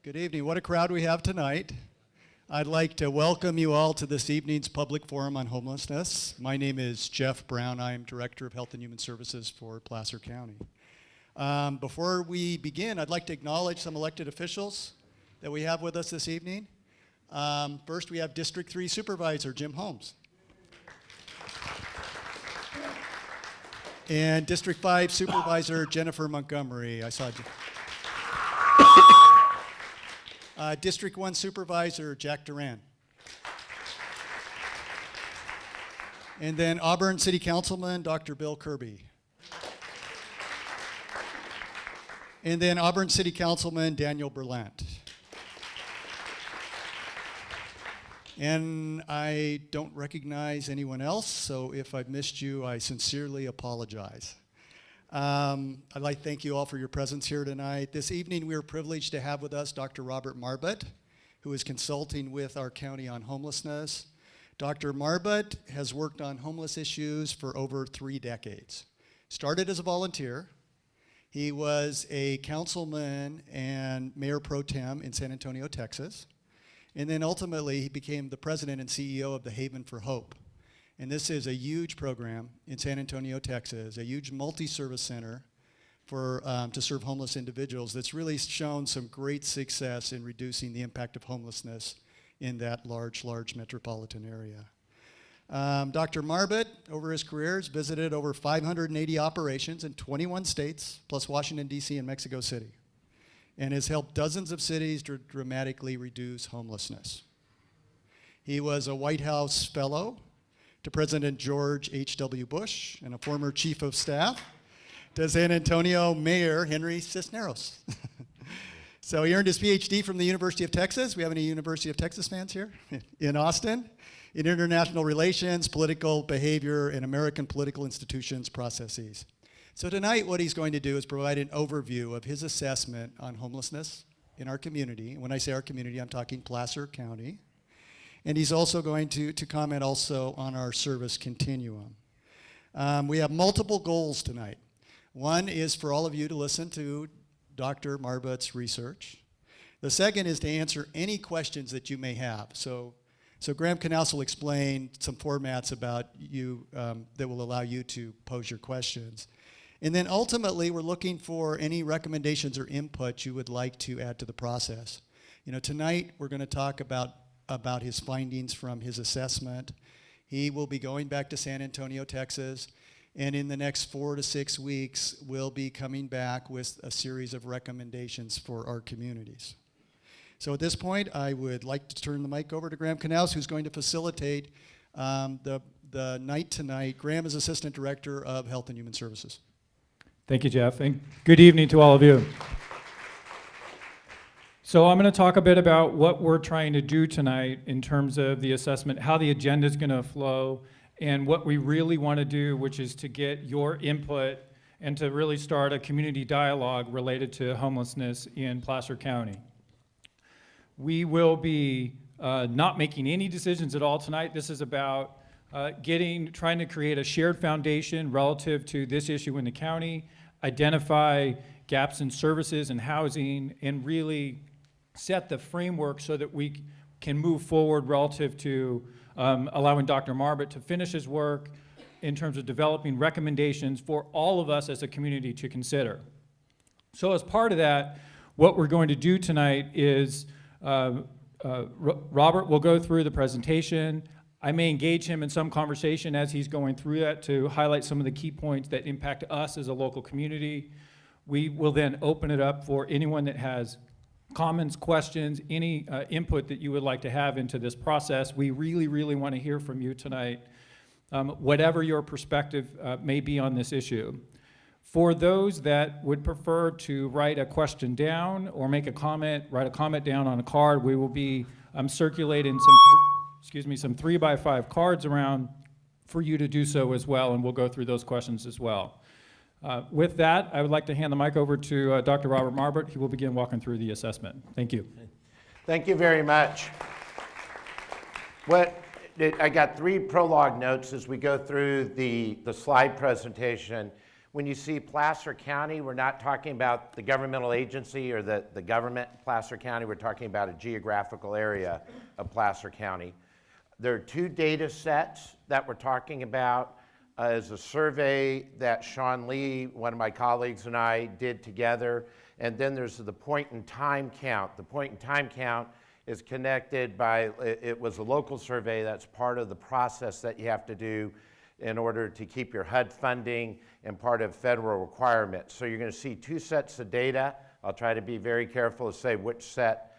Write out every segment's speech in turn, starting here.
Good evening. What a crowd we have tonight. I'd like to welcome you all to this evening's public forum on homelessness. My name is Jeff Brown. I am Director of Health and Human Services for Placer County. Before we begin, I'd like to acknowledge some elected officials that we have with us this evening. First, we have District 3 Supervisor Jim Holmes. And District 5 Supervisor Jennifer Montgomery. I saw you. District 1 Supervisor Jack Duran. And then Auburn City Councilman Dr. Bill Kirby. And then Auburn City Councilman Daniel Berlant. And I don't recognize anyone else, so if I've missed you, I sincerely apologize. I'd like to thank you all for your presence here tonight. This evening, we are privileged to have with us Dr. Robert Marbut, who is consulting with our county on homelessness. Dr. Marbut has worked on homeless issues for over 3 decades. Started as a volunteer. He was a councilman and mayor pro tem in San Antonio, Texas. And then ultimately, he became the president and CEO of the Haven for Hope. And this is a huge program in San Antonio, Texas, a huge multi-service center for, to serve homeless individuals that's really shown some great success in reducing the impact of homelessness in that large metropolitan area. Dr. Marbut, over his career, has visited over 580 operations in 21 states, plus Washington, D.C. and Mexico City, and has helped dozens of cities to dramatically reduce homelessness. He was a White House fellow to President George H.W. Bush and a former chief of staff to San Antonio Mayor Henry Cisneros. So he earned his PhD from the University of Texas. We have any University of Texas fans here? In Austin, in international relations, political behavior, and American political institutions processes. So tonight what he's going to do is provide an overview of his assessment on homelessness in our community. When I say our community, I'm talking Placer County. And he's also going to comment also on our service continuum. We have multiple goals tonight. One is for all of you to listen to Dr. Marbut's research. The second is to answer any questions that you may have. So Graham Knaus will explain some formats about you that will allow you to pose your questions. And then ultimately, we're looking for any recommendations or input you would like to add to the process. You know, tonight we're going to talk about his findings from his assessment. He will be going back to San Antonio, Texas, and in the next 4 to 6 weeks, we'll be coming back with a series of recommendations for our communities. So at this point, I would like to turn the mic over to Graham Knaus, who's going to facilitate the night tonight. Graham is Assistant Director of Health and Human Services. Thank you, Jeff, and good evening to all of you. So I'm going to talk a bit about what we're trying to do tonight in terms of the assessment, how the agenda is going to flow, and what we really want to do, which is to get your input and to really start a community dialogue related to homelessness in Placer County. We will be not making any decisions at all tonight. This is about trying to create a shared foundation relative to this issue in the county, identify gaps in services and housing, and really set the framework so that we can move forward relative to allowing Dr. Marbut to finish his work in terms of developing recommendations for all of us as a community to consider. So as part of that, what we're going to do tonight is Robert will go through the presentation. I may engage him in some conversation as he's going through that to highlight some of the key points that impact us as a local community. We will then open it up for anyone that has comments, questions, any input that you would like to have into this process. We really, really want to hear from you tonight, whatever your perspective may be on this issue. For those that would prefer to write a question down or make a comment, write a comment down on a card, we will be circulating some 3x5 cards around for you to do so as well, and we'll go through those questions as well. With that, I would like to hand the mic over to Dr. Robert Marbut. He will begin walking through the assessment. Thank you. Thank you very much. I got 3 prologue notes as we go through the slide presentation. When you see Placer County, we're not talking about the governmental agency or the government Placer County. We're talking about a geographical area of Placer County. There are two data sets that we're talking about. Is a survey that Sean Lee, one of my colleagues, and I did together. And then there's the point in time count. The point in time count is connected by, it was a local survey that's part of the process that you have to do in order to keep your HUD funding and part of federal requirements. So you're going to see two sets of data. I'll try to be very careful to say which set.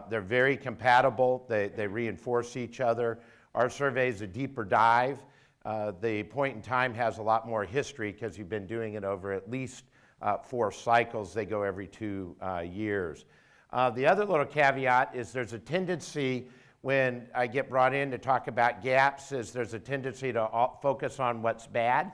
They're very compatible. They reinforce each other. Our survey is a deeper dive. The point in time has a lot more history because you've been doing it over at least 4 cycles. They go every 2 years. The other little caveat is there's a tendency when I get brought in to talk about gaps is there's a tendency to focus on what's bad.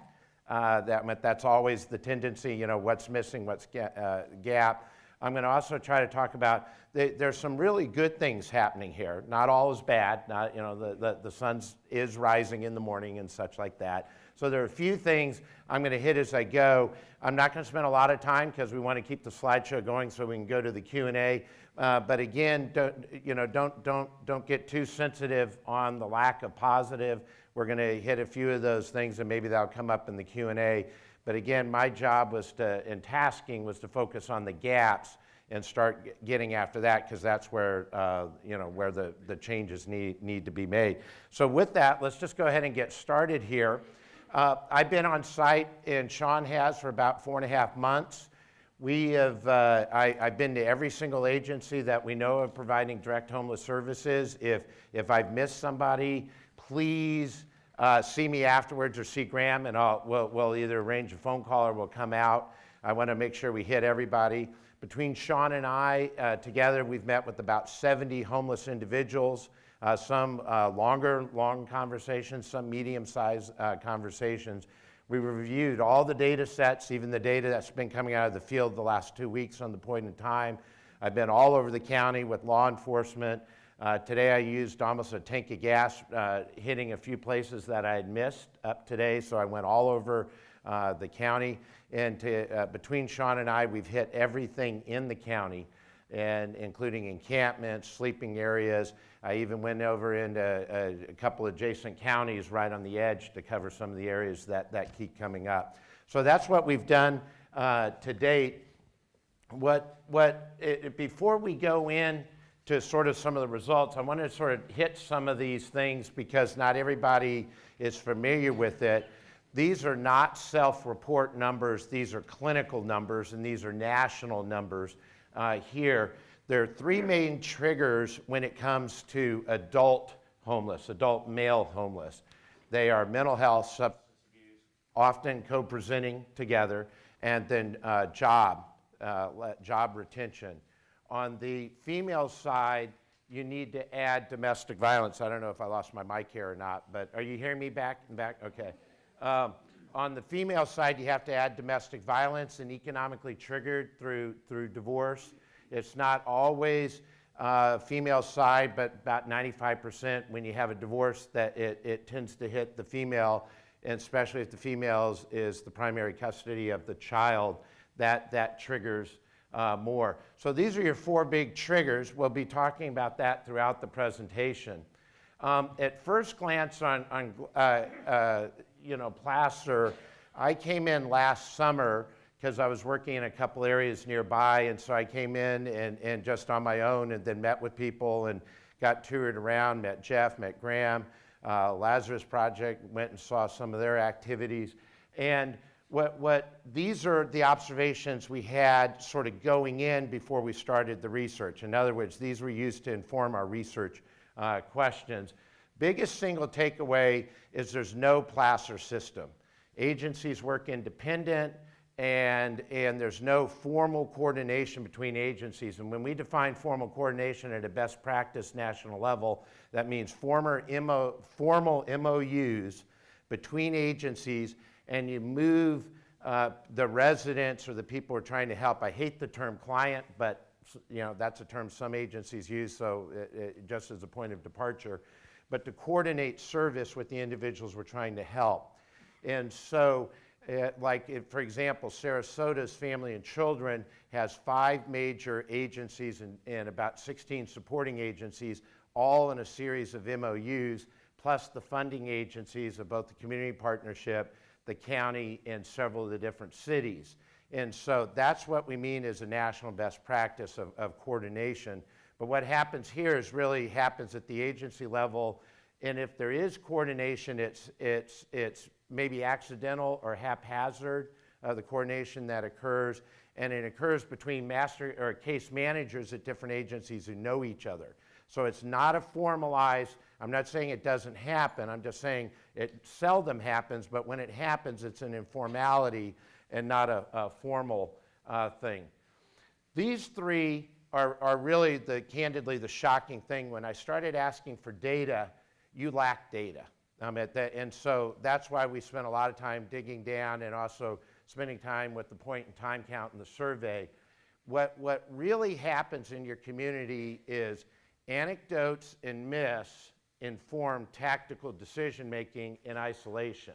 That's always the tendency, you know, what's missing, what's gap. I'm going to also try to talk about there's some really good things happening here. Not all is bad. Not, you know, the sun is rising in the morning and such like that. So there are a few things I'm going to hit as I go. I'm not going to spend a lot of time because we want to keep the slideshow going so we can go to the Q&A. But again, don't get too sensitive on the lack of positive. We're going to hit a few of those things and maybe that'll come up in the Q&A. But again, my job was in tasking was to focus on the gaps and start getting after that because that's where, where the changes need to be made. So with that, let's just go ahead and get started here. I've been on site, and Sean has, for about 4.5 months. I've been to every single agency that we know of providing direct homeless services. If I've missed somebody, please see me afterwards or see Graham, and we'll either arrange a phone call or we'll come out. I want to make sure we hit everybody. Between Sean and I, together, we've met with about 70 homeless individuals, some long conversations, some medium-sized conversations. We reviewed all the data sets, even the data that's been coming out of the field the last 2 weeks on the point in time. I've been all over the county with law enforcement. Today I used almost a tank of gas, hitting a few places that I had missed up today, so I went all over the county. And between Sean and I, we've hit everything in the county, and including encampments, sleeping areas. I even went over into a couple adjacent counties right on the edge to cover some of the areas that keep coming up. So that's what we've done to date. Before we go in to sort of some of the results, I want to sort of hit some of these things because not everybody is familiar with it. These are not self-report numbers. These are clinical numbers, and these are national numbers here. There are 3 main triggers when it comes to adult male homeless. They are mental health, substance abuse, often co-presenting together, and then job retention. On the female side, you need to add domestic violence. I don't know if I lost my mic here or not, but are you hearing me back? Okay. On the female side, you have to add domestic violence and economically triggered through divorce. It's not always female side, but about 95% when you have a divorce that it tends to hit the female, and especially if the female is the primary custody of the child, that triggers more. So these are your 4 big triggers. We'll be talking about that throughout the presentation. At first glance on Placer, I came in last summer because I was working in a couple areas nearby, and so I came in and just on my own and then met with people and got toured around, met Jeff, met Graham, Lazarus Project, went and saw some of their activities. And these are the observations we had sort of going in before we started the research. In other words, these were used to inform our research questions. Biggest single takeaway is there's no Placer system. Agencies work independent, and there's no formal coordination between agencies. And when we define formal coordination at a best practice national level, that means formal MOUs between agencies, and you move the residents or the people we're trying to help. I hate the term client, but that's a term some agencies use, so just as a point of departure, but to coordinate service with the individuals we're trying to help. And so For example, Sarasota's Family and Children has 5 major agencies and about 16 supporting agencies, all in a series of MOUs, plus the funding agencies of both the community partnership, the county, and several of the different cities. And so that's what we mean as a national best practice of coordination. But what happens here is really happens at the agency level, and if there is coordination, it's maybe accidental or haphazard, the coordination that occurs, and it occurs between master or case managers at different agencies who know each other. So it's not a formalized, I'm not saying it doesn't happen, I'm just saying it seldom happens, but when it happens, it's an informality and not a formal thing. These 3 are really candidly the shocking thing. When I started asking for data, you lack data. And so that's why we spent a lot of time digging down and also spending time with the point in time count in the survey. What really happens in your community is anecdotes and myths inform tactical decision-making in isolation.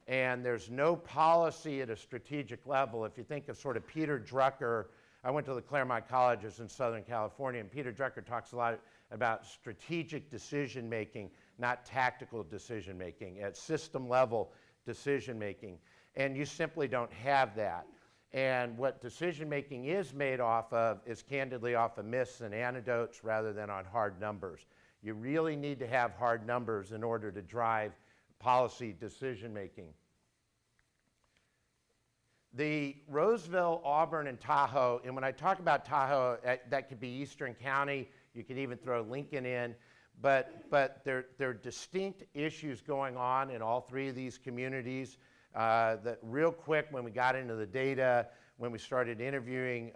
And there's no policy at a strategic level. If you think of sort of Peter Drucker, I went to the Claremont Colleges in Southern California, and Peter Drucker talks a lot about strategic decision-making, not tactical decision-making, at system-level decision-making. And you simply don't have that. And what decision-making is made off of is candidly off of myths and anecdotes rather than on hard numbers. You really need to have hard numbers in order to drive policy decision-making. The Roseville, Auburn, and Tahoe, and when I talk about Tahoe, that could be Eastern County, you could even throw Lincoln in, but there are distinct issues going on in all 3 of these communities. That real quick, when we got into the data, when we started interviewing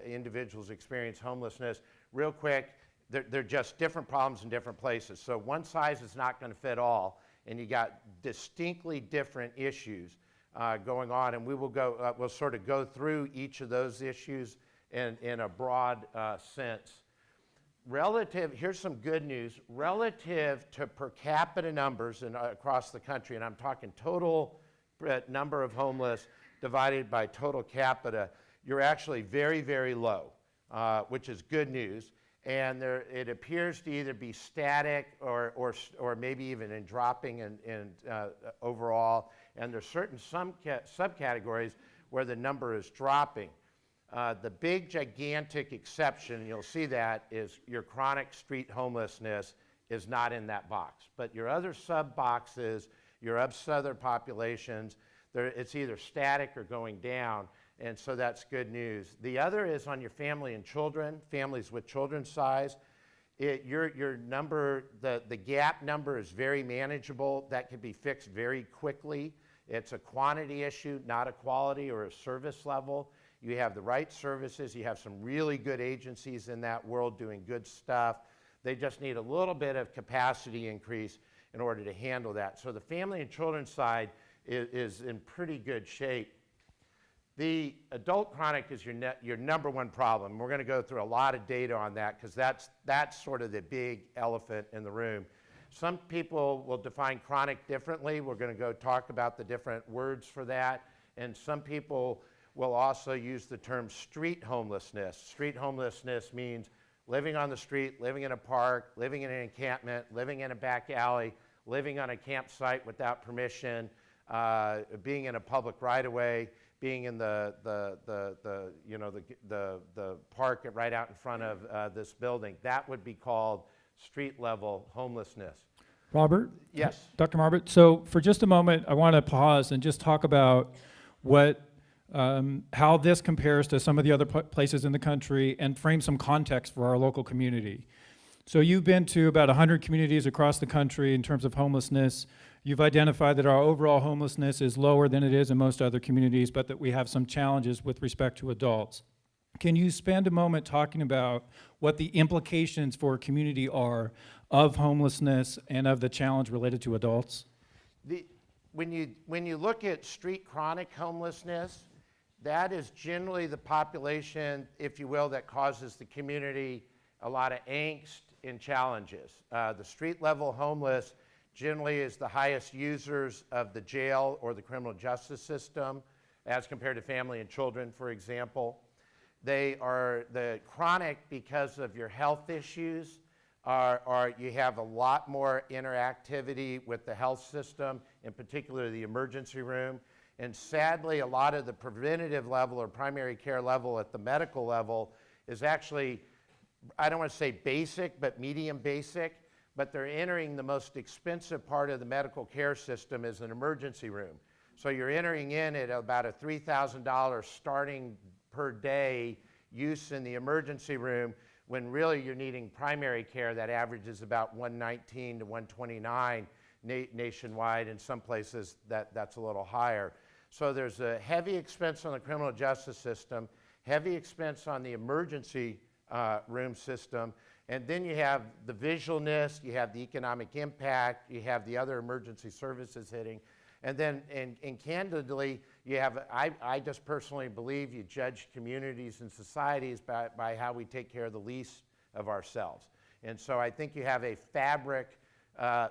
individuals experience homelessness, real quick, they're just different problems in different places. So one size is not going to fit all, and you got distinctly different issues going on, and we will go, we'll sort of go through each of those issues in a broad sense. Here's some good news, relative to per capita numbers across the country, and I'm talking total number of homeless divided by total capita, you're actually very, very low, which is good news. And it appears to either be static or maybe even in dropping in overall. And there's certain subcategories where the number is dropping. The big, gigantic exception, and you'll see that, is your chronic street homelessness is not in that box. But your other sub-boxes, your other populations, it's either static or going down. And so that's good news. The other is on your family and children, families with children size. Your number, the gap number is very manageable. That can be fixed very quickly. It's a quantity issue, not a quality or a service level. You have the right services. You have some really good agencies in that world doing good stuff. They just need a little bit of capacity increase in order to handle that. So the family and children side is in pretty good shape. The adult chronic is your number one problem. We're going to go through a lot of data on that because that's sort of the big elephant in the room. Some people will define chronic differently. We're going to go talk about the different words for that. And some people will also use the term street homelessness. Street homelessness means living on the street, living in a park, living in an encampment, living in a back alley, living on a campsite without permission, being in a public right-of-way, being in the park right out in front of this building. That would be called street-level homelessness. Robert? Yes. Dr. Marbut, so for just a moment, I want to pause and just talk about how this compares to some of the other places in the country and frame some context for our local community. So you've been to about 100 communities across the country in terms of homelessness. You've identified that our overall homelessness is lower than it is in most other communities, but that we have some challenges with respect to adults. Can you spend a moment talking about what the implications for a community are of homelessness and of the challenge related to adults? When you look at street chronic homelessness, that is generally the population, if you will, that causes the community a lot of angst and challenges. The street level homeless generally is the highest users of the jail or the criminal justice system as compared to family and children, for example. They are the chronic because of your health issues. You have a lot more interactivity with the health system, in particular the emergency room. And sadly, a lot of the preventative level or primary care level at the medical level is actually, I don't want to say basic, but medium basic, but they're entering the most expensive part of the medical care system as an emergency room. So you're entering in at about a $3,000 starting per day use in the emergency room, when really you're needing primary care that averages about $119 to $129 nationwide. In some places that's a little higher. So there's a heavy expense on the criminal justice system, heavy expense on the emergency room system, and then you have the visualness, you have the economic impact, you have the other emergency services hitting, and then, and candidly, you have, I just personally believe you judge communities and societies by how we take care of the least of ourselves. And so I think you have a fabric,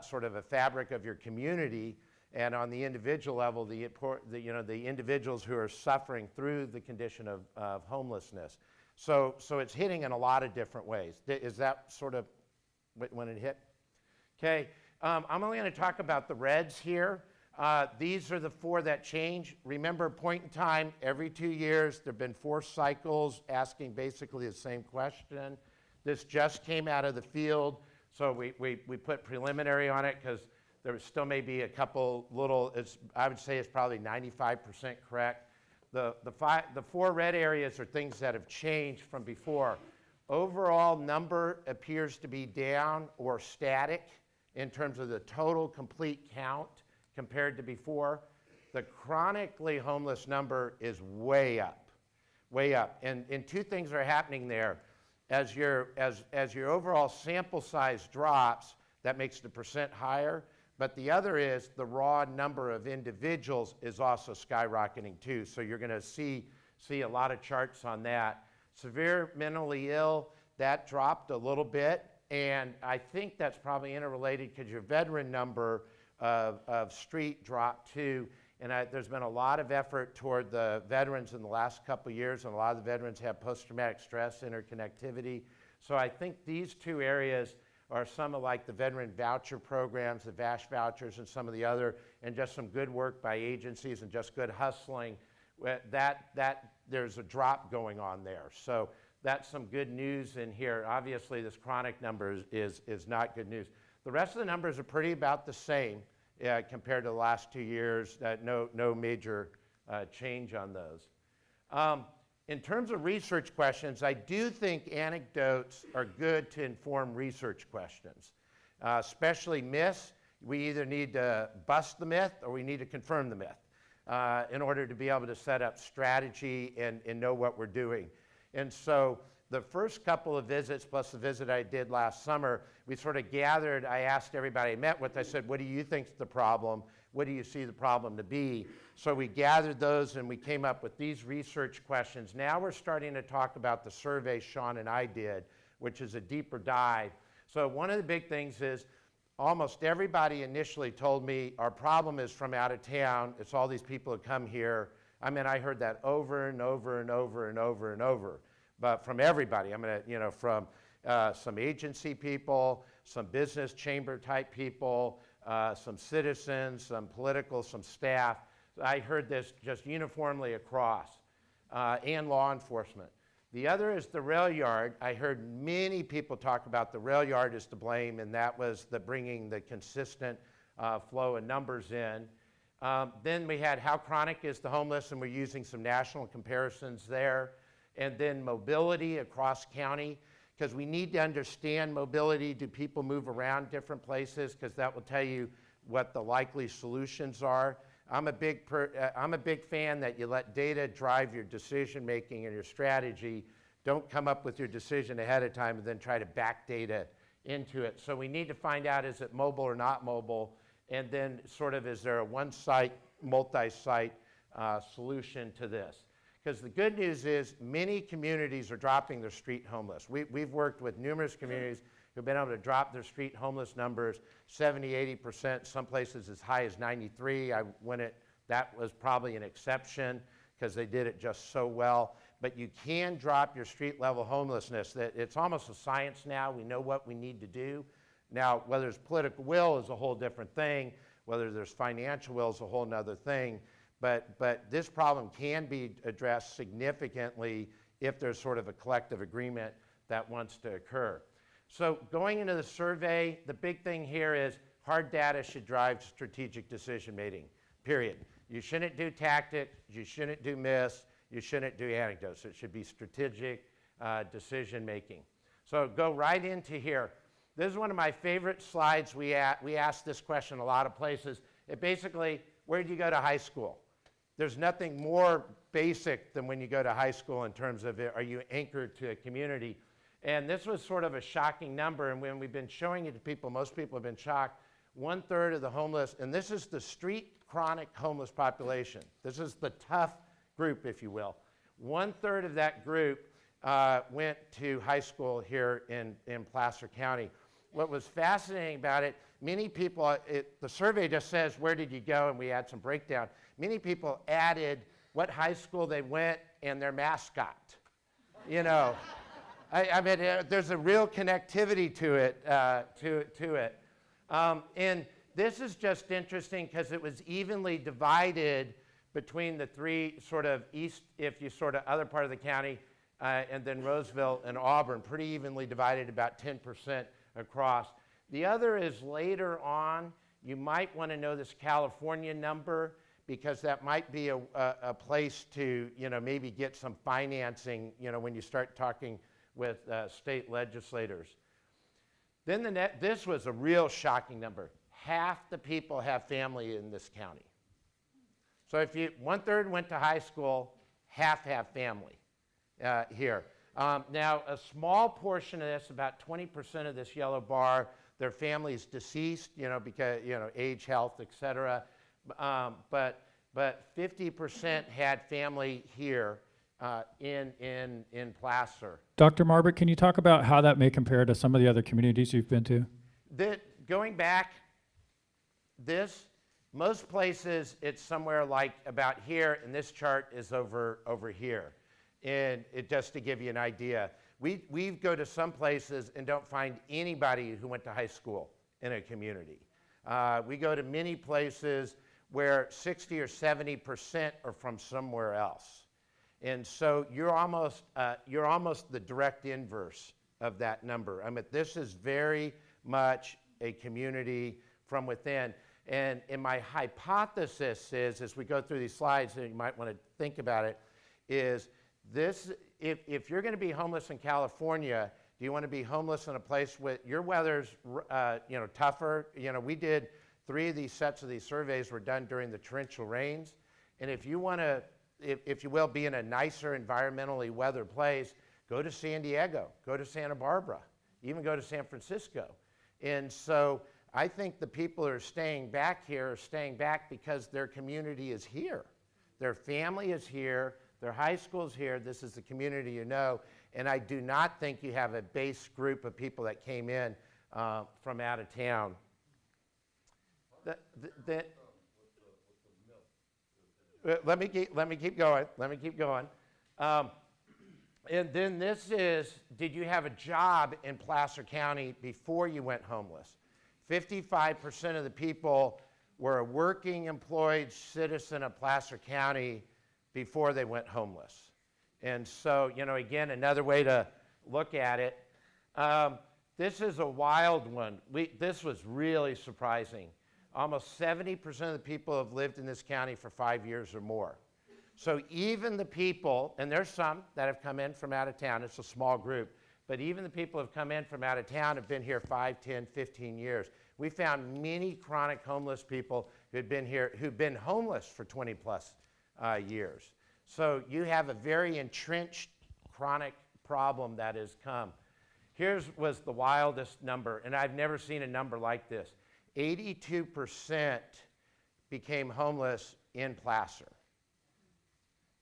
sort of a fabric of your community, and on the individual level, the individuals who are suffering through the condition of homelessness. So it's hitting in a lot of different ways. Is that sort of when it hit? Okay, I'm only going to talk about the reds here. These are the 4 that change. Remember, point in time, every 2 years, there have been 4 cycles asking basically the same question. This just came out of the field, so we put preliminary on it because there still may be a couple little, I would say it's probably 95% correct. The 4 red areas are things that have changed from before. Overall number appears to be down or static in terms of the total complete count compared to before. The chronically homeless number is way up, way up. And 2 things are happening there. As your overall sample size drops, that makes the percent higher. But the other is the raw number of individuals is also skyrocketing too. So you're going to see a lot of charts on that. Severe mentally ill, that dropped a little bit. And I think that's probably interrelated because your veteran number of street dropped too. And there's been a lot of effort toward the veterans in the last couple of years, and a lot of the veterans have post-traumatic stress interconnectivity. So I think these 2 areas are some of like the veteran voucher programs, the VASH vouchers, and some of the other, and just some good work by agencies and just good hustling. There's a drop going on there. So that's some good news in here. Obviously, this chronic number is not good news. The rest of the numbers are pretty about the same compared to the last 2 years. No major change on those. In terms of research questions, I do think anecdotes are good to inform research questions, especially myths. We either need to bust the myth or we need to confirm the myth in order to be able to set up strategy and know what we're doing. And so the first couple of visits, plus the visit I did last summer, we sort of gathered, I asked everybody I met with, I said, what do you think's the problem? What do you see the problem to be? So we gathered those and we came up with these research questions. Now we're starting to talk about the survey Sean and I did, which is a deeper dive. So one of the big things is almost everybody initially told me our problem is from out of town. It's all these people who come here. I mean, I heard that over and over and over and over and over, but from everybody. I mean, from some agency people, some business chamber type people, some citizens, some political, some staff. I heard this just uniformly across, and law enforcement. The other is the rail yard. I heard many people talk about the rail yard is to blame, and that was the bringing the consistent flow of numbers in. Then we had how chronic is the homeless, and we're using some national comparisons there. And then mobility across county, because we need to understand mobility. Do people move around different places? Because that will tell you what the likely solutions are. I'm a big fan that you let data drive your decision making and your strategy. Don't come up with your decision ahead of time and then try to back data into it. So we need to find out, is it mobile or not mobile? And then sort of, is there a one-site, multi-site solution to this? Because the good news is many communities are dropping their street homeless. We've worked with numerous communities who've been able to drop their street homeless numbers 70, 80%, some places as high as 93. That was probably an exception because they did it just so well. But you can drop your street level homelessness. It's almost a science now. We know what we need to do. Now, whether there's political will is a whole different thing. Whether there's financial will is a whole other thing. But this problem can be addressed significantly if there's sort of a collective agreement that wants to occur. So going into the survey, the big thing here is hard data should drive strategic decision making, period. You shouldn't do tactics, you shouldn't do myths, you shouldn't do anecdotes. It should be strategic decision making. So go right into here. This is one of my favorite slides. We ask this question a lot of places. It basically, where did you go to high school? There's nothing more basic than when you go to high school in terms of are you anchored to a community? And this was sort of a shocking number, and when we've been showing it to people, most people have been shocked. 1/3 of the homeless, and this is the street chronic homeless population. This is the tough group, if you will. 1/3 of that group went to high school here in Placer County. What was fascinating about it, many people, the survey just says, where did you go? And we had some breakdown. Many people added what high school they went and their mascot. You know, I mean, there's a real connectivity to it. And this is just interesting because it was evenly divided between the three sort of east, if you sort of other part of the county, and then Roseville and Auburn, pretty evenly divided, about 10% across. The other is later on, you might want to know this California number because that might be a place to, you know, maybe get some financing, you know, when you start talking with state legislators. Then this was a real shocking number. Half the people have family in this county. So if 1/3 went to high school, half have family here. Now, a small portion of this, about 20% of this yellow bar, their family is deceased, you know, because, you know, age, health, et cetera. But 50% had family here in Placer. Dr. Marbut, can you talk about how that may compare to some of the other communities you've been to? Going back, most places it's somewhere like about here, and this chart is over here. And just to give you an idea, we go to some places and don't find anybody who went to high school in a community. We go to many places where 60 or 70% are from somewhere else. And so you're almost the direct inverse of that number. I mean, this is very much a community from within. And my hypothesis is, as we go through these slides, and you might want to think about it, is this, if you're going to be homeless in California, do you want to be homeless in a place with your weather's you know, tougher? You know, we did 3 of these sets of these surveys were done during the torrential rains. And if you want to, if you will, be in a nicer environmentally weathered place, go to San Diego, go to Santa Barbara, even go to San Francisco. And so I think the people who are staying back here are staying back because their community is here. Their family is here. Their high school's here. This is the community you know. And I do not think you have a base group of people that came in from out of town. Let me keep going. And then this is, did you have a job in Placer County before you went homeless? 55% of the people were a working, employed citizen of Placer County before they went homeless. And so, you know, again, another way to look at it. This is a wild one. This was really surprising. Almost 70% of the people have lived in this county for 5 years or more. So even the people, and there's some that have come in from out of town, it's a small group, but even the people who have come in from out of town have been here 5, 10, 15 years. We found many chronic homeless people who'd been here, who've been homeless for 20 plus years. So you have a very entrenched chronic problem that has come. Here's was the wildest number, and I've never seen a number like this. 82% became homeless in Placer.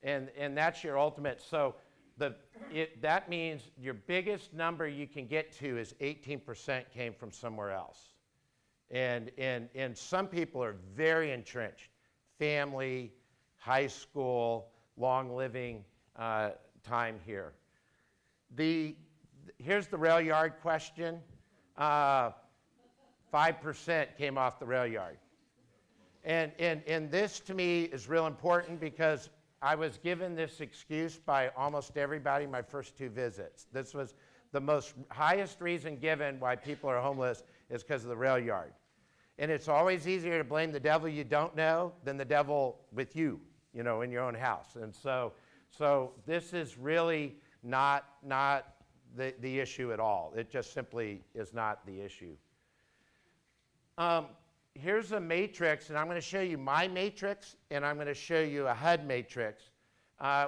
And that's your ultimate. So that means your biggest number you can get to is 18% came from somewhere else. And some people are very entrenched. Family, high school, long living time here. Here's the rail yard question. 5% came off the rail yard. And this to me is real important because I was given this excuse by almost everybody my first 2 visits. This was the highest reason given why people are homeless is because of the rail yard. And it's always easier to blame the devil you don't know than the devil with you, in your own house. And so this is really not the issue at all. It just simply is not the issue. Here's a matrix, and I'm going to show you my matrix, and I'm going to show you a HUD matrix.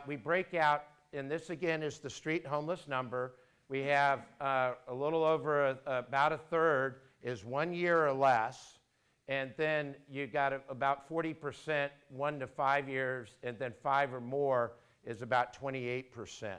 We break out, and this again is the street homeless number. We have a little over about a third is 1 year or less, and then you got about 40% 1 to 5 years, and then 5 or more is about 28%.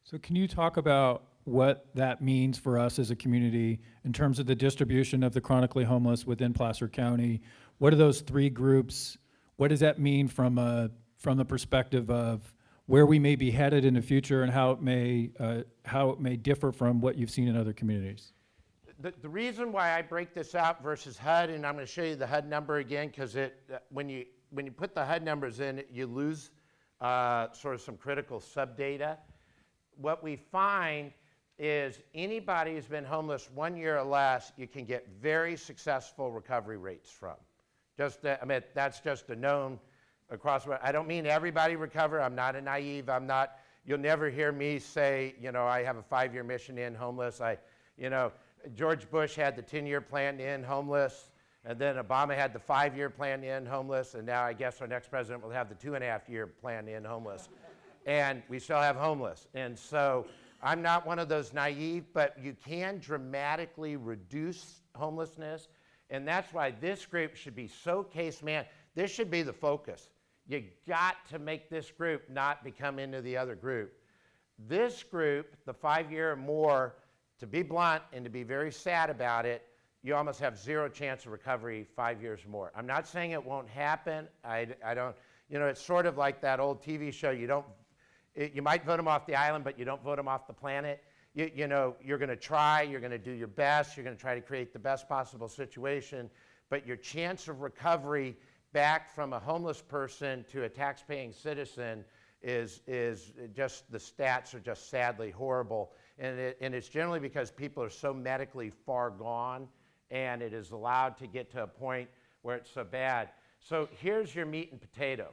So can you talk about what that means for us as a community in terms of the distribution of the chronically homeless within Placer County? What are those 3 groups? What does that mean from the perspective of where we may be headed in the future and how it may differ from what you've seen in other communities? The reason why I break this out versus HUD, and I'm going to show you the HUD number again, because when you put the HUD numbers in, you lose sort of some critical sub-data. What we find is anybody who's been homeless 1 year or less, you can get very successful recovery rates from. That's just a known across. I don't mean everybody recover. I'm not a naive. You'll never hear me say, I have a 5-year mission to end homeless. George Bush had the 10-year plan to end homeless, and then Obama had the 5-year plan to end homeless, and now I guess our next president will have the 2.5-year plan to end homeless. And we still have homeless. And so I'm not one of those naive, but you can dramatically reduce homelessness, and that's why this group should be so this should be the focus. You got to make this group not become into the other group. This group, the 5-year or more, to be blunt and to be very sad about it, you almost have 0 chance of recovery 5 years or more. I'm not saying it won't happen. I don't, it's sort of like that old TV show. You might vote them off the island, but you don't vote them off the planet. You're going to try, you're going to do your best, you're going to try to create the best possible situation, but your chance of recovery back from a homeless person to a tax-paying citizen is just, the stats are just sadly horrible. And it's generally because people are so medically far gone, and it is allowed to get to a point where it's so bad. So here's your meat and potato.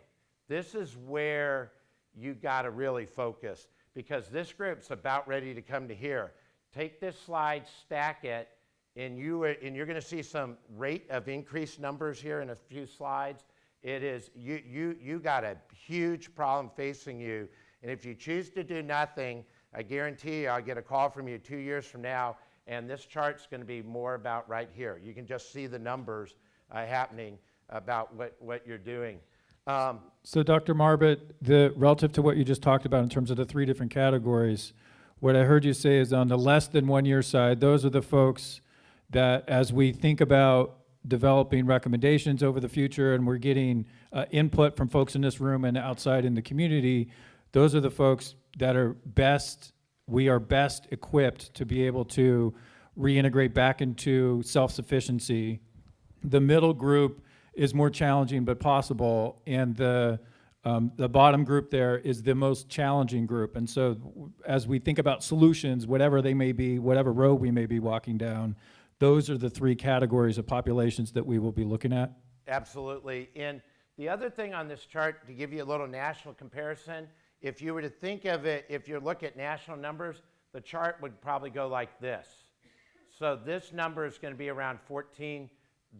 This is where you got to really focus, because this group's about ready to come to here. Take this slide, stack it, and you're going to see some rate of increased numbers here in a few slides. It is, you got a huge problem facing you, and if you choose to do nothing, I guarantee you I'll get a call from you 2 years from now, and this chart's going to be more about right here. You can just see the numbers happening about what you're doing. So Dr. Marbut, relative to what you just talked about in terms of the 3 different categories, what I heard you say is on the less than 1 year side, those are the folks that, as we think about developing recommendations over the future and we're getting input from folks in this room and outside in the community, those are the folks that we are best equipped to be able to reintegrate back into self-sufficiency. The middle group is more challenging but possible, and the bottom group there is the most challenging group. And so as we think about solutions, whatever they may be, whatever road we may be walking down, those are the 3 categories of populations that we will be looking at. Absolutely. And the other thing on this chart, to give you a little national comparison, if you were to think of it, if you look at national numbers, the chart would probably go like this. So this number is going to be around 14.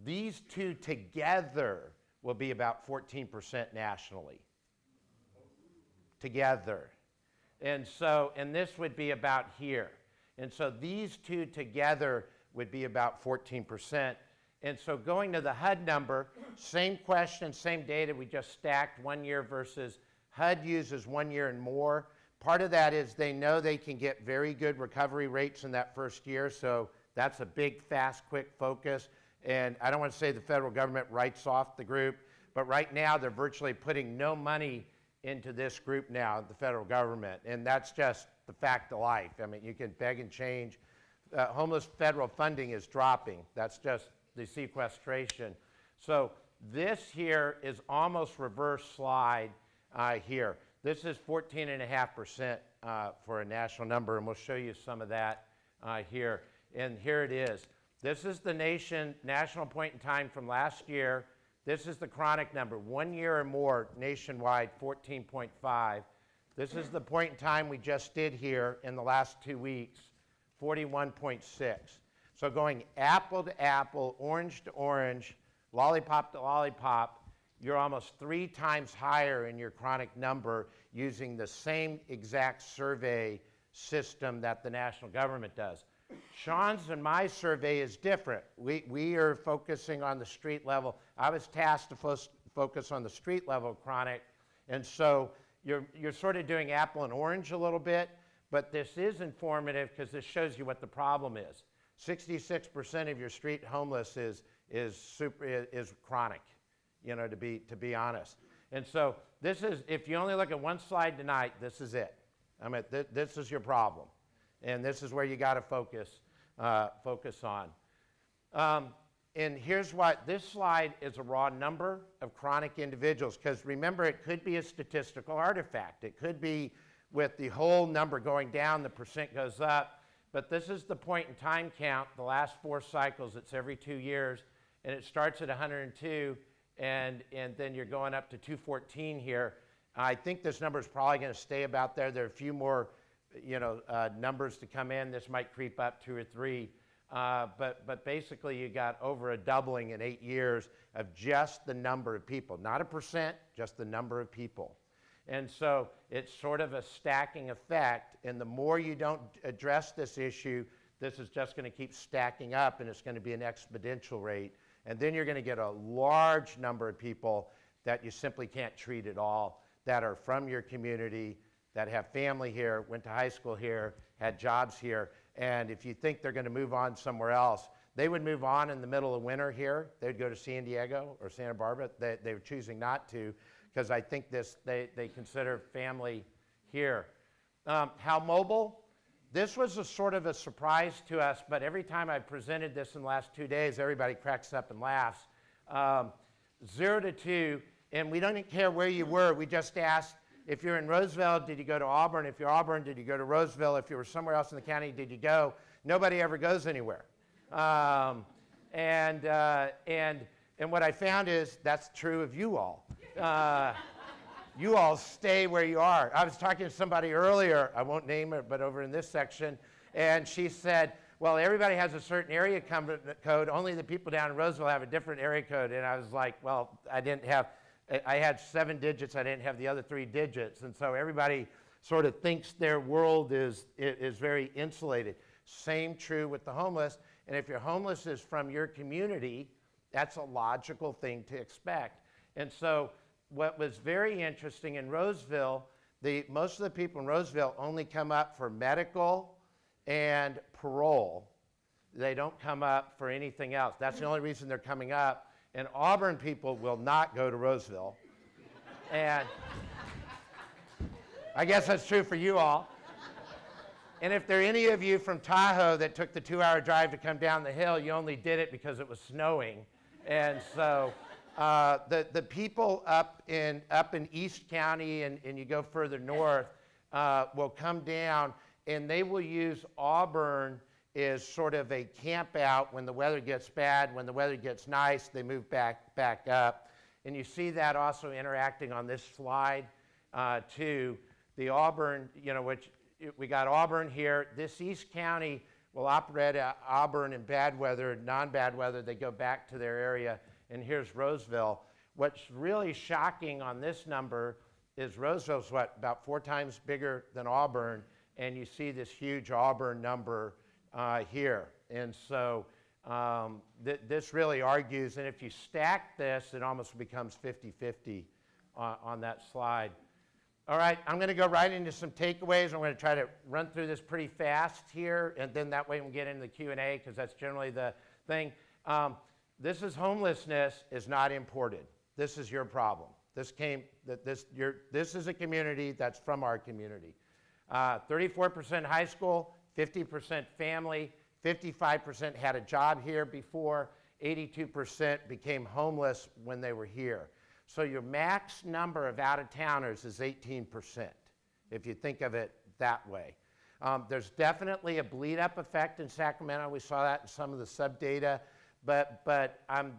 These 2 together will be about 14% nationally. Together. And this would be about here. And so these 2 together would be about 14%. And so going to the HUD number, same question, same data, we just stacked 1 year versus HUD uses 1 year and more. Part of that is they know they can get very good recovery rates in that first year, so that's a big, fast, quick focus. And I don't want to say the federal government writes off the group, but right now they're virtually putting no money into this group now, the federal government, and that's just the fact of life. I mean, you can beg and change. Homeless federal funding is dropping. That's just the sequestration. So this here is almost reverse slide here. This is 14.5% for a national number, and we'll show you some of that here. And here it is. This is the national point in time from last year. This is the chronic number, 1 year or more nationwide, 14.5. This is the point in time we just did here in the last 2 weeks, 41.6. So going apple to apple, orange to orange, lollipop to lollipop, you're almost 3 times higher in your chronic number using the same exact survey system that the national government does. Sean's and my survey is different. We are focusing on the street level. I was tasked to focus on the street level chronic, and so you're sort of doing apple and orange a little bit, but this is informative because this shows you what the problem is. 66% of your street homeless is chronic, you know, to be honest. And so this is, if you only look at one slide tonight, this is it. I mean, this is your problem. And this is where you got to focus on. And here's what, this slide is a raw number of chronic individuals, because remember, it could be a statistical artifact. It could be with the whole number going down, the percent goes up. But this is the point in time count, the last 4 cycles, it's every 2 years, and it starts at 102, and then you're going up to 214 here. I think this number is probably going to stay about there. There are a few more numbers to come in. This might creep up 2 or 3. But basically you got over a doubling in 8 years of just the number of people. Not a percent, just the number of people. And so it's sort of a stacking effect, and the more you don't address this issue, this is just going to keep stacking up, and it's going to be an exponential rate. And then you're going to get a large number of people that you simply can't treat at all, that are from your community, that have family here, went to high school here, had jobs here, and if you think they're going to move on somewhere else, they would move on in the middle of winter here. They'd go to San Diego or Santa Barbara. They were choosing not to, because I think they consider family here. How mobile? This was a sort of a surprise to us, but every time I presented this in the last 2 days, everybody cracks up and laughs. 0 to 2, and we don't care where you were. We just asked, if you're in Roseville, did you go to Auburn? If you're Auburn, did you go to Roseville? If you were somewhere else in the county, did you go? Nobody ever goes anywhere. And what I found is that's true of you all. You all stay where you are. I was talking to somebody earlier, I won't name her, but over in this section, and she said, well, everybody has a certain area code, only the people down in Roseville have a different area code. And I was like, well, I had 7 digits, I didn't have the other 3 digits. And so everybody sort of thinks their world is very insulated. Same true with the homeless. And if your homeless is from your community, that's a logical thing to expect. And so what was very interesting in Roseville, most of the people in Roseville only come up for medical and parole. They don't come up for anything else. That's the only reason they're coming up. And Auburn people will not go to Roseville. And I guess that's true for you all. And if there are any of you from Tahoe that took the 2-hour drive to come down the hill, you only did it because it was snowing. And so the people up in East County and you go further north will come down, and they will use Auburn is sort of a camp out when the weather gets bad. When the weather gets nice, they move back up. And you see that also interacting on this slide too. The Auburn, which we got Auburn here. This East County will operate at Auburn in bad weather, non-bad weather. They go back to their area. And here's Roseville. What's really shocking on this number is Roseville's about 4 times bigger than Auburn. And you see this huge Auburn number here. And so this really argues, and if you stack this, it almost becomes 50-50 on that slide. All right, I'm going to go right into some takeaways. I'm going to try to run through this pretty fast here, and then that way we can get into the Q&A, because that's generally the thing. This is homelessness is not imported. This is your problem. This is a community that's from our community. 34% high school, 50% family, 55% had a job here before, 82% became homeless when they were here. So your max number of out-of-towners is 18%, if you think of it that way. There's definitely a bleed-up effect in Sacramento. We saw that in some of the sub-data, but I'm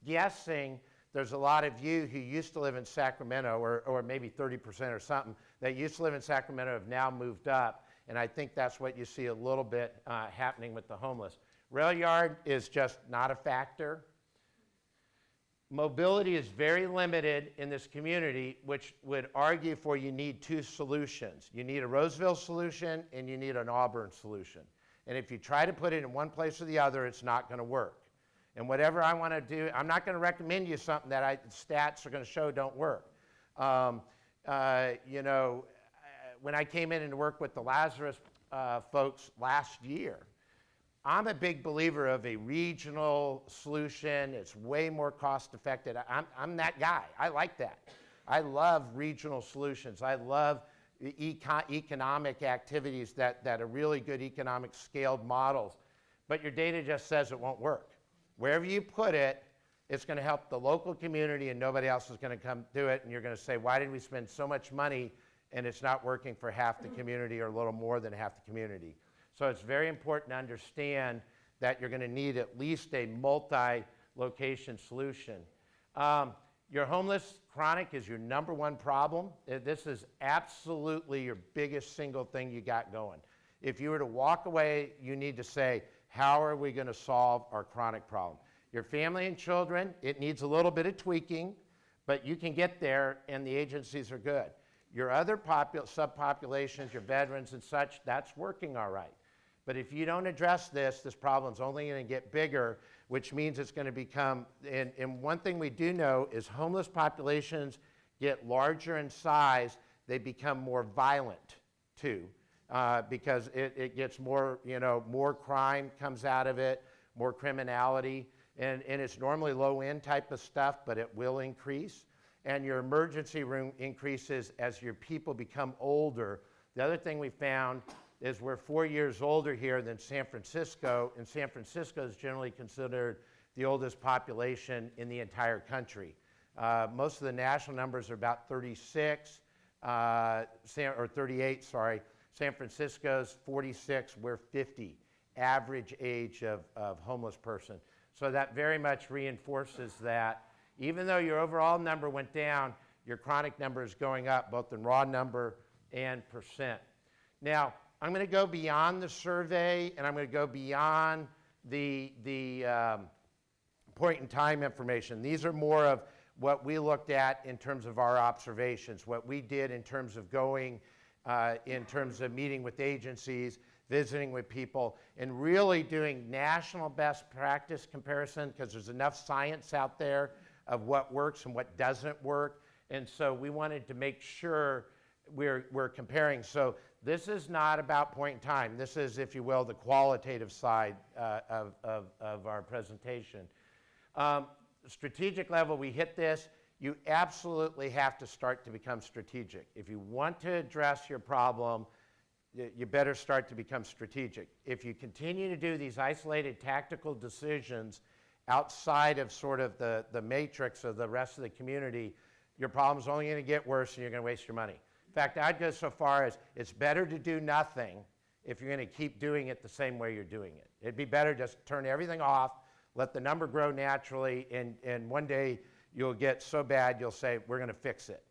guessing there's a lot of you who used to live in Sacramento, or maybe 30% or something, that used to live in Sacramento have now moved up, and I think that's what you see a little bit happening with the homeless. Rail yard is just not a factor. Mobility is very limited in this community, which would argue for you need two solutions. You need a Roseville solution and you need an Auburn solution. And if you try to put it in one place or the other, it's not going to work. And whatever I want to do, I'm not going to recommend you something that stats are going to show don't work. You know, when I came in and worked with the Lazarus folks last year, I'm a big believer of a regional solution. It's way more cost effective. I'm that guy. I like that. I love regional solutions. I love economic activities that are really good economic scaled models. But your data just says it won't work. Wherever you put it, it's going to help the local community and nobody else is going to come do it. And you're going to say, why did we spend so much money and it's not working for half the community or a little more than half the community? So it's very important to understand that you're going to need at least a multi-location solution. Your homeless chronic is your #1 problem. This is absolutely your biggest single thing you got going. If you were to walk away, you need to say, how are we going to solve our chronic problem? Your family and children, it needs a little bit of tweaking, but you can get there and the agencies are good. Your other subpopulations, your veterans and such, that's working all right. But if you don't address this problem's only going to get bigger, which means it's going to become, and one thing we do know is homeless populations get larger in size, they become more violent too, because it gets more, you know, more crime comes out of it, more criminality, and it's normally low-end type of stuff, but it will increase. And your emergency room increases as your people become older. The other thing we found is we're 4 years older here than San Francisco, and San Francisco is generally considered the oldest population in the entire country. Most of the national numbers are about 36, or 38, sorry. San Francisco's 46, we're 50, average age of homeless person. So that very much reinforces that even though your overall number went down, your chronic number is going up, both in raw number and percent. Now, I'm going to go beyond the survey, and I'm going to go beyond the point in time information. These are more of what we looked at in terms of our observations, what we did in terms of going, in terms of meeting with agencies, visiting with people, and really doing national best practice comparison, because there's enough science out there of what works and what doesn't work. And so we wanted to make sure we're comparing. So this is not about point in time. This is, if you will, the qualitative side of our presentation. Strategic level, we hit this. You absolutely have to start to become strategic. If you want to address your problem, you better start to become strategic. If you continue to do these isolated tactical decisions outside of sort of the matrix of the rest of the community, your problem's only going to get worse and you're going to waste your money. In fact, I'd go so far as it's better to do nothing if you're going to keep doing it the same way you're doing it. It'd be better just turn everything off, let the number grow naturally, and one day you'll get so bad you'll say, we're going to fix it.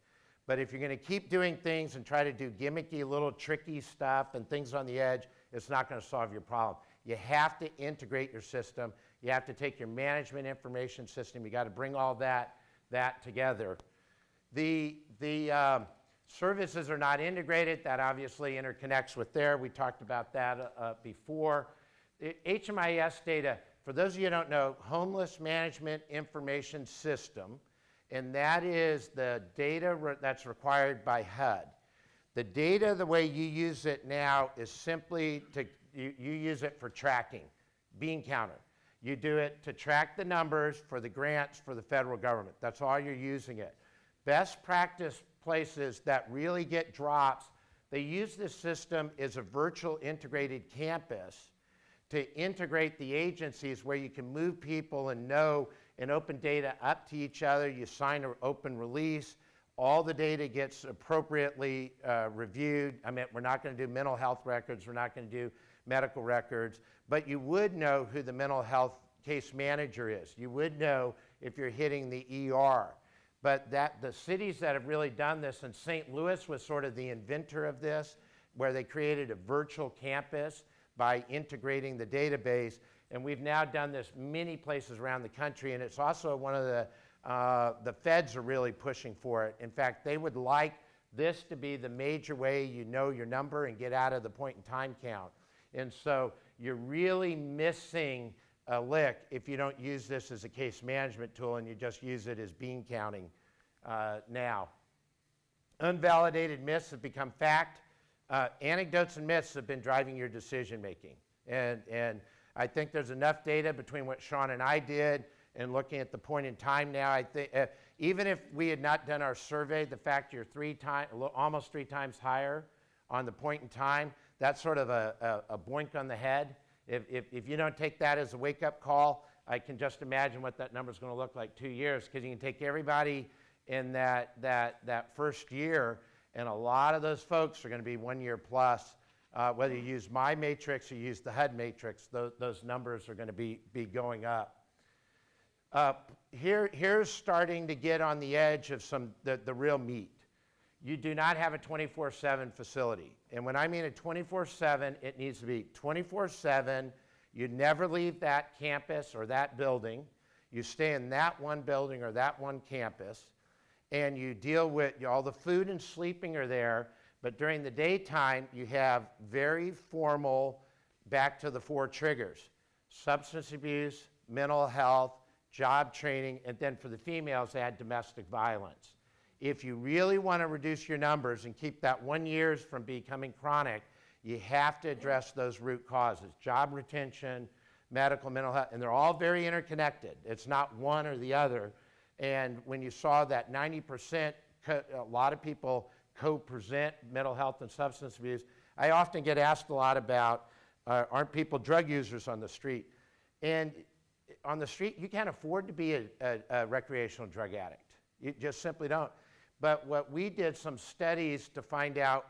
But if you're going to keep doing things and try to do gimmicky, little tricky stuff and things on the edge, it's not going to solve your problem. You have to integrate your system. You have to take your management information system. You got to bring all that together. The services are not integrated. That obviously interconnects with there. We talked about that before. HMIS data, for those of you who don't know, Homeless Management Information System, and that is the data that's required by HUD. The data, the way you use it now, is simply you use it for tracking, bean counter. You do it to track the numbers for the grants for the federal government. That's all you're using it. Best practice places that really get drops, they use this system as a virtual integrated campus to integrate the agencies where you can move people and know and open data up to each other. You sign an open release. All the data gets appropriately reviewed. I mean, we're not going to do mental health records. We're not going to do medical records. But you would know who the mental health case manager is. You would know if you're hitting the ER. But the cities that have really done this, and St. Louis was sort of the inventor of this, where they created a virtual campus by integrating the database. And we've now done this many places around the country, and it's also one of the feds are really pushing for it. In fact, they would like this to be the major way you know your number and get out of the point in time count. And so you're really missing a lick if you don't use this as a case management tool and you just use it as bean counting now. Unvalidated myths have become fact. Anecdotes and myths have been driving your decision making. And I think there's enough data between what Sean and I did and looking at the point in time now. I think even if we had not done our survey, the fact you're almost three times higher on the point in time, that's sort of a boink on the head. If you don't take that as a wake-up call, I can just imagine what that number is going to look like 2 years, because you can take everybody in that first year, and a lot of those folks are going to be 1 year plus. Whether you use my matrix or use the HUD matrix, those numbers are going to be going up. Here's starting to get on the edge of the real meat. You do not have a 24/7 facility. And when I mean a 24/7, it needs to be 24/7. You never leave that campus or that building. You stay in that one building or that one campus. And you deal with all the food and sleeping are there. But during the daytime, you have very formal, back to the 4 triggers: substance abuse, mental health, job training, and then for the females, they had domestic violence. If you really want to reduce your numbers and keep that 1 year from becoming chronic, you have to address those root causes: job retention, medical, mental health, and they're all very interconnected. It's not one or the other. And when you saw that 90%, a lot of people co-present mental health and substance abuse, I often get asked a lot about, aren't people drug users on the street? And on the street, you can't afford to be a recreational drug addict. You just simply don't. But what we did some studies to find out,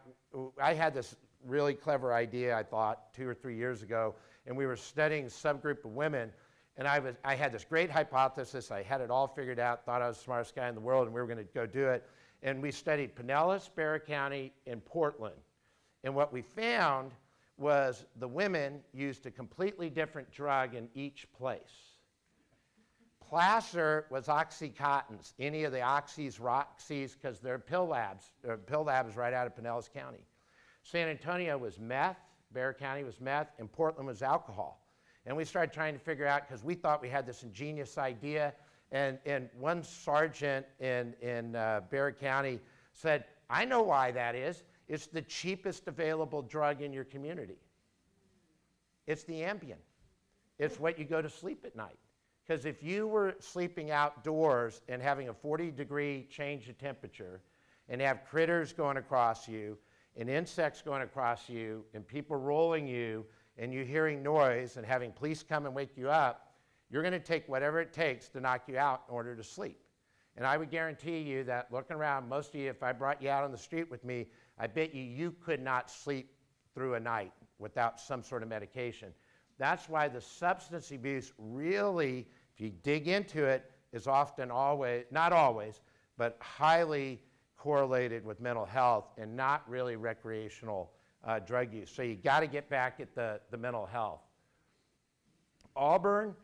I had this really clever idea, I thought, 2 or 3 years ago, and we were studying a subgroup of women, and I had this great hypothesis. I had it all figured out, thought I was the smartest guy in the world, and we were going to go do it. And we studied Pinellas, Bexar County, and Portland. And what we found was the women used a completely different drug in each place. Placer was Oxycontins, any of the Oxys, Roxys, because they're pill labs right out of Pinellas County. San Antonio was meth, Bexar County was meth, and Portland was alcohol. And we started trying to figure out, because we thought we had this ingenious idea, and one sergeant in Bexar County said, I know why that is. It's the cheapest available drug in your community. It's the Ambien. It's what you go to sleep at night. Because if you were sleeping outdoors and having a 40-degree change of temperature and have critters going across you and insects going across you and people rolling you and you hearing noise and having police come and wake you up, you're going to take whatever it takes to knock you out in order to sleep. And I would guarantee you that looking around, most of you, if I brought you out on the street with me, I bet you could not sleep through a night without some sort of medication. That's why the substance abuse really, if you dig into it, is often always, not always, but highly correlated with mental health and not really recreational drug use. So you got to get back at the mental health. Auburn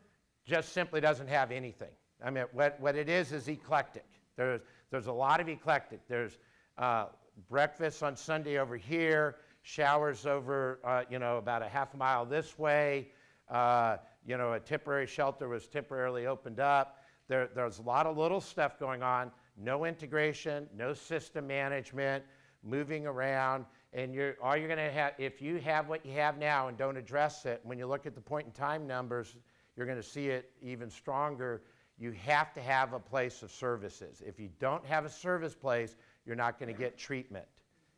just simply doesn't have anything. I mean, what it is eclectic. There's a lot of eclectic. There's breakfast on Sunday over here, showers over, about a half a mile this way. A temporary shelter was temporarily opened up. There's a lot of little stuff going on. No integration, no system management. moving around, and all you're going to have, if you have what you have now and don't address it, when you look at the point in time numbers, you're going to see it even stronger. You have to have a place of services. If you don't have a service place, you're not going to get treatment.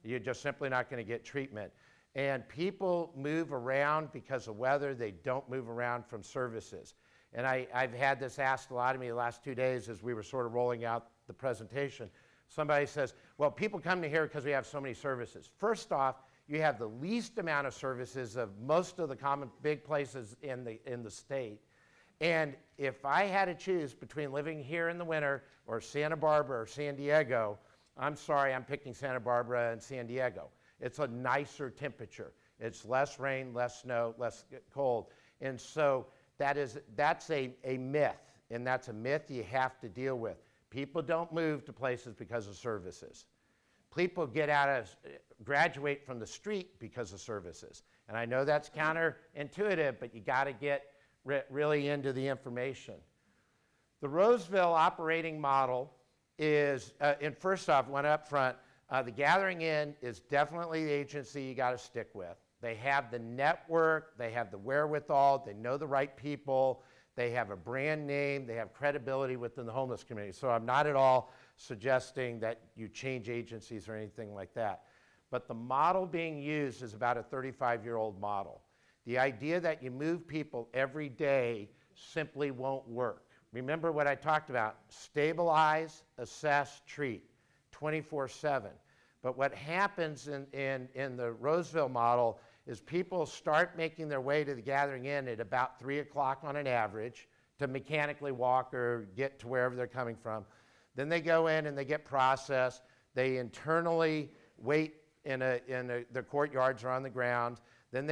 You're just simply not going to get treatment. And people move around because of weather. They don't move around from services. And I've had this asked a lot of me the last 2 days as we were sort of rolling out the presentation. Somebody says, well, people come to here because we have so many services. First off, you have the least amount of services of most of the common big places in the state. And if I had to choose between living here in the winter or Santa Barbara or San Diego, I'm sorry, I'm picking Santa Barbara and San Diego. It's a nicer temperature. It's less rain, less snow, less cold. And so that's a myth, and that's a myth you have to deal with. People don't move to places because of services. People graduate from the street because of services. And I know that's counterintuitive, but you got to get really into the information. The Roseville operating model is, and first off, one up front, the Gathering Inn is definitely the agency you got to stick with. They have the network, they have the wherewithal, they know the right people, they have a brand name, they have credibility within the homeless community. So I'm not at all suggesting that you change agencies or anything like that. But the model being used is about a 35-year-old model. The idea that you move people every day simply won't work. Remember what I talked about: stabilize, assess, treat, 24/7. But what happens in the Roseville model is people start making their way to the Gathering Inn at about 3 o'clock on an average to mechanically walk or get to wherever they're coming from. Then they go in and they get processed. They internally wait in the courtyards or on the ground. Then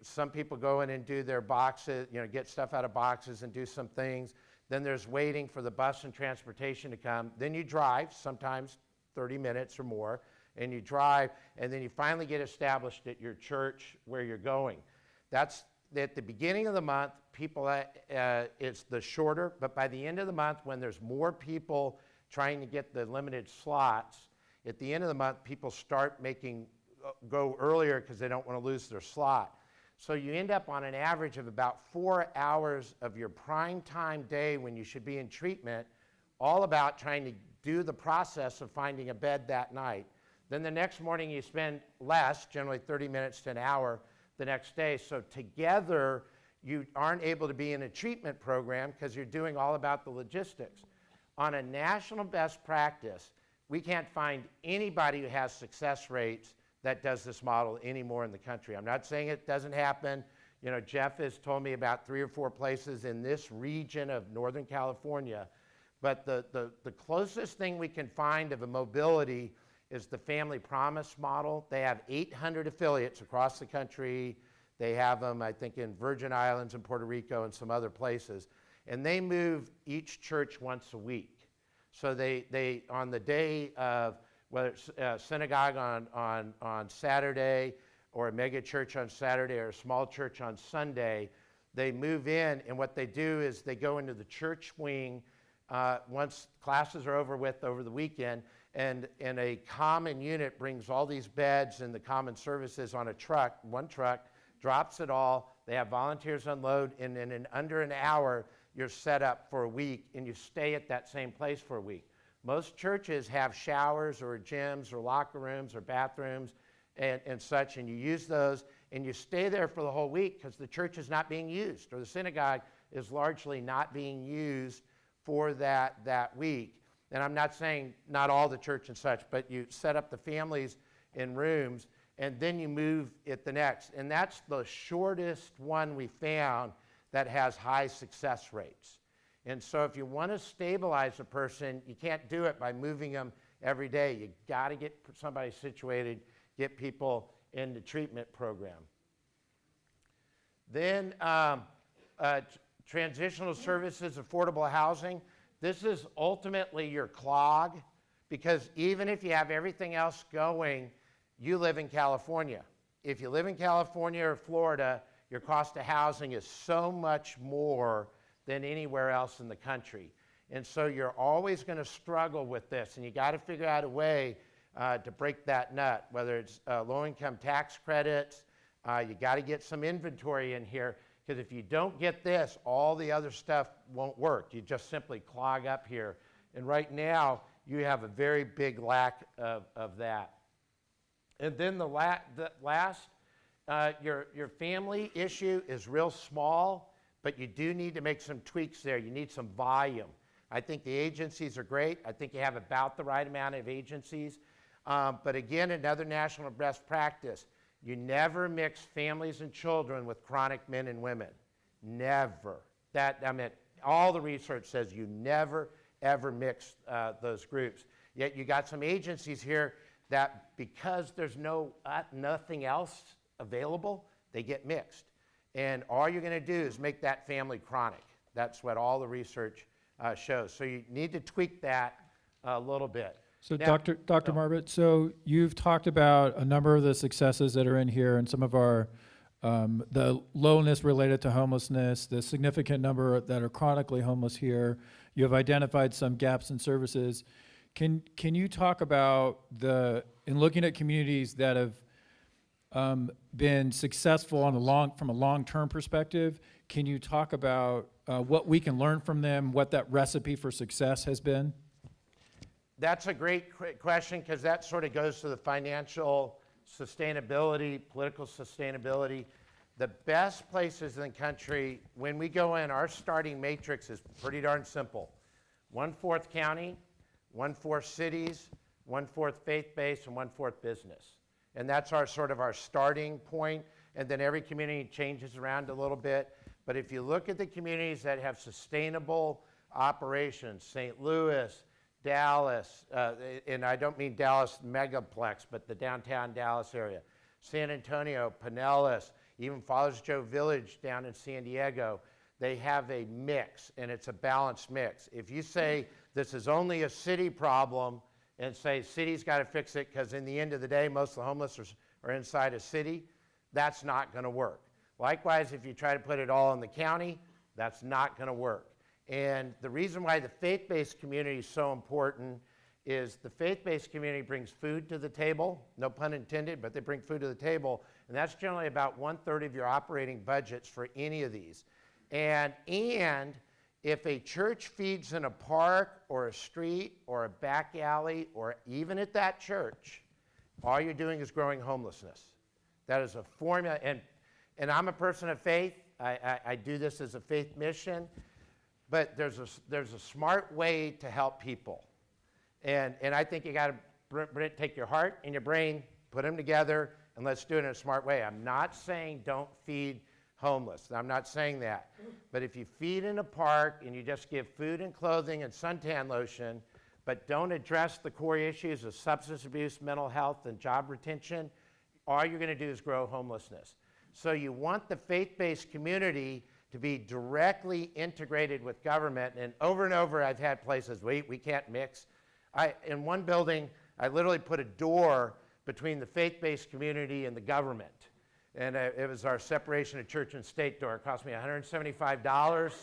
some people go in and do their boxes, get stuff out of boxes and do some things. Then there's waiting for the bus and transportation to come. Then you drive, sometimes 30 minutes or more, and you drive, and then you finally get established at your church where you're going. That's at the beginning of the month. It's the shorter, but by the end of the month, when there's more people trying to get the limited slots, at the end of the month, people start go earlier because they don't want to lose their slot. So you end up on an average of about 4 hours of your prime time day when you should be in treatment, all about trying to do the process of finding a bed that night. Then the next morning you spend less, generally 30 minutes to an hour the next day. So together you aren't able to be in a treatment program because you're doing all about the logistics. On a national best practice, we can't find anybody who has success rates that does this model anymore in the country. I'm not saying it doesn't happen. Jeff has told me about 3 or 4 places in this region of Northern California. But the closest thing we can find of a mobility is the Family Promise model. They have 800 affiliates across the country. They have them, I think, in Virgin Islands and Puerto Rico and some other places. And they move each church once a week. So they on the day of, whether it's a synagogue on Saturday or a mega church on Saturday or a small church on Sunday, they move in, and what they do is they go into the church wing once classes are over the weekend, and a common unit brings all these beds and the common services on a truck, one truck, drops it all. They have volunteers unload, and in under an hour, you're set up for a week, and you stay at that same place for a week. Most churches have showers or gyms or locker rooms or bathrooms and such, and you use those, and you stay there for the whole week because the church is not being used, or the synagogue is largely not being used for that week. And I'm not saying not all the church and such, but you set up the families in rooms, and then you move it the next. And that's the shortest one we found that has high success rates. And so if you want to stabilize a person, you can't do it by moving them every day. You got to get somebody situated, get people in the treatment program. Then transitional services, affordable housing. This is ultimately your clog, because even if you have everything else going, you live in California. If you live in California or Florida, your cost of housing is so much more than anywhere else in the country. And so you're always going to struggle with this, and you got to figure out a way to break that nut, whether it's low-income tax credits. You got to get some inventory in here, because if you don't get this, all the other stuff won't work. You just simply clog up here. And right now, you have a very big lack of that. And then the last, your family issue is real small, but you do need to make some tweaks there. You need some volume. I think the agencies are great. I think you have about the right amount of agencies. But again, another national best practice, you never mix families and children with chronic men and women. Never. All the research says you never, ever mix those groups. Yet you got some agencies here that, because there's nothing else available, they get mixed. And all you're going to do is make that family chronic. That's what all the research shows. So you need to tweak that a little bit. So Now, Dr. Marbut, so you've talked about a number of the successes that are in here and some of our, the lowness related to homelessness, the significant number that are chronically homeless here. You have identified some gaps in services. Can you talk about in looking at communities that have been successful from a long-term perspective, can you talk about what we can learn from them, what that recipe for success has been? That's a great question, because that sort of goes to the financial sustainability, political sustainability. The best places in the country, when we go in, our starting matrix is pretty darn simple. 1/4 county, 1/4 cities, 1/4 faith-based, and 1/4 business. And that's our starting point, and then every community changes around a little bit. But if you look at the communities that have sustainable operations, St. Louis, Dallas, and I don't mean Dallas megaplex, but the downtown Dallas area, San Antonio, Pinellas, even Father's Joe Village down in San Diego, they have a mix, and it's a balanced mix. If you say this is only a city problem and say city's got to fix it because in the end of the day, most of the homeless are inside a city, that's not going to work. Likewise, if you try to put it all in the county, that's not going to work. And the reason why the faith-based community is so important is the faith-based community brings food to the table, no pun intended, but they bring food to the table, and that's generally about 1/3 of your operating budgets for any of these. And if a church feeds in a park or a street or a back alley or even at that church, all you're doing is growing homelessness. That is a formula, and I'm a person of faith. I do this as a faith mission. But there's a smart way to help people. And I think you got to take your heart and your brain, put them together, and let's do it in a smart way. I'm not saying don't feed homeless. I'm not saying that. But if you feed in a park and you just give food and clothing and suntan lotion, but don't address the core issues of substance abuse, mental health, and job retention, all you're going to do is grow homelessness. So you want the faith-based community to be directly integrated with government. And over I've had places, we can't mix. In one building, I literally put a door between the faith-based community and the government. And it was our separation of church and state door. It cost me $175.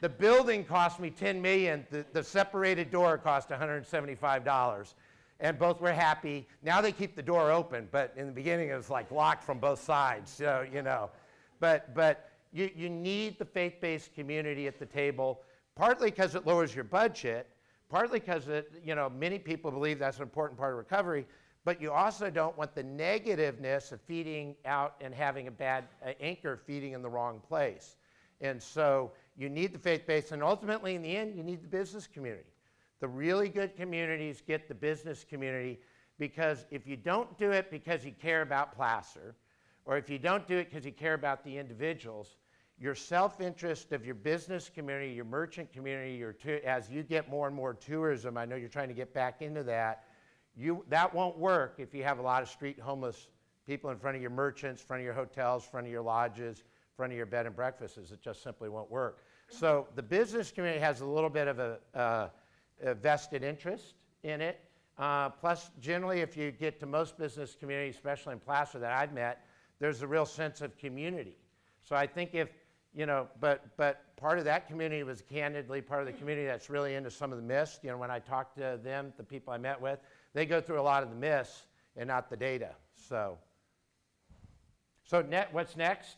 The building cost me $10 million. The separated door cost $175. And both were happy. Now they keep the door open, but in the beginning it was like locked from both sides. So, But you need the faith-based community at the table, partly because it lowers your budget, partly because many people believe that's an important part of recovery, but you also don't want the negativeness of feeding out and having a bad anchor feeding in the wrong place. And so you need the faith-based, and ultimately in the end, you need the business community. The really good communities get the business community, because if you don't do it because you care about Placer, or if you don't do it because you care about the individuals, your self-interest of your business community, your merchant community, as you get more and more tourism, I know you're trying to get back into that, that won't work if you have a lot of street homeless people in front of your merchants, front of your hotels, front of your lodges, front of your bed and breakfasts. It just simply won't work. So the business community has a little bit of a vested interest in it. Plus, generally, if you get to most business communities, especially in Placer that I've met, there's a real sense of community. So I think but part of that community was candidly part of the community that's really into some of the myths. When I talked to them, the people I met with, They go through a lot of the myths and not the data. So what's next?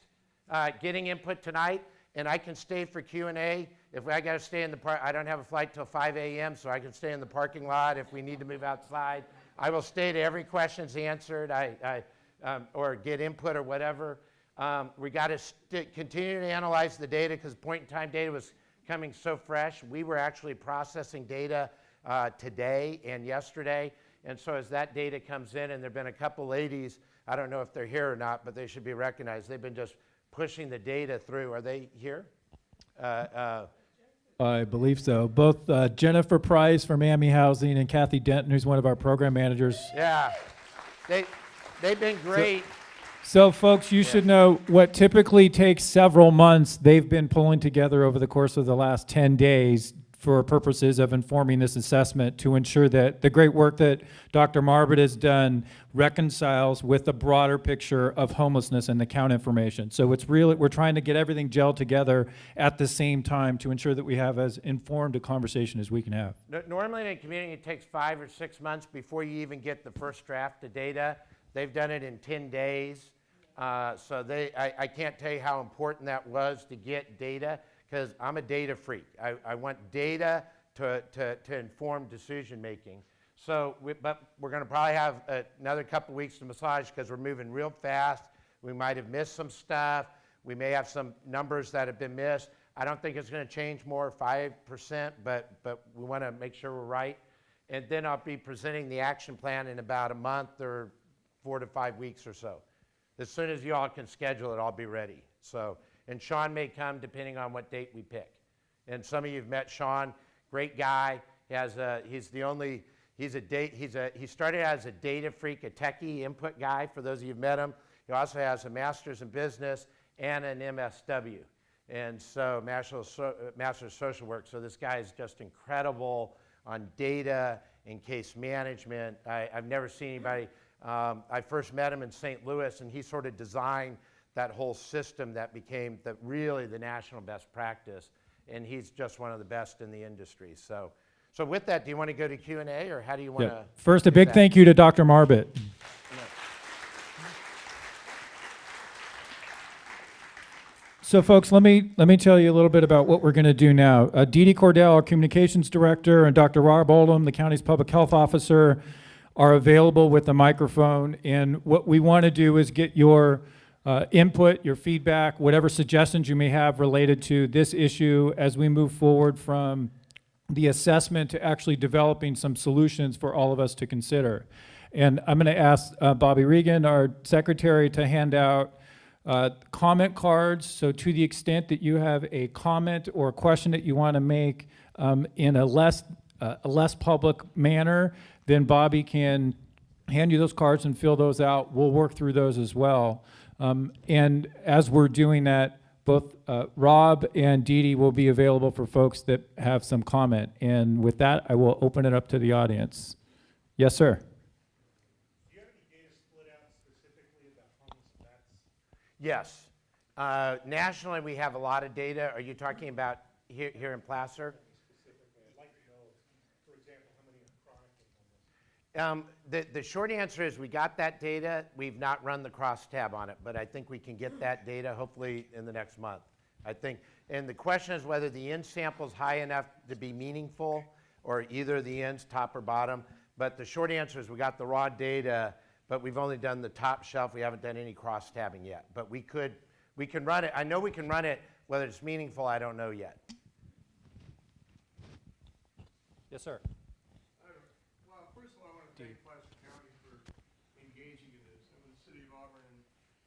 Getting input tonight, and I can stay for Q&A. If I got to stay in the park, I don't have a flight till 5 a.m., so I can stay in the parking lot if we need to move outside. I will stay to every question's answered, or get input or whatever. We got to continue to analyze the data because point-in-time data was coming so fresh. We were actually processing data today and yesterday, and so as that data comes in, and there have been a couple ladies, I don't know if they're here or not, but they should be recognized. They've been just pushing the data through. Are they here? I believe so. Both Jennifer Price from AMI Housing and Kathy Denton, who's one of our program managers. Yeah, they've been great. So folks, you should know what typically takes several months, they've been pulling together over the course of the last 10 days for purposes of informing this assessment to ensure that the great work that Dr. Marbut has done reconciles with the broader picture of homelessness and the count information. So it's really, we're trying to get everything gelled together at the same time to ensure that we have as informed a conversation as we can have. Normally in a community, it takes 5 or 6 months before you even get the first draft of data. They've done it in 10 days. So I can't tell you how important that was to get data, because I'm a data freak. I want data to inform decision making. So, but we're going to probably have another couple weeks to massage because we're moving real fast. We might have missed some stuff. We may have some numbers that have been missed. I don't think it's going to change more, 5%, but we want to make sure we're right. And then I'll be presenting the action plan in about a month or 4 to 5 weeks or so. As soon as you all can schedule it, I'll be ready. So, and Sean may come depending on what date we pick. And some of you have met Sean, great guy. He started as a data freak, a techie input guy, for those of you who've met him. He also has a master's in business and an MSW. And so, master's of social work. So this guy is just incredible on data and case management. I've never seen anybody. I first met him in St. Louis, and he sort of designed that whole system that became really the national best practice, and he's just one of the best in the industry. So with that, do you want to go to Q&A, or how do you want to? First, a big thank you to Dr. Marbut. So folks, let me tell you a little bit about what we're going to do now. Dee Dee Cordell, our communications director, and Dr. Rob Oldham, the county's public health officer, are available with the microphone, and what we want to do is get your input, your feedback, whatever suggestions you may have related to this issue as we move forward from the assessment to actually developing some solutions for all of us to consider. And I'm going to ask Bobby Regan, our secretary, to hand out comment cards. So to the extent that you have a comment or a question that you want to make in a less public manner, then Bobby can hand you those cards and fill those out. We'll work through those as well. And as we're doing that, both Rob and Dee Dee will be available for folks that have some comment. And with that, I will open it up to the audience. Yes, sir. Do you have any data split out specifically about homeless vets? Yes. Nationally, we have a lot of data. Are you talking about here in Placer? Specifically, I'd like to know, for example, how many are chronically homeless. The short answer is we got that data. We've not run the crosstab on it, but I think we can get that data hopefully in the next month. I think, and the question is whether the end sample is high enough to be meaningful, or either the ends, top or bottom. But the short answer is we got the raw data, but we've only done the top shelf. We haven't done any cross-tabbing yet. But we can run it. I know we can run it. Whether it's meaningful, I don't know yet. Yes, sir. Well, first of all, I want to thank Placer County for engaging in this. I'm in the city of Auburn,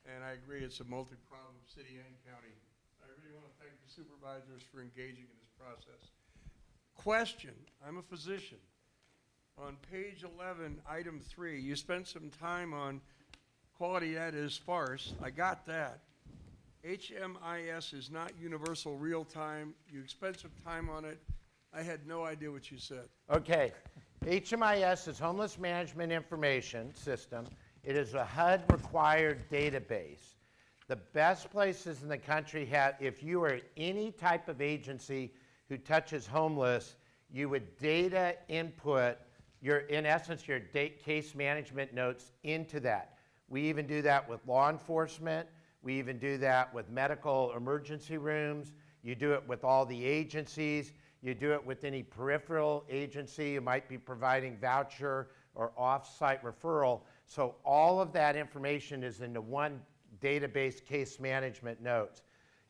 and I agree it's a multi-problem city and county. I really want to thank the supervisors for engaging in this process. Question, I'm a physician. On page 11, item 3, you spent some time on quality ed is sparse. I got that. HMIS is not universal real time. You spent some time on it. I had no idea what you said. Okay. HMIS is Homeless Management Information System. It is a HUD-required database. The best places in the country have, if you are any type of agency who touches homeless, you would data input in essence, your case management notes into that. We even do that with law enforcement. We even do that with medical emergency rooms. You do it with all the agencies. You do it with any peripheral agency. You might be providing voucher or off-site referral. So all of that information is into one database case management notes.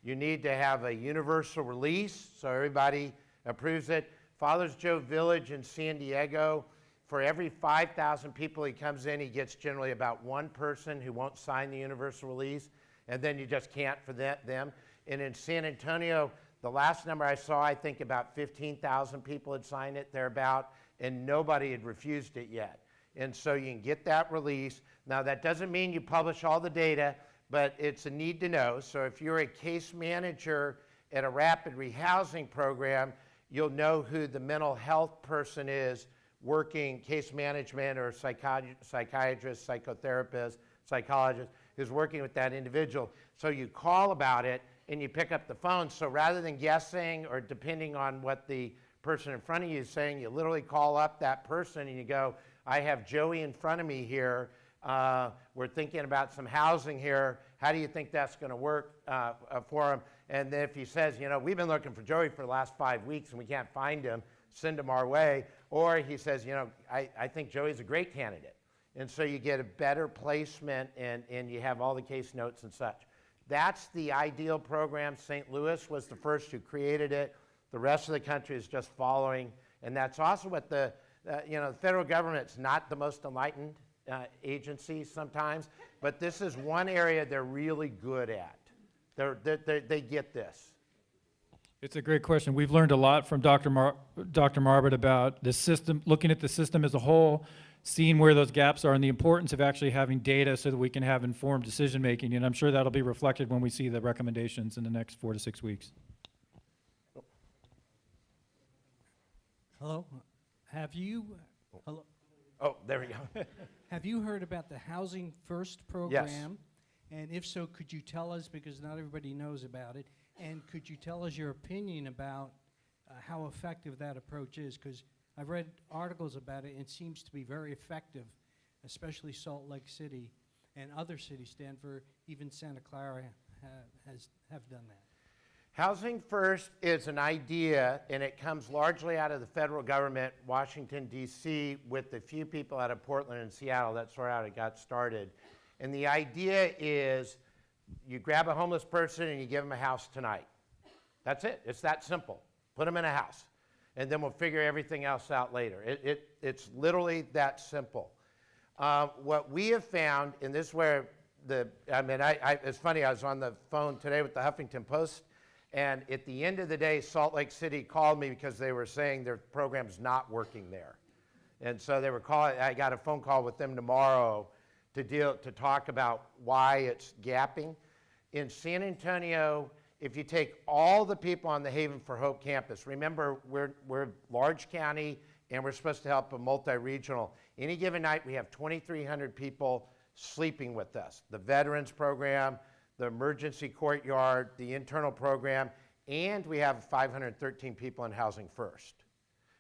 You need to have a universal release so everybody approves it. Father's Joe Village in San Diego, for every 5,000 people he comes in, he gets generally about one person who won't sign the universal release, and then you just can't for them. And in San Antonio, the last number I saw, I think about 15,000 people had signed it thereabout, and nobody had refused it yet. And so you can get that release. Now that doesn't mean you publish all the data, but it's a need to know. So if you're a case manager at a rapid rehousing program, you'll know who the mental health person is working case management, or psychiatrist, psychotherapist, psychologist who's working with that individual. So you call about it and you pick up the phone. So rather than guessing or depending on what the person in front of you is saying, you literally call up that person and you go, I have Joey in front of me here. We're thinking about some housing here. How do you think that's going to work for him? And then if he says, you know, we've been looking for Joey for the last 5 weeks and we can't find him, send him our way. Or he says, you know, I think Joey's a great candidate. And so you get a better placement and you have all the case notes and such. That's the ideal program. St. Louis was the first who created it. The rest of the country is just following. And that's also what the federal government's not the most enlightened agency sometimes, but this is one area they're really good at. They get this. It's a great question. We've learned a lot from Dr. Marbut about the system, looking at the system as a whole, seeing where those gaps are, and the importance of actually having data so that we can have informed decision making. And I'm sure that'll be reflected when we see the recommendations in the next 4 to 6 weeks. Hello? Hello? Oh, there we go. Have you heard about the Housing First program? And if so, could you tell us, because not everybody knows about it, and could you tell us your opinion about how effective that approach is? Because I've read articles about it, and it seems to be very effective, especially Salt Lake City and other cities, Denver, even Santa Clara have done that. Housing First is an idea, and it comes largely out of the federal government, Washington, D.C., with a few people out of Portland and Seattle. That's where it got started. And the idea is you grab a homeless person and you give them a house tonight. That's it. It's that simple. Put them in a house, and then we'll figure everything else out later. It's literally that simple. What we have found, and this is where it's funny, I was on the phone today with the Huffington Post, and at the end of the day, Salt Lake City called me because they were saying their program's not working there. And so they were calling, I got a phone call with them tomorrow to talk about why it's gapping. In San Antonio, if you take all the people on the Haven for Hope campus, remember we're large county and we're supposed to help a multi-regional. Any given night we have 2,300 people sleeping with us. The veterans program, the emergency courtyard, the internal program, and we have 513 people in Housing First.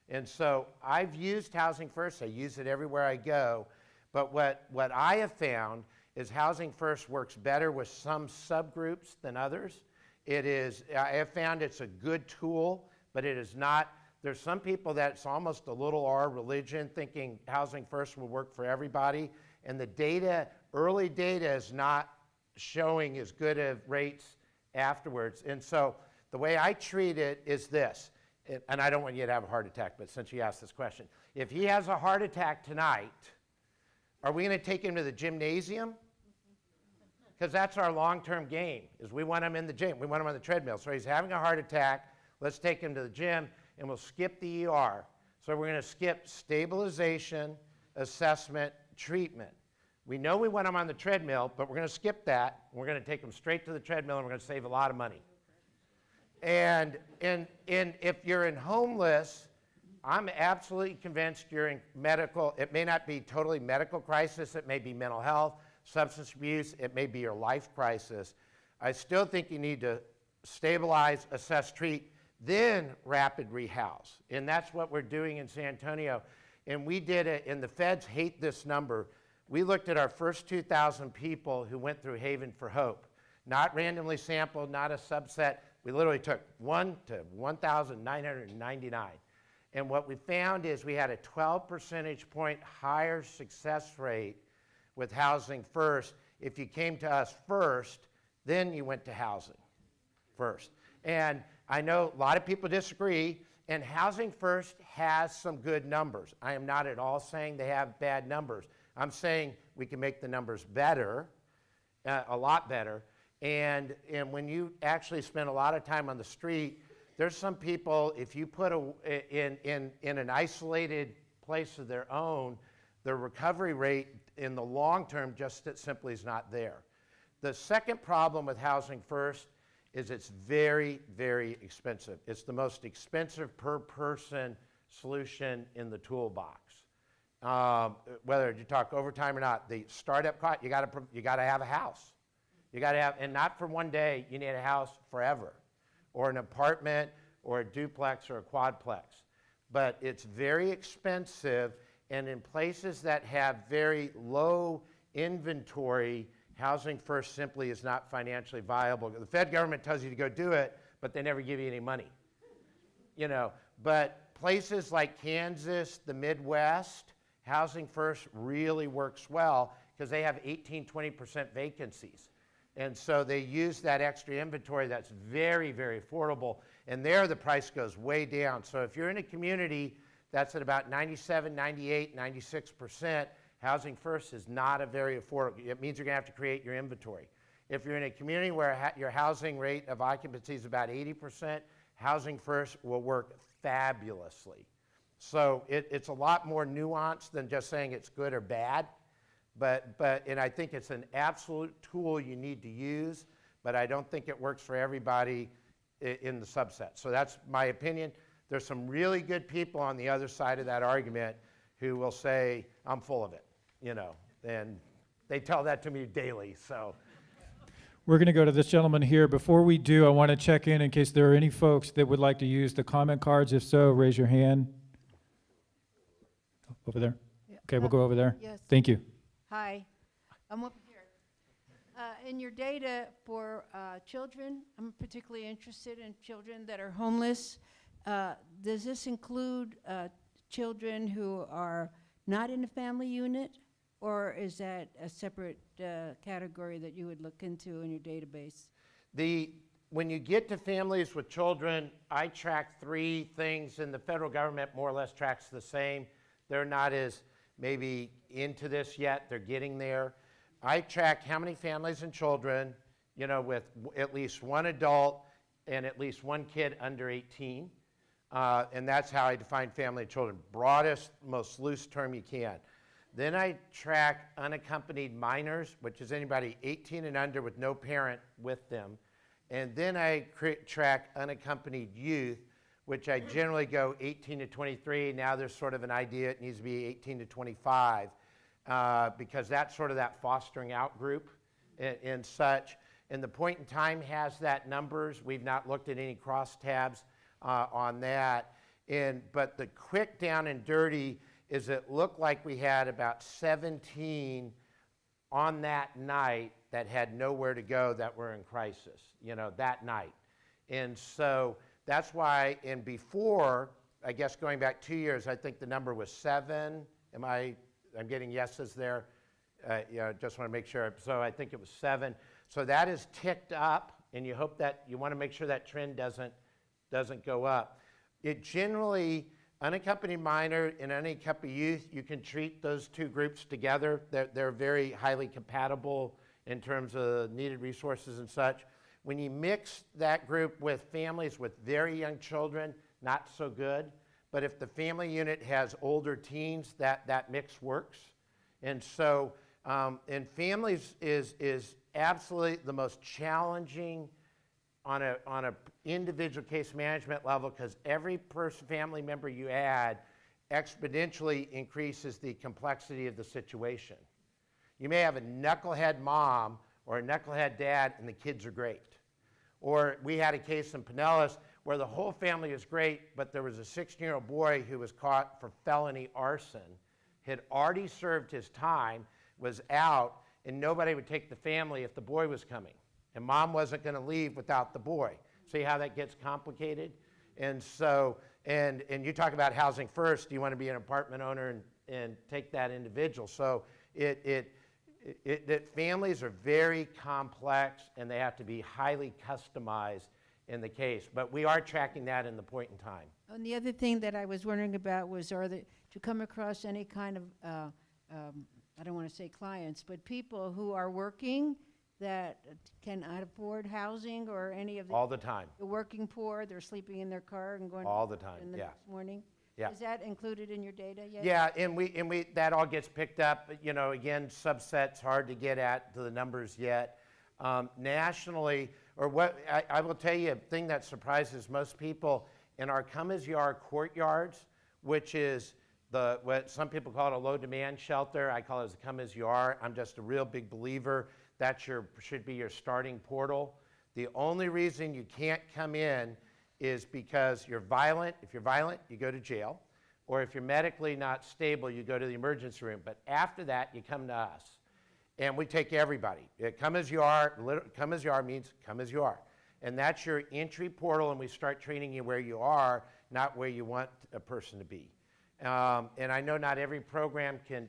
And so I've used Housing First. I use it everywhere I go. But what I have found is Housing First works better with some subgroups than others. I have found it's a good tool, but it is not. There's some people that it's almost a little R religion, thinking Housing First will work for everybody. And the data, early data, is not showing as good of rates afterwards. And so the way I treat it is this, and I don't want you to have a heart attack, but since you asked this question, if he has a heart attack tonight, are we going to take him to the gymnasium? Because that's our long-term game, is we want him in the gym. We want him on the treadmill. So he's having a heart attack. Let's take him to the gym, and we'll skip the ER. So we're going to skip stabilization, assessment, treatment. We know we want him on the treadmill, but we're going to skip that. We're going to take him straight to the treadmill, and we're going to save a lot of money. And if you're in homeless, I'm absolutely convinced you're in medical. It may not be totally medical crisis. It may be mental health, substance abuse. It may be your life crisis. I still think you need to stabilize, assess, treat, then rapid rehouse. And that's what we're doing in San Antonio. And we did it, and the feds hate this number. We looked at our first 2,000 people who went through Haven for Hope. Not randomly sampled, not a subset. We literally took 1 to 1,999. And what we found is we had a 12 percentage point higher success rate with Housing First. If you came to us first, then you went to Housing First. And I know a lot of people disagree, and Housing First has some good numbers. I am not at all saying they have bad numbers. I'm saying we can make the numbers better, a lot better. And when you actually spend a lot of time on the street, there's some people, if you put in an isolated place of their own, the recovery rate in the long term just simply is not there. The second problem with Housing First is it's very, very expensive. It's the most expensive per person solution in the toolbox. Whether you talk overtime or not, the startup cost, you gotta have a house. You gotta have, and not for one day, you need a house forever, or an apartment, or a duplex, or a quadplex. But it's very expensive, and in places that have very low inventory, Housing First simply is not financially viable. The Fed government tells you to go do it, but they never give you any money. You know, but places like Kansas, the Midwest, Housing First really works well because they have 18, 20% vacancies. And so they use that extra inventory that's very, very affordable, and there the price goes way down. So if you're in a community that's at about 97, 98, 96%, Housing First is not a very affordable. It means you're gonna have to create your inventory. If you're in a community where your housing rate of occupancy is about 80%, Housing First will work fabulously. So it's a lot more nuanced than just saying it's good or bad, and I think it's an absolute tool you need to use, but I don't think it works for everybody in the subset. So that's my opinion. There's some really good people on the other side of that argument who will say, I'm full of it, you know, and they tell that to me daily, so. We're going to go to this gentleman here. Before we do, I want to check in case there are any folks that would like to use the comment cards. If so, raise your hand. Over there. Yeah. Okay, we'll go over there. Yes. Thank you. Hi, I'm up here. In your data for children, I'm particularly interested in children that are homeless. Does this include children who are not in a family unit, or is that a separate category that you would look into in your database? When you get to families with children, I track 3 things, and the federal government more or less tracks the same. They're not as maybe into this yet, they're getting there. I track how many families and children, you know, with at least one adult and at least one kid under 18. And that's how I define family and children. Broadest, most loose term you can. Then I track unaccompanied minors, which is anybody 18 and under with no parent with them. And then I track unaccompanied youth, which I generally go 18 to 23. Now there's sort of an idea it needs to be 18 to 25 because that's sort of that fostering out group and such. And the point in time has that numbers. We've not looked at any crosstabs on that. But the quick down and dirty is it looked like we had about 17 on that night that had nowhere to go that were in crisis, you know, that night. And so that's why, and before, I guess going back 2 years, I think the number was 7. I'm getting yeses there. Just want to make sure. So I think it was 7. So that is ticked up, and you hope that, you want to make sure that trend doesn't go up. It generally, unaccompanied minor and unaccompanied youth, you can treat those 2 groups together. They're very highly compatible in terms of needed resources and such. When you mix that group with families with very young children, not so good. But if the family unit has older teens, that mix works. And so, and families is absolutely the most challenging on a individual case management level, because every family member you add exponentially increases the complexity of the situation. You may have a knucklehead mom or a knucklehead dad, and the kids are great. Or we had a case in Pinellas where the whole family is great, but there was a 16-year-old boy who was caught for felony arson, had already served his time, was out, and nobody would take the family if the boy was coming. And mom wasn't going to leave without the boy. See how that gets complicated? And so, and you talk about housing first, you want to be an apartment owner and take that individual. So families are very complex and they have to be highly customized in the case. But we are tracking that in the point in time. And the other thing that I was wondering about was, to come across any kind of, I don't want to say clients, but people who are working that cannot afford housing or any of the. All the time. The working poor, they're sleeping in their car and going. All the time, in the yeah. next morning? Yeah. Is that included in your data yet? Yeah, and we that all gets picked up. You know, again, subsets hard to get at to the numbers yet. Nationally, or what I will tell you, a thing that surprises most people in our come as you are courtyards, which is what some people call it a low demand shelter. I call it as a come as you are. I'm just a real big believer that should be your starting portal. The only reason you can't come in is because you're violent. If you're violent, you go to jail. Or if you're medically not stable, you go to the emergency room. But after that, you come to us. And we take everybody. Come as you are. Come as you are means come as you are. And that's your entry portal, and we start training you where you are, not where you want a person to be. And I know not every program can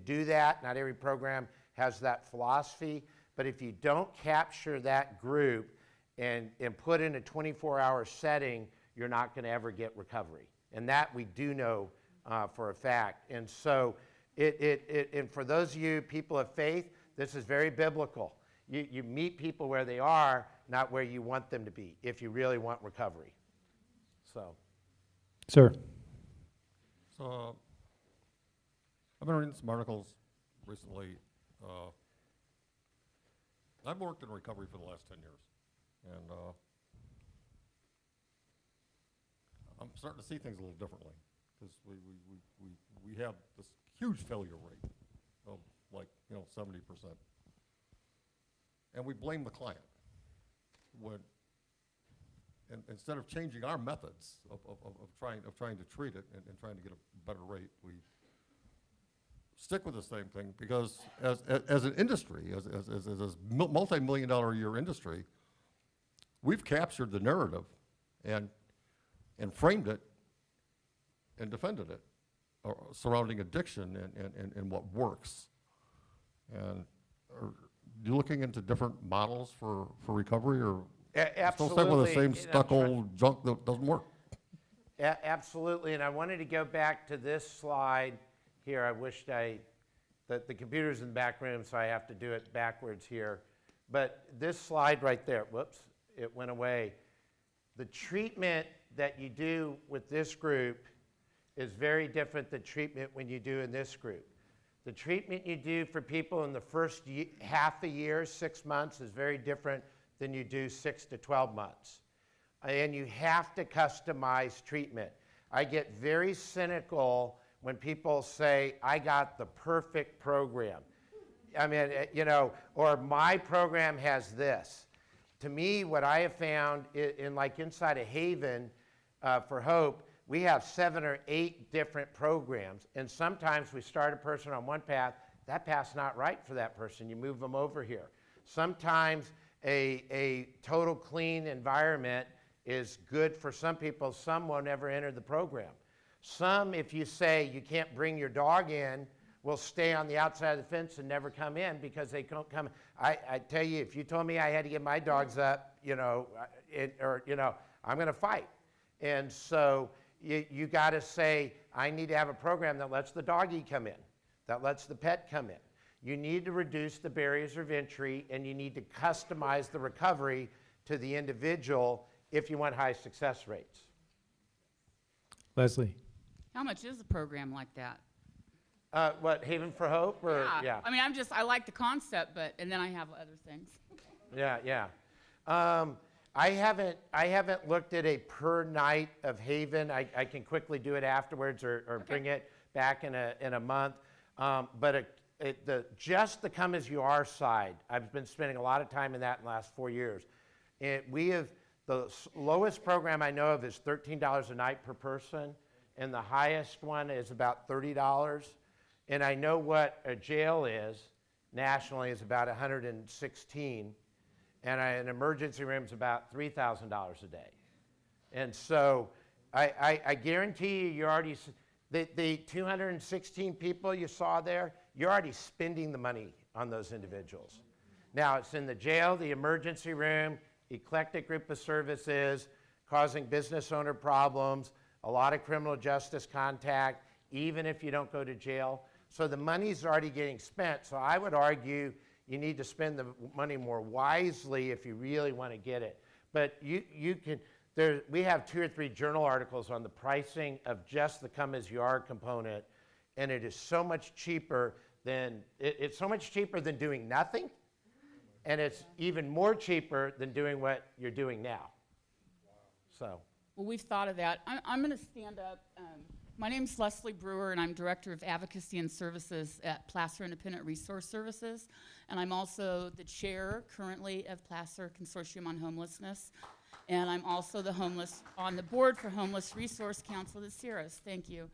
do that. Not every program has that philosophy. But if you don't capture that group and put in a 24-hour setting, you're not going to ever get recovery. And that we do know for a fact. And so, and for those of you people of faith, this is very biblical. You meet people where they are, not where you want them to be, if you really want recovery. So. Sir. So, I've been reading some articles recently. I've worked in recovery for the last 10 years, and I'm starting to see things a little differently, because we have this huge failure rate of 70%, and we blame the client. And instead of changing our methods of trying to treat it and trying to get a better rate, we stick with the same thing, because as an industry, as a multi-million-dollar a year industry, we've captured the narrative and framed it and defended it surrounding addiction and what works. And are you looking into different models for recovery, or Absolutely. still stick with the same stuck old junk that doesn't work? Absolutely, and I wanted to go back to this slide here. I wished the computer's in the back room, so I have to do it backwards here. But this slide right there, whoops, it went away. The treatment that you do with this group is very different than treatment when you do in this group. The treatment you do for people in the first half a year, 6 months, is very different than you do 6 to 12 months. And you have to customize treatment. I get very cynical when people say, I got the perfect program. I mean, or my program has this. To me, what I have found inside of Haven for Hope, we have 7 or 8 different programs. And sometimes we start a person on one path, that path's not right for that person. You move them over here. Sometimes a total clean environment is good for some people. Some won't ever enter the program. Some, if you say you can't bring your dog in, will stay on the outside of the fence and never come in because they don't come. I tell you, if you told me I had to get my dogs up, I'm going to fight. And so you got to say, I need to have a program that lets the doggy come in, that lets the pet come in. You need to reduce the barriers of entry, and you need to customize the recovery to the individual if you want high success rates. Leslie. How much is a program like that? What, Haven for Hope? Or, yeah. I mean, I like the concept, and then I have other things. Yeah. I haven't looked at a per night of Haven. I can quickly do it afterwards or okay. Bring it back in a month. But just the come as you are side, I've been spending a lot of time in that in the last 4 years. And we have The lowest program I know of is $13 a night per person, and the highest one is about $30. And I know what a jail is nationally is about $116, and an emergency room is about $3,000 a day. And so I guarantee you, you're already, the 216 people you saw there, you're already spending the money on those individuals. Now, it's in the jail, the emergency room, eclectic group of services, causing business owner problems, a lot of criminal justice contact, even if you don't go to jail. So the money's already getting spent. So I would argue you need to spend the money more wisely if you really want to get it. But you can, we have 2 or 3 journal articles on the pricing of just the come as you are component, and it is so much cheaper than, it's so much cheaper than doing nothing, and it's even more cheaper than doing what you're doing now. So. Well, we've thought of that. I'm going to stand up. My name's Leslie Brewer, and I'm Director of Advocacy and Services at Placer Independent Resource Services. And I'm also the chair currently of Placer Consortium on Homelessness. And I'm also on the board for Homeless Resource Council of the Sierras. Thank you.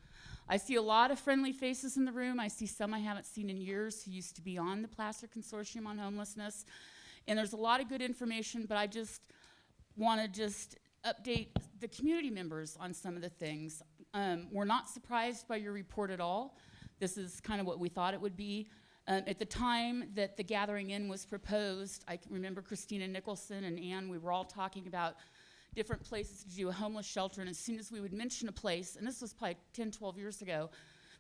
I see a lot of friendly faces in the room. I see some I haven't seen in years who used to be on the Placer Consortium on Homelessness. And there's a lot of good information, but I just want to update the community members on some of the things. We're not surprised by your report at all. This is kind of what we thought it would be. At the time that the Gathering Inn was proposed, I can remember Christina Nicholson and Ann, we were all talking about different places to do a homeless shelter, and as soon as we would mention a place, and this was probably 10, 12 years ago,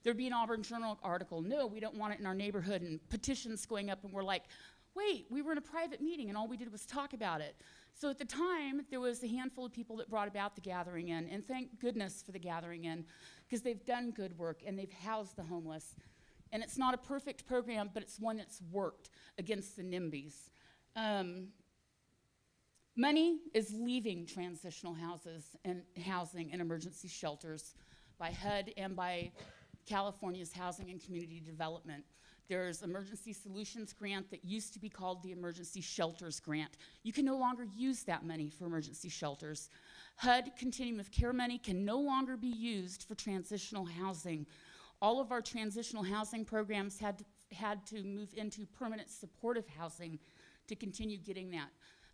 there'd be an Auburn Journal article, no, we don't want it in our neighborhood, and petitions going up, and we're like, wait, we were in a private meeting, and all we did was talk about it. So at the time, there was a handful of people that brought about the Gathering Inn, and thank goodness for the Gathering Inn, because they've done good work, and they've housed the homeless. And it's not a perfect program, but it's one that's worked against the NIMBYs. Money is leaving transitional houses and housing and emergency shelters by HUD and by California's Housing and Community Development. There's Emergency Solutions Grant that used to be called the Emergency Shelters Grant. You can no longer use that money for emergency shelters. HUD Continuum of Care money can no longer be used for transitional housing. All of our transitional housing programs had to move into permanent supportive housing to continue getting that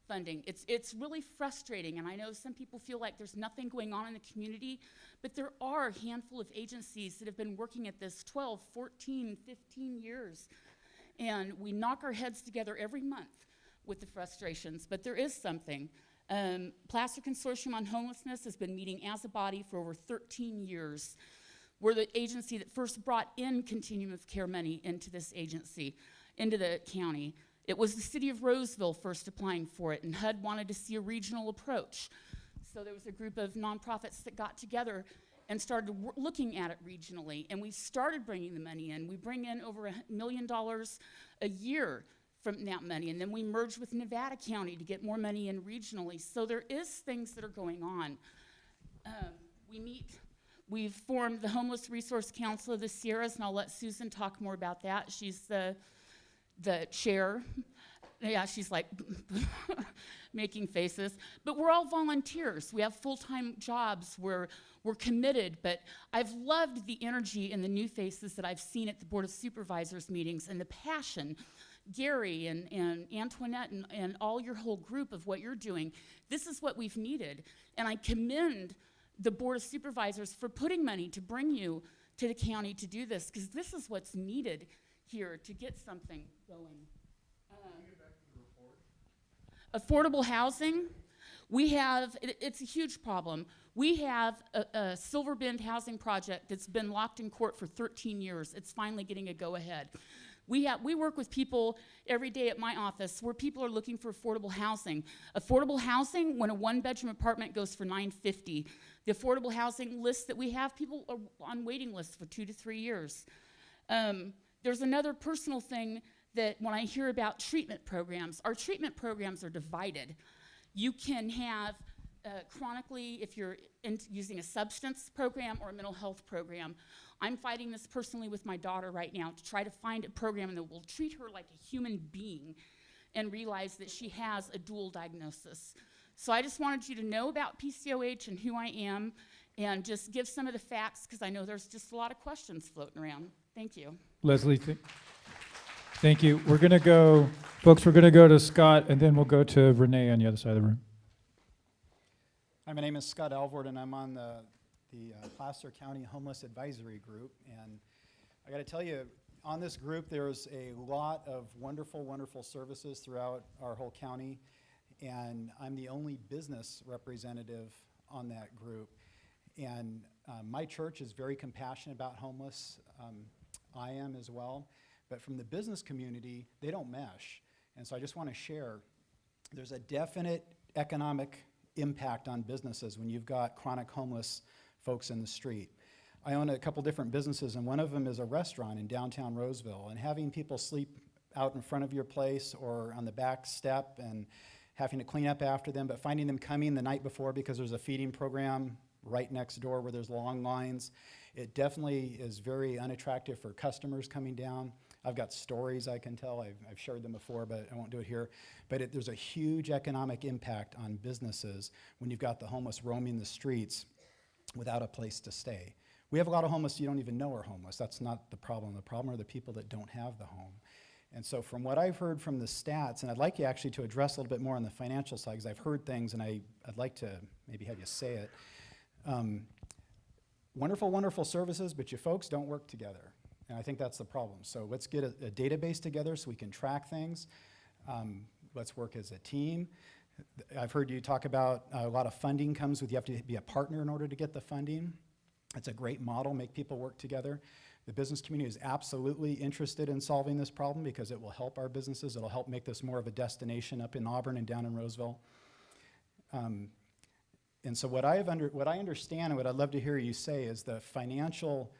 funding. It's really frustrating, and I know some people feel like there's nothing going on in the community, but there are a handful of agencies that have been working at this 12, 14, 15 years, and we knock our heads together every month with the frustrations, but there is something. Placer Consortium on Homelessness has been meeting as a body for over 13 years. We're the agency that first brought in continuum of care money into this agency, into the county. It was the city of Roseville first applying for it, and HUD wanted to see a regional approach. So there was a group of nonprofits that got together and started looking at it regionally, and we started bringing the money in. We bring in over $1 million a year from that money, and then we merged with Nevada County to get more money in regionally. So there is things that are going on. We've formed the Homeless Resource Council of the Sierras, and I'll let Susan talk more about that. She's the chair. Yeah, she's like making faces. But we're all volunteers. We have full-time jobs. We're committed, but I've loved the energy and the new faces that I've seen at the Board of Supervisors meetings and the passion. Gary and Antoinette and all your whole group of what you're doing. This is what we've needed. And I commend the Board of Supervisors for putting money to bring you to the county to do this, because this is what's needed here to get something going. Affordable housing, we have, it's a huge problem. We have a Silver Bend housing project that's been locked in court for 13 years. It's finally getting a go-ahead. We work with people every day at my office where people are looking for affordable housing. Affordable housing, when a one-bedroom apartment goes for $950, the affordable housing list that we have, people are on waiting lists for 2 to 3 years. There's another personal thing that when I hear about treatment programs, our treatment programs are divided. You can have chronically, if you're using a substance program or a mental health program. I'm fighting this personally with my daughter right now to try to find a program that will treat her like a human being and realize that she has a dual diagnosis. So I just wanted you to know about PCOH and who I am, and just give some of the facts, because I know there's just a lot of questions floating around. Thank you. Leslie, thank you. We're going to go, folks, we're going to go to Scott, and then we'll go to Renee on the other side of the room. Hi, my name is Scott Alvord, and I'm on the Placer County Homeless Advisory Group. And I got to tell you, on this group, there's a lot of wonderful, wonderful services throughout our whole county. And I'm the only business representative on that group. And my church is very compassionate about homeless. I am as well. But from the business community, they don't mesh. And so I just want to share, there's a definite economic impact on businesses when you've got chronic homeless folks in the street. I own a couple different businesses, and one of them is a restaurant in downtown Roseville. And having people sleep out in front of your place or on the back step and having to clean up after them, but finding them coming the night before because there's a feeding program right next door where there's long lines, it definitely is very unattractive for customers coming down. I've got stories I can tell. I've shared them before, but I won't do it here. But there's a huge economic impact on businesses when you've got the homeless roaming the streets without a place to stay. We have a lot of homeless you don't even know are homeless. That's not the problem. The problem are the people that don't have the home. And so from what I've heard from the stats, and I'd like you actually to address a little bit more on the financial side, because I've heard things and I'd like to maybe have you say it. Wonderful, wonderful services, but you folks don't work together. And I think that's the problem. So let's get a database together so we can track things. Let's work as a team. I've heard you talk about a lot of funding comes with you have to be a partner in order to get the funding. It's a great model, make people work together. The business community is absolutely interested in solving this problem because it will help our businesses. It'll help make this more of a destination up in Auburn and down in Roseville. And so what I understand and what I'd love to hear you say is the financial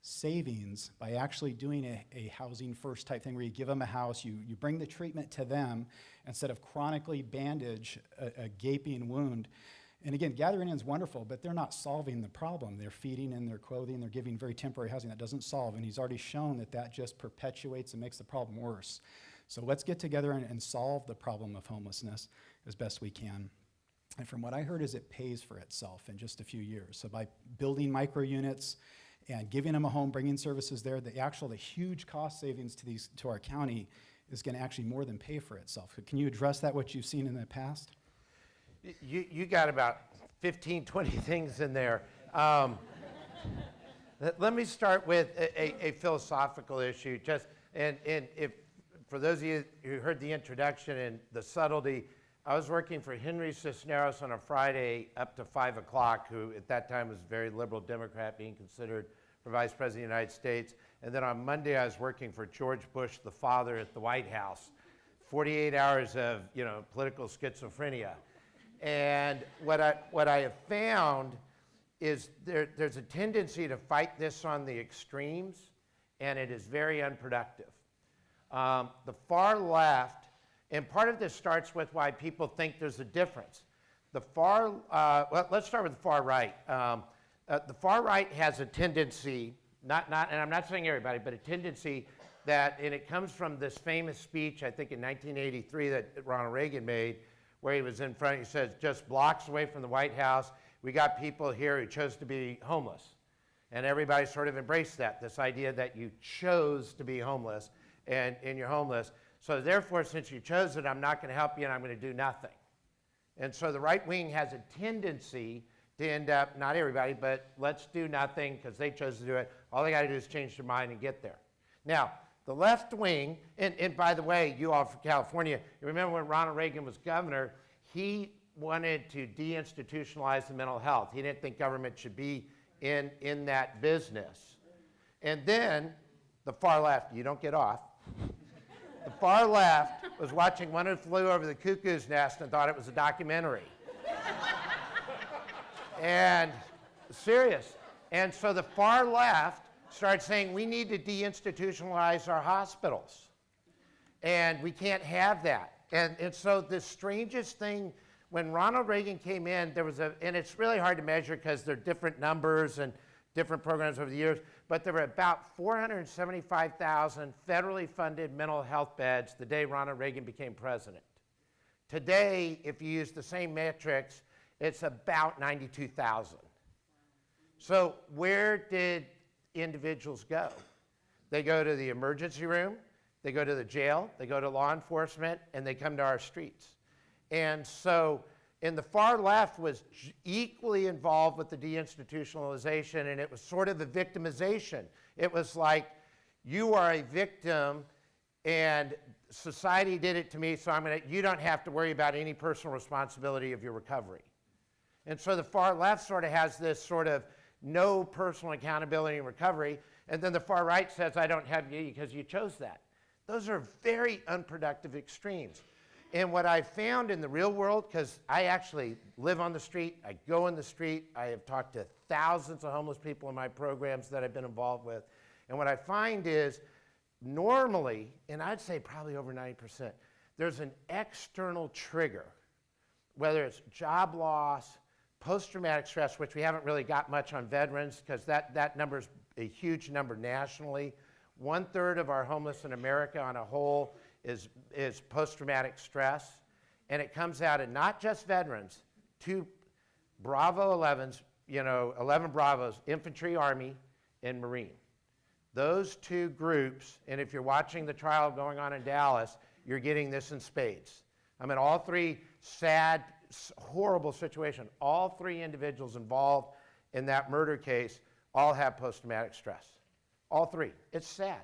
savings by actually doing a housing first type thing where you give them a house, you bring the treatment to them instead of chronically bandage a gaping wound. And again, gathering in is wonderful, but they're not solving the problem. They're feeding and they're clothing, they're giving very temporary housing. That doesn't solve, and he's already shown that that just perpetuates and makes the problem worse. So let's get together and solve the problem of homelessness as best we can. And from what I heard is it pays for itself in just a few years. So by building micro units and giving them a home, bringing services there, the huge cost savings to our county is going to actually more than pay for itself. Can you address that, what you've seen in the past? You got about 15, 20 things in there. Let me start with a philosophical issue. And if for those of you who heard the introduction and the subtlety, I was working for Henry Cisneros on a Friday up to 5 o'clock, who at that time was a very liberal Democrat being considered for Vice President of the United States. And then on Monday, I was working for George Bush, the father, at the White House. 48 hours of, political schizophrenia. And what I have found is there's a tendency to fight this on the extremes, and it is very unproductive. The far left, and part of this starts with why people think there's a difference. Well, let's start with the far right. The far right has a tendency, and I'm not saying everybody, but a tendency that, and it comes from this famous speech, I think in 1983, that Ronald Reagan made, where he was in front, he says, just blocks away from the White House, we got people here who chose to be homeless. And everybody sort of embraced that, this idea that you chose to be homeless, and you're homeless. So therefore, since you chose it, I'm not going to help you, and I'm going to do nothing. And so the right wing has a tendency to end up, not everybody, but let's do nothing because they chose to do it. All they got to do is change their mind and get there. Now, the left wing, and by the way, you all from California, you remember when Ronald Reagan was governor, he wanted to deinstitutionalize the mental health. He didn't think government should be in that business. And then the far left, you don't get off, the far left was watching One Who Flew Over the Cuckoo's Nest and thought it was a documentary. And serious. And so the far left started saying we need to deinstitutionalize our hospitals. And we can't have that. And so the strangest thing, when Ronald Reagan came in, there was and it's really hard to measure because there are different numbers and different programs over the years, but there were about 475,000 federally funded mental health beds the day Ronald Reagan became president. Today, if you use the same metrics, it's about 92,000. So where did individuals go? They go to the emergency room, they go to the jail, they go to law enforcement, and they come to our streets. And so, and the far left was equally involved with the deinstitutionalization, and it was sort of a victimization. It was like, you are a victim, and society did it to me, so you don't have to worry about any personal responsibility of your recovery. And so the far left sort of has this sort of no personal accountability in recovery, and then the far right says, I don't have you because you chose that. Those are very unproductive extremes. And what I found in the real world, because I actually live on the street, I go in the street, I have talked to thousands of homeless people in my programs that I've been involved with, and what I find is normally, and I'd say probably over 90%, there's an external trigger, whether it's job loss, post-traumatic stress, which we haven't really got much on veterans because that number's a huge number nationally. 1/3 of our homeless in America on a whole is post-traumatic stress. And it comes out of not just veterans, 2 Bravo 11s, 11 Bravos, infantry, Army, and Marine. Those 2 groups, and if you're watching the trial going on in Dallas, you're getting this in spades. I mean, all 3 sad, horrible situation. All 3 individuals involved in that murder case all have post-traumatic stress. All 3. It's sad.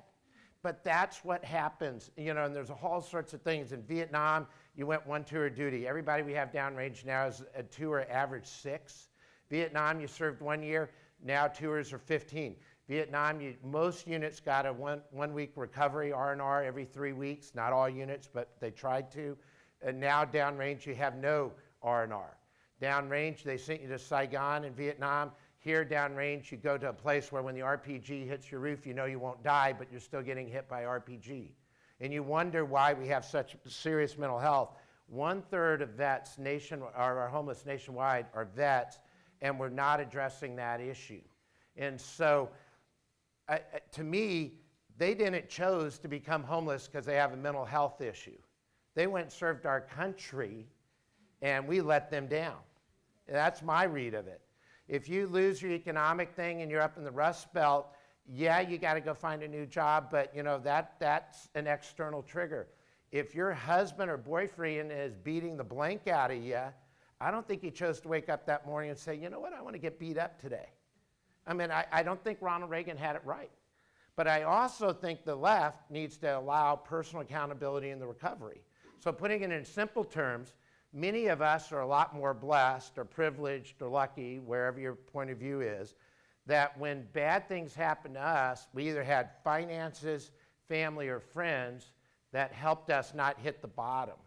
But that's what happens, and there's all sorts of things. In Vietnam, you went 1 tour of duty. Everybody we have downrange now is a tour average 6. Vietnam, you served 1 year. Now tours are 15. Vietnam, most units got a one week recovery, R&R, every 3 weeks. Not all units, but they tried to. And now downrange, you have no R&R. Downrange, they sent you to Saigon in Vietnam. Here downrange, you go to a place where when the RPG hits your roof, you know you won't die, but you're still getting hit by RPG. And you wonder why we have such serious mental health. 1/3 of vets our homeless nationwide are vets, and we're not addressing that issue. And so, to me, they didn't choose to become homeless because they have a mental health issue. They went and served our country, and we let them down. That's my read of it. If you lose your economic thing and you're up in the Rust Belt, yeah, you got to go find a new job, but that's an external trigger. If your husband or boyfriend is beating the blank out of you, I don't think you chose to wake up that morning and say, you know what, I want to get beat up today. I mean, I don't think Ronald Reagan had it right. But I also think the left needs to allow personal accountability in the recovery. So putting it in simple terms, many of us are a lot more blessed or privileged or lucky, wherever your point of view is, that when bad things happen to us, we either had finances, family, or friends that helped us not hit the bottom.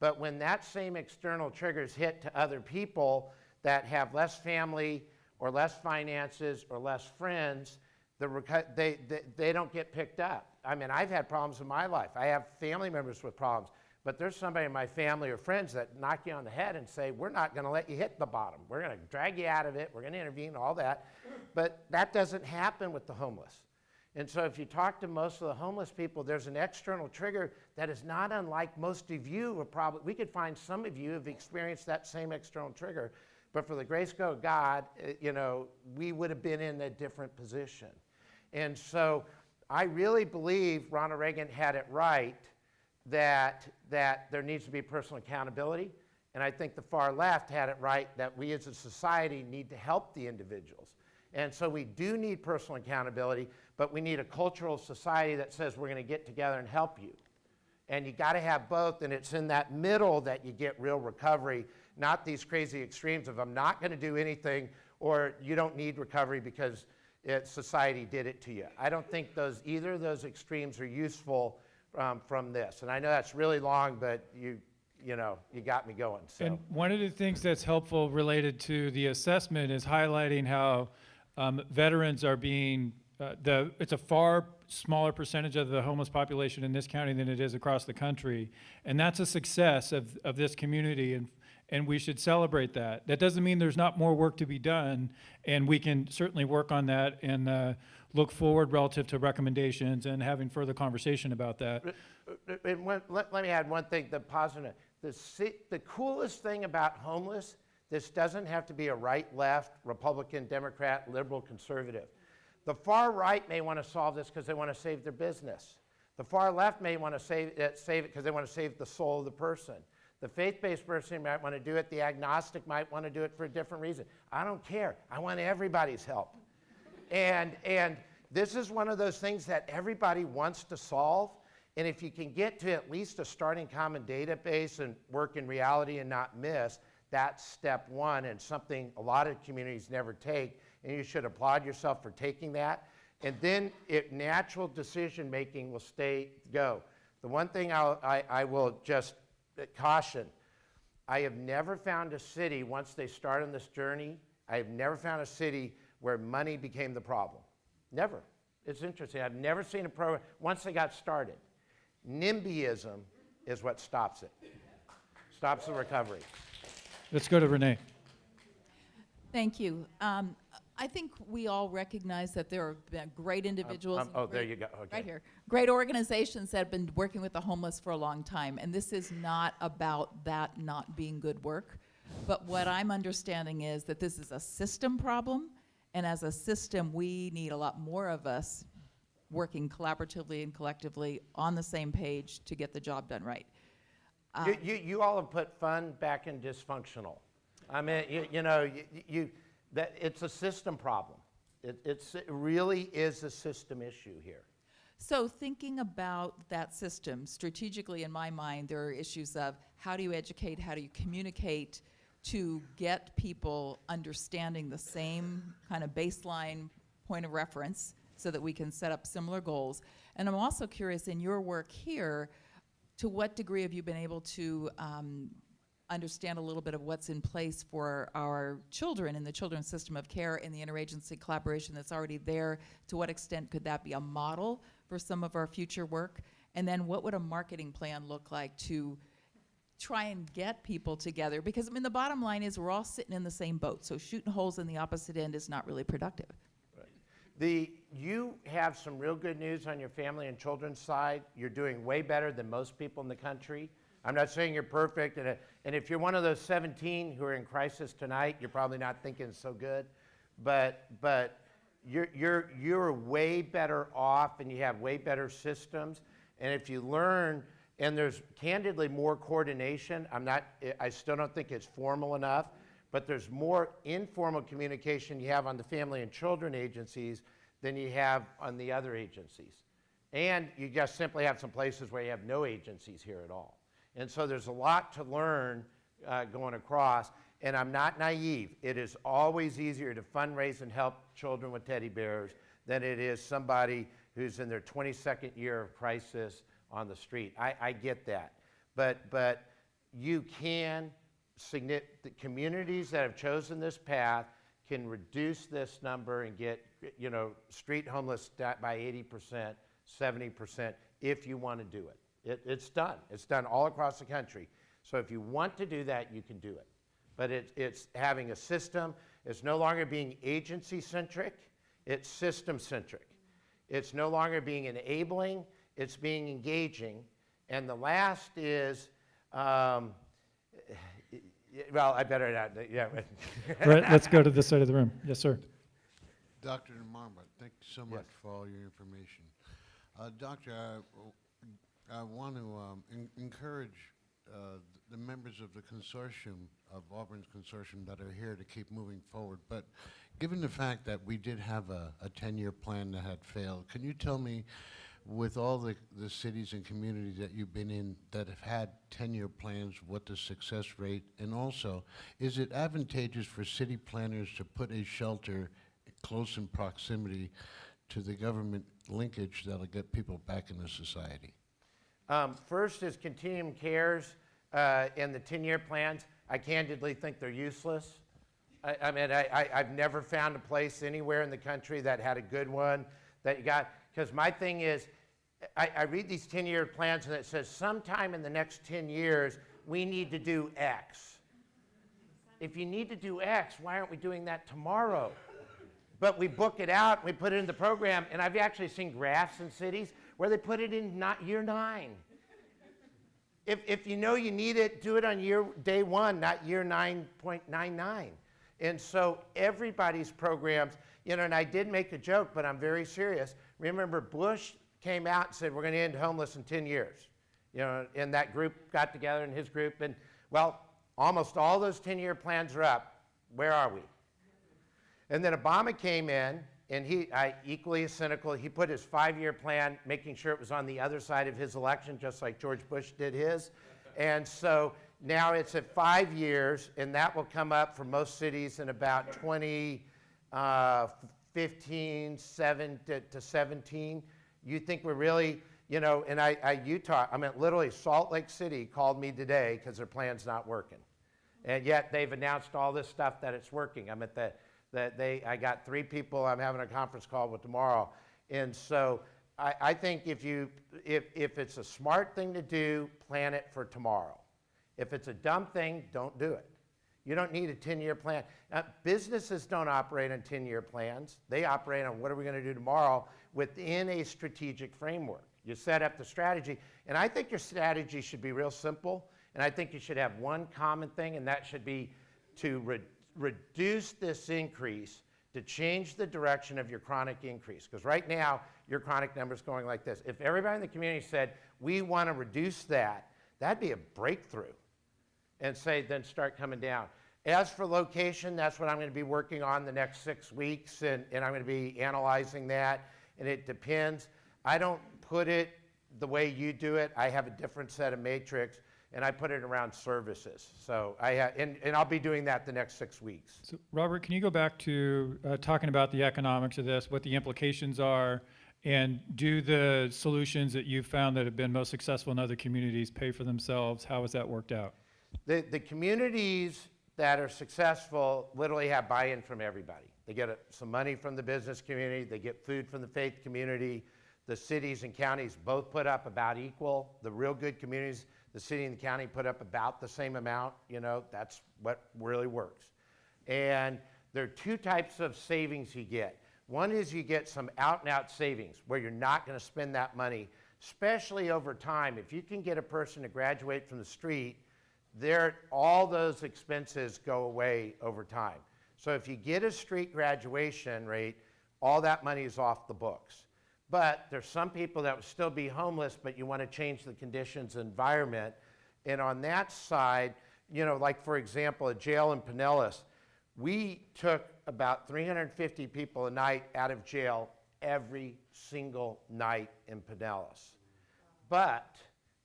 But when that same external triggers hit to other people that have less family or less finances or less friends, they don't get picked up. I mean, I've had problems in my life. I have family members with problems. But there's somebody in my family or friends that knock you on the head and say, we're not going to let you hit the bottom. We're going to drag you out of it. We're going to intervene, all that. But that doesn't happen with the homeless. And so if you talk to most of the homeless people, there's an external trigger that is not unlike most of you. We could find some of you have experienced that same external trigger. But for the grace of God, we would have been in a different position. And so I really believe Ronald Reagan had it right that there needs to be personal accountability. And I think the far left had it right that we as a society need to help the individuals. And so we do need personal accountability, but we need a cultural society that says we're going to get together and help you. And you got to have both, and it's in that middle that you get real recovery, not these crazy extremes of I'm not going to do anything or you don't need recovery because society did it to you. I don't think either of those extremes are useful from this. And I know that's really long, but you got me going. So. And one of the things that's helpful related to the assessment is highlighting how veterans are being, it's a far smaller percentage of the homeless population in this county than it is across the country. And that's a success of this community, and we should celebrate that. That doesn't mean there's not more work to be done, and we can certainly work on that and look forward relative to recommendations and having further conversation about that. And let me add one thing, the positive. The coolest thing about homeless, this doesn't have to be a right, left, Republican, Democrat, liberal, conservative. The far right may want to solve this because they want to save their business. The far left may want to save it because they want to save the soul of the person. The faith-based person might want to do it. The agnostic might want to do it for a different reason. I don't care. I want everybody's help. And this is one of those things that everybody wants to solve. And if you can get to at least a starting common database and work in reality and not miss, that's step one, and something a lot of communities never take. And you should applaud yourself for taking that. And then natural decision making will go. The one thing I will just caution, I have never found a city, once they start on this journey, I have never found a city where money became the problem. Never. It's interesting. I've never seen a program, once they got started. NIMBYism is what stops it. Stops the recovery. Let's go to Renee. Thank you. I think we all recognize that there have been great individuals. and Oh, there great- you go. Okay. Right here. Great organizations that have been working with the homeless for a long time. And this is not about that not being good work. But what I'm understanding is that this is a system problem. And as a system, we need a lot more of us working collaboratively and collectively on the same page to get the job done right. You all have put fun back in dysfunctional. I mean, that it's a system problem. It really is a system issue here. So thinking about that system, strategically in my mind, there are issues of how do you educate, how do you communicate to get people understanding the same kind of baseline point of reference so that we can set up similar goals. And I'm also curious, in your work here, to what degree have you been able to understand a little bit of what's in place for our children in the children's system of care and the interagency collaboration that's already there? To what extent could that be a model for some of our future work? And then what would a marketing plan look like to try and get people together? Because, I mean, the bottom line is we're all sitting in the same boat, so shooting holes in the opposite end is not really productive. You have some real good news on your family and children's side. You're doing way better than most people in the country. I'm not saying you're perfect, and if you're one of those 17 who are in crisis tonight, you're probably not thinking so good, but you're way better off, and you have way better systems. And if you learn, and there's candidly more coordination. I still don't think it's formal enough, but there's more informal communication you have on the family and children agencies than you have on the other agencies. And you just simply have some places where you have no agencies here at all. And so there's a lot to learn going across, and I'm not naive. It is always easier to fundraise and help children with teddy bears than it is somebody who's in their 22nd year of crisis on the street. I get that. But you can, the communities that have chosen this path can reduce this number and get street homeless by 80%, 70% if you want to do it. It's done. It's done all across the country. So if you want to do that, you can do it. But it's having a system. It's no longer being agency-centric. It's system-centric. It's no longer being enabling. It's being engaging. And the last is, well, I better not. Yeah. Brett, let's go to this side of the room. Yes, sir. Dr. Marbut, thank you so much Yes. for all your information. Doctor, I want to encourage the members of the consortium, of Auburn's consortium, that are here to keep moving forward. But given the fact that we did have a 10-year plan that had failed, can you tell me, with all the cities and communities that you've been in that have had 10-year plans, what the success rate, and also, is it advantageous for city planners to put a shelter close in proximity to the government linkage that'll get people back into society? First is Continuum Cares and the 10-year plans. I candidly think they're useless. I mean, I've never found a place anywhere in the country that had a good one that you got. Because my thing is, I read these 10-year plans and it says sometime in the next 10 years, we need to do X. If you need to do X, why aren't we doing that tomorrow? But we book it out, we put it in the program, and I've actually seen graphs in cities where they put it in year 9. if you know you need it, do it on day one, not year 9.99. And so everybody's programs, you know, and I did make a joke, but I'm very serious. Remember, Bush came out and said, we're going to end homeless in 10 years. You know, and that group got together in his group, and well, almost all those 10-year plans are up. Where are we? And then Obama came in, and equally as cynical, he put his 5-year plan, making sure it was on the other side of his election, just like George Bush did his. And so now it's at 5 years, and that will come up for most cities in about 2015, 7 to 17. You think we're really, you know, and Utah, I mean, literally Salt Lake City called me today because their plan's not working. And yet they've announced all this stuff that it's working. I'm at I got 3 people I'm having a conference call with tomorrow. And so I think if it's a smart thing to do, plan it for tomorrow. If it's a dumb thing, don't do it. You don't need a 10-year plan. Businesses don't operate on 10-year plans. They operate on what are we going to do tomorrow within a strategic framework. You set up the strategy, and I think your strategy should be real simple, and I think you should have one common thing, and that should be to reduce this increase to change the direction of your chronic increase. Because right now, your chronic number is going like this. If everybody in the community said, we want to reduce that, that'd be a breakthrough. And say, then start coming down. As for location, that's what I'm going to be working on the next 6 weeks, and I'm going to be analyzing that, and it depends. I don't put it the way you do it. I have a different set of matrix, and I put it around services. So and I'll be doing that the next 6 weeks. So Robert, can you go back to talking about the economics of this, what the implications are, and do the solutions that you've found that have been most successful in other communities pay for themselves? How has that worked out? The communities that are successful literally have buy-in from everybody. They get some money from the business community, they get food from the faith community. The cities and counties both put up about equal. The real good communities, the city and the county put up about the same amount. You know, that's what really works. And there are 2 types of savings you get. One is you get some out-and-out savings where you're not going to spend that money, especially over time. If you can get a person to graduate from the street, all those expenses go away over time. So if you get a street graduation rate, all that money is off the books. But there's some people that would still be homeless, but you want to change the conditions and environment. And on that side, you know, like for example, a jail in Pinellas, we took about 350 people a night out of jail every single night in Pinellas. But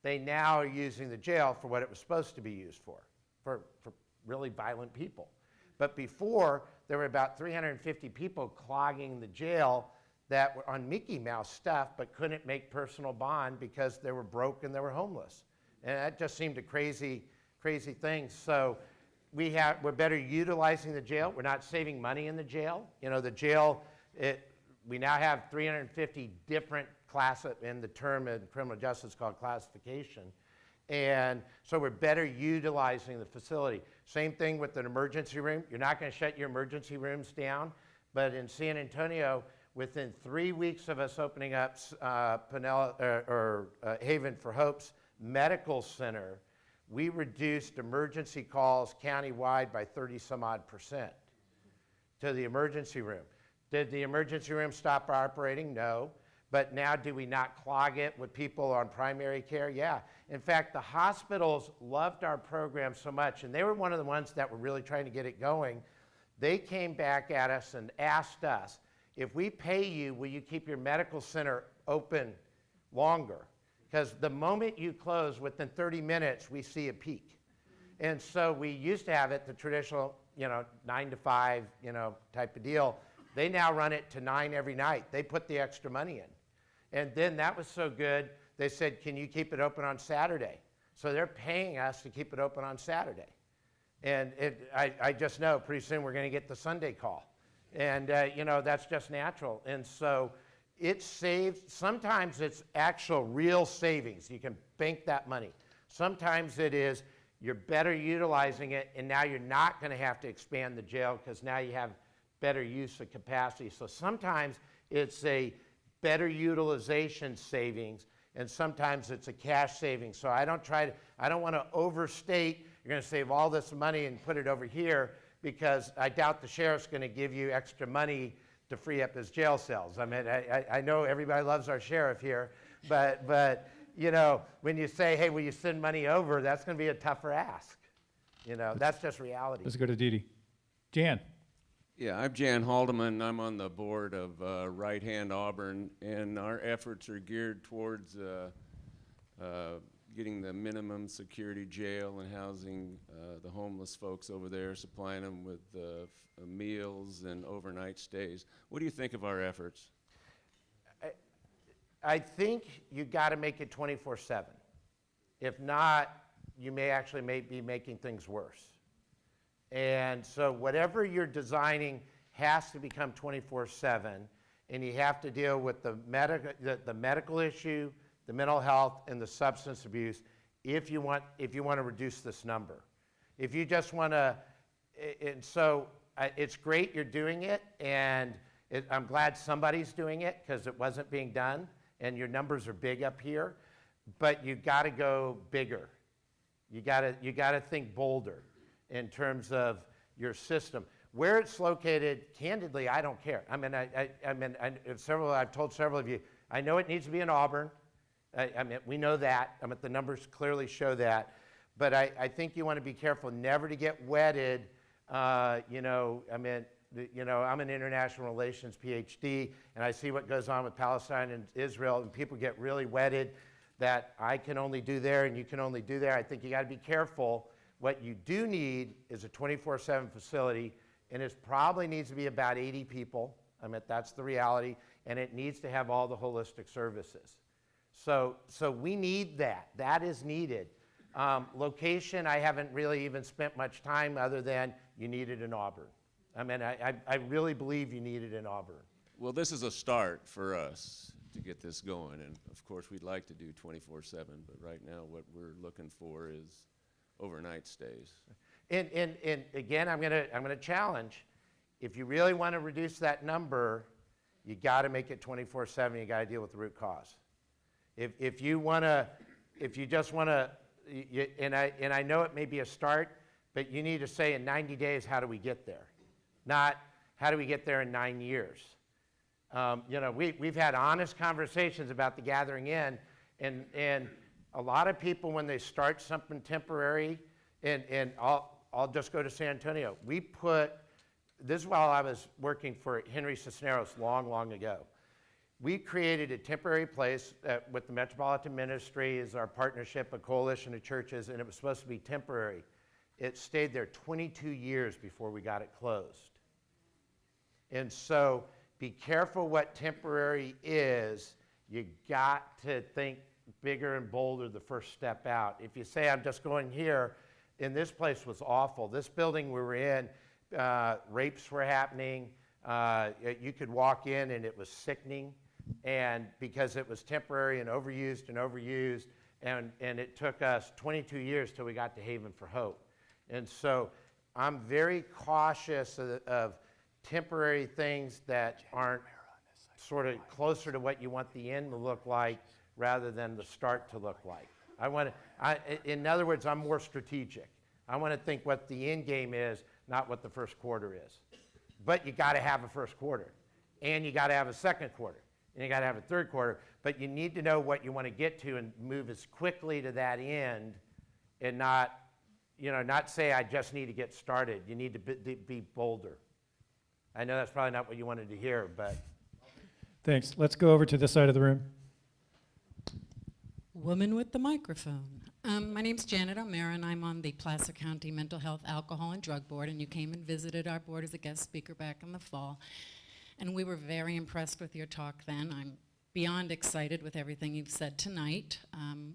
they now are using the jail for what it was supposed to be used for really violent people. But before, there were about 350 people clogging the jail that were on Mickey Mouse stuff but couldn't make personal bond because they were broke and they were homeless. And that just seemed a crazy thing. So we're better utilizing the jail. We're not saving money in the jail. You know, the jail, we now have 350 different classes in the term in criminal justice called classification. And so we're better utilizing the facility. Same thing with an emergency room. You're not going to shut your emergency rooms down. But in San Antonio, within 3 weeks of us opening up Haven for Hope's medical center, we reduced emergency calls countywide by 30-some-odd% to the emergency room. Did the emergency room stop operating? No. But now do we not clog it with people on primary care? Yeah. In fact, the hospitals loved our program so much, and they were one of the ones that were really trying to get it going. They came back at us and asked us, if we pay you, will you keep your medical center open longer? Because the moment you close, within 30 minutes, we see a peak. And so we used to have it the traditional, 9 to 5, type of deal. They now run it to 9 every night. They put the extra money in. And then that was so good, they said, can you keep it open on Saturday? So they're paying us to keep it open on Saturday. And I just know pretty soon we're going to get the Sunday call. And, that's just natural. And so it saves, sometimes it's actual real savings. You can bank that money. Sometimes it is you're better utilizing it, and now you're not going to have to expand the jail because now you have better use of capacity. So sometimes it's a better utilization savings, and sometimes it's a cash saving. So I don't want to overstate, you're going to save all this money and put it over here, because I doubt the sheriff's going to give you extra money to free up his jail cells. I mean, I know everybody loves our sheriff here, but you know, when you say, hey, will you send money over, that's going to be a tougher ask. You know, that's just reality. Let's go to Dee Dee. Jan. Yeah, I'm Jan Haldeman. I'm on the board of Right Hand Auburn, and our efforts are geared towards getting the minimum security jail and housing the homeless folks over there, supplying them with meals and overnight stays. What do you think of our efforts? I think you got to make it 24/7. If not, you may actually be making things worse. And so whatever you're designing has to become 24/7, and you have to deal with the medical issue, the mental health, and the substance abuse if you want to reduce this number. If you just want to, and so it's great you're doing it, and I'm glad somebody's doing it because it wasn't being done, and your numbers are big up here, but you got to go bigger. You got to think bolder in terms of your system. Where it's located, candidly, I don't care. I mean, I've told several of you, I know it needs to be in Auburn. I mean, we know that. I mean, the numbers clearly show that. But I think you want to be careful never to get wedded. You know, I mean, you know, I'm an international relations PhD, and I see what goes on with Palestine and Israel, and people get really wedded that I can only do there and you can only do there. I think you got to be careful. What you do need is a 24/7 facility, and it probably needs to be about 80 people. I mean, that's the reality, and it needs to have all the holistic services. So we need that. That is needed. Location, I haven't really even spent much time other than you need it in Auburn. I mean, I really believe you need it in Auburn. Well, this is a start for us to get this going, and of course we'd like to do 24/7, but right now what we're looking for is overnight stays. And again, I'm gonna challenge. If you really want to reduce that number, you got to make it 24/7. You got to deal with the root cause. If you just want to, and I know it may be a start, but you need to say in 90 days, how do we get there? Not how do we get there in 9 years? You know, we've had honest conversations about the gathering in, and a lot of people, when they start something temporary, and I'll just go to San Antonio. This is while I was working for Henry Cisneros long ago. We created a temporary place with the Metropolitan Ministry as our partnership, a coalition of churches, and it was supposed to be temporary. It stayed there 22 years before we got it closed. And so be careful what temporary is. You got to think bigger and bolder the first step out. If you say, I'm just going here, and this place was awful. This building we were in, rapes were happening. You could walk in and it was sickening, and because it was temporary and overused, and it took us 22 years till we got to Haven for Hope. And so I'm very cautious of temporary things that aren't sort of closer to what you want the end to look like rather than the start to look like. In other words, I'm more strategic. I want to think what the end game is, not what the first quarter is. But you got to have a first quarter, and you got to have a second quarter, and you got to have a third quarter. But you need to know what you want to get to and move as quickly to that end, and not say I just need to get started. You need to be bolder. I know that's probably not what you wanted to hear, but. Thanks. Let's go over to this side of the room. Woman with the microphone. My name's Janet O'Mara, and I'm on the Placer County Mental Health, Alcohol, and Drug Board, and you came and visited our board as a guest speaker back in the fall. And we were very impressed with your talk then. I'm beyond excited with everything you've said tonight.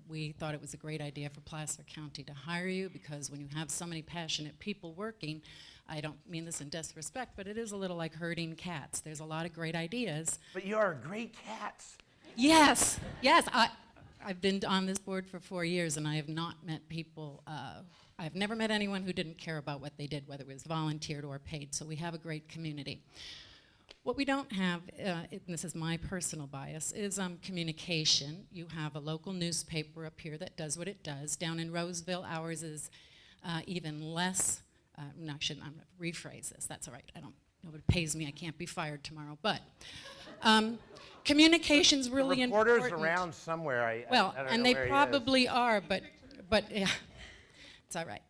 We thought it was a great idea for Placer County to hire you, because when you have so many passionate people working, I don't mean this in disrespect, but it is a little like herding cats. There's a lot of great ideas. But you are great cats. Yes, yes. I've been on this board for 4 years, and I have not met people, I've never met anyone who didn't care about what they did, whether it was volunteered or paid, so we have a great community. What we don't have, and this is my personal bias, is communication. You have a local newspaper up here that does what it does. Down in Roseville, ours is even less. No, I shouldn't. I'm going to rephrase this. That's all right. Nobody pays me. I can't be fired tomorrow. But communication's really important. Reporters around somewhere. I don't And know they where he is. probably are, but yeah, it's all right.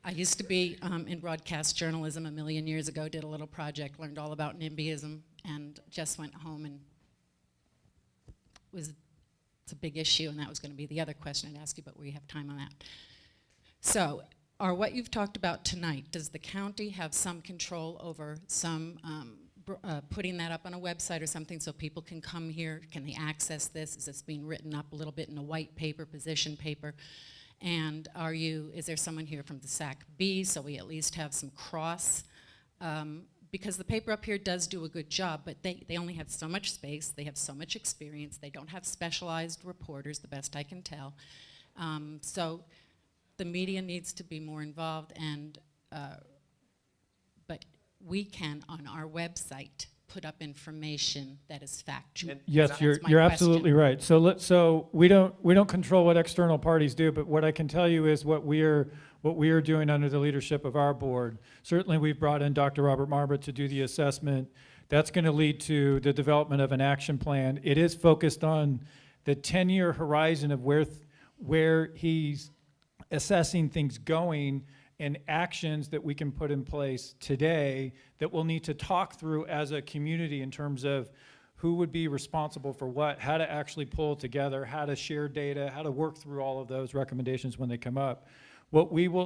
I used to be in broadcast journalism a million years ago, did a little project, learned all about NIMBYism, and just went home and it's a big issue, and that was going to be the other question I'd ask you, but we have time on that. So, what you've talked about tonight, does the county have some control over some putting that up on a website or something so people can come here? Can they access this? Is this being written up a little bit in a white paper, position paper? And is there someone here from the SAC-B, so we at least have some cross? Because the paper up here does do a good job, but they only have so much space, they have so much experience, they don't have specialized reporters, the best I can tell. So the media needs to be more involved, but we can, on our website, put up information that is factual. Yes, That's you're my absolutely question. right. So we don't control what external parties do, but what I can tell you is what we are doing under the leadership of our board. Certainly, we've brought in Dr. Robert Marbut to do the assessment. That's going to lead to the development of an action plan. It is focused on the 10-year horizon of where he's assessing things going, and actions that we can put in place today that we'll need to talk through as a community in terms of who would be responsible for what, how to actually pull it together, how to share data, how to work through all of those recommendations when they come up.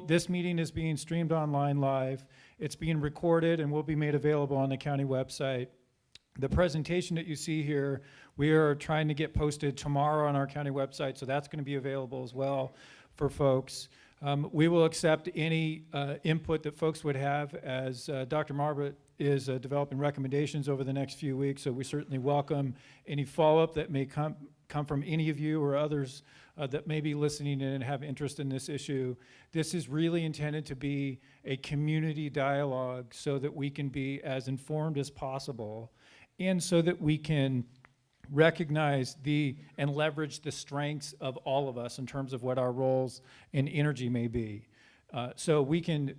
This meeting is being streamed online live. It's being recorded and will be made available on the county website. The presentation that you see here, we are trying to get posted tomorrow on our county website, so that's going to be available as well for folks. We will accept any input that folks would have as Dr. Marbut is developing recommendations over the next few weeks, so we certainly welcome any follow-up that may come from any of you or others that may be listening in and have interest in this issue. This is really intended to be a community dialogue so that we can be as informed as possible and so that we can recognize and leverage the strengths of all of us in terms of what our roles and energy may be. So we can,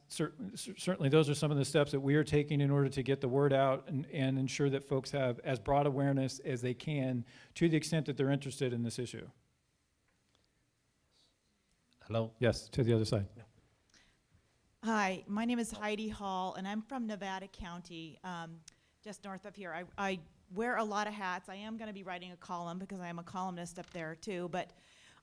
certainly those are some of the steps that we are taking in order to get the word out and ensure that folks have as broad awareness as they can to the extent that they're interested in this issue. Hello? Yes, to the other side. Hi, my name is Heidi Hall, and I'm from Nevada County, just north of here. I wear a lot of hats. I am going to be writing a column because I am a columnist up there too, but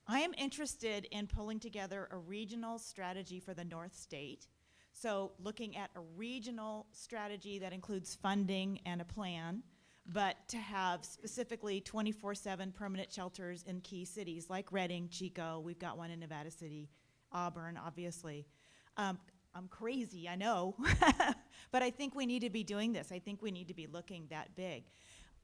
I am interested in pulling together a regional strategy for the North State. So looking at a regional strategy that includes funding and a plan, but to have specifically 24/7 permanent shelters in key cities like Redding, Chico. We've got one in Nevada City, Auburn, obviously. I'm crazy, I know, but I think we need to be doing this. I think we need to be looking that big.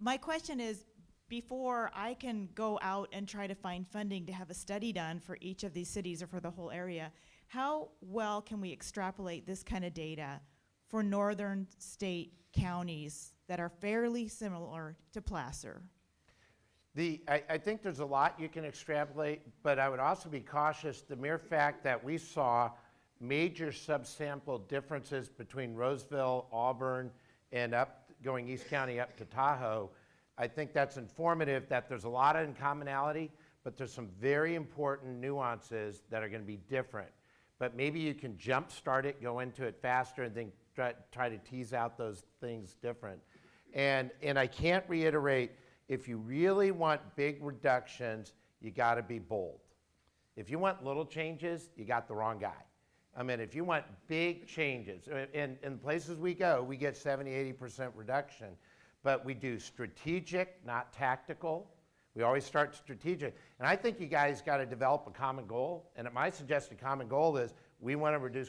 My question is, before I can go out and try to find funding to have a study done for each of these cities or for the whole area, how well can we extrapolate this kind of data for northern state counties that are fairly similar to Placer? I think there's a lot you can extrapolate, but I would also be cautious. The mere fact that we saw major subsample differences between Roseville, Auburn, and going East County up to Tahoe, I think that's informative that there's a lot of commonality, but there's some very important nuances that are going to be different. But maybe you can jumpstart it, go into it faster, and then try to tease out those things different. And I can't reiterate, if you really want big reductions, you got to be bold. If you want little changes, you got the wrong guy. I mean, if you want big changes, in places we go, we get 70–80% reduction, but we do strategic, not tactical. We always start strategic. And I think you guys got to develop a common goal. And my suggested common goal is we want to reduce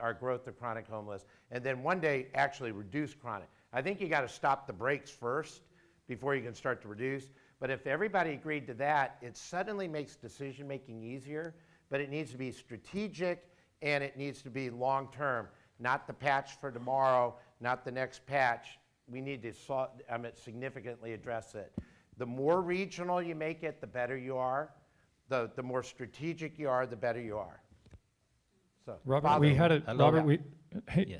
our growth of chronic homeless, and then one day actually reduce chronic. I think you got to stop the brakes first before you can start to reduce. But if everybody agreed to that, it suddenly makes decision-making easier, but it needs to be strategic and it needs to be long-term, not the patch for tomorrow, not the next patch, we need to significantly address it. The more regional you make it, the better you are. The more strategic you are, the better you are. So, Robert, we had a, Hello. Robert, we,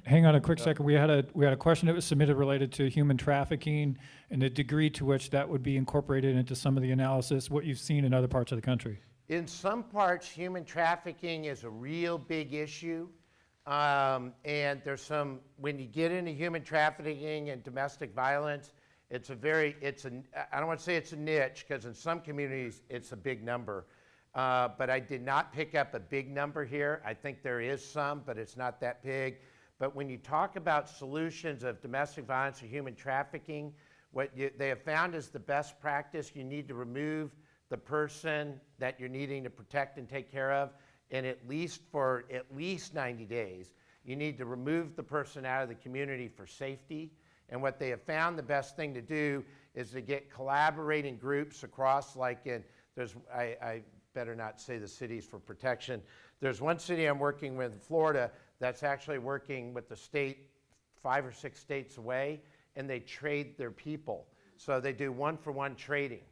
hang on a quick second. We had a question that was submitted related to human trafficking and the degree to which that would be incorporated into some of the analysis, what you've seen in other parts of the country. in some parts, human trafficking is a real big issue. And there's some, when you get into human trafficking and domestic violence, I don't want to say it's a niche, because in some communities it's a big number. But I did not pick up a big number here. I think there is some, but it's not that big. But when you talk about solutions of domestic violence or human trafficking, what they have found is the best practice. You need to remove the person that you're needing to protect and take care of, and for at least 90 days, you need to remove the person out of the community for safety. And what they have found the best thing to do is to get collaborating groups across, like I better not say the cities for protection. There's one city I'm working with in Florida that's actually working with the state 5 or 6 states away, and they trade their people. So they do one-for-one trading.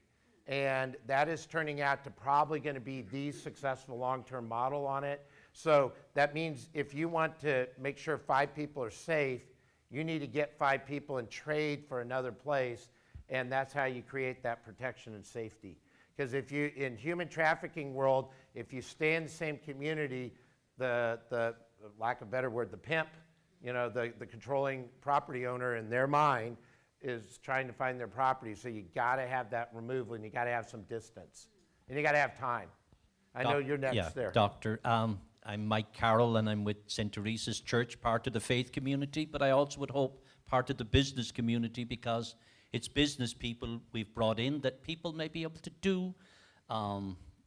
And that is turning out to probably going to be the successful long-term model on it. So that means if you want to make sure 5 people are safe, you need to get 5 people and trade for another place, and that's how you create that protection and safety. Because if you, in human trafficking world, if you stay in the same community, the lack of a better word, the pimp, the controlling property owner in their mind is trying to find their property. So you got to have that removal, and you got to have some distance, and you got to have time. I know you're next there. Doctor, I'm Mike Carroll, and I'm with St. Teresa's Church, part of the faith community, but I also would hope part of the business community, because it's business people we've brought in that people may be able to do,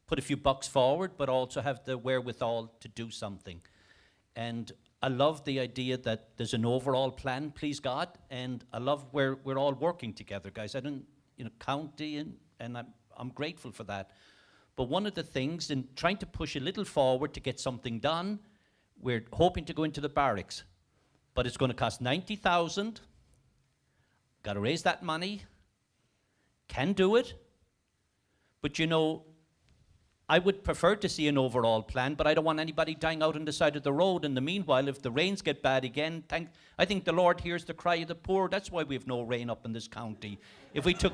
put a few bucks forward, but also have the wherewithal to do something. And I love the idea that there's an overall plan, please God, and I love where we're all working together, guys. I don't, county, and I'm grateful for that. But one of the things in trying to push a little forward to get something done, we're hoping to go into the barracks, but it's going to cost $90,000. Got to raise that money. Can do it. But I would prefer to see an overall plan, but I don't want anybody dying out on the side of the road. In the meanwhile, if the rains get bad again, I think the Lord hears the cry of the poor. That's why we have no rain up in this county. If we took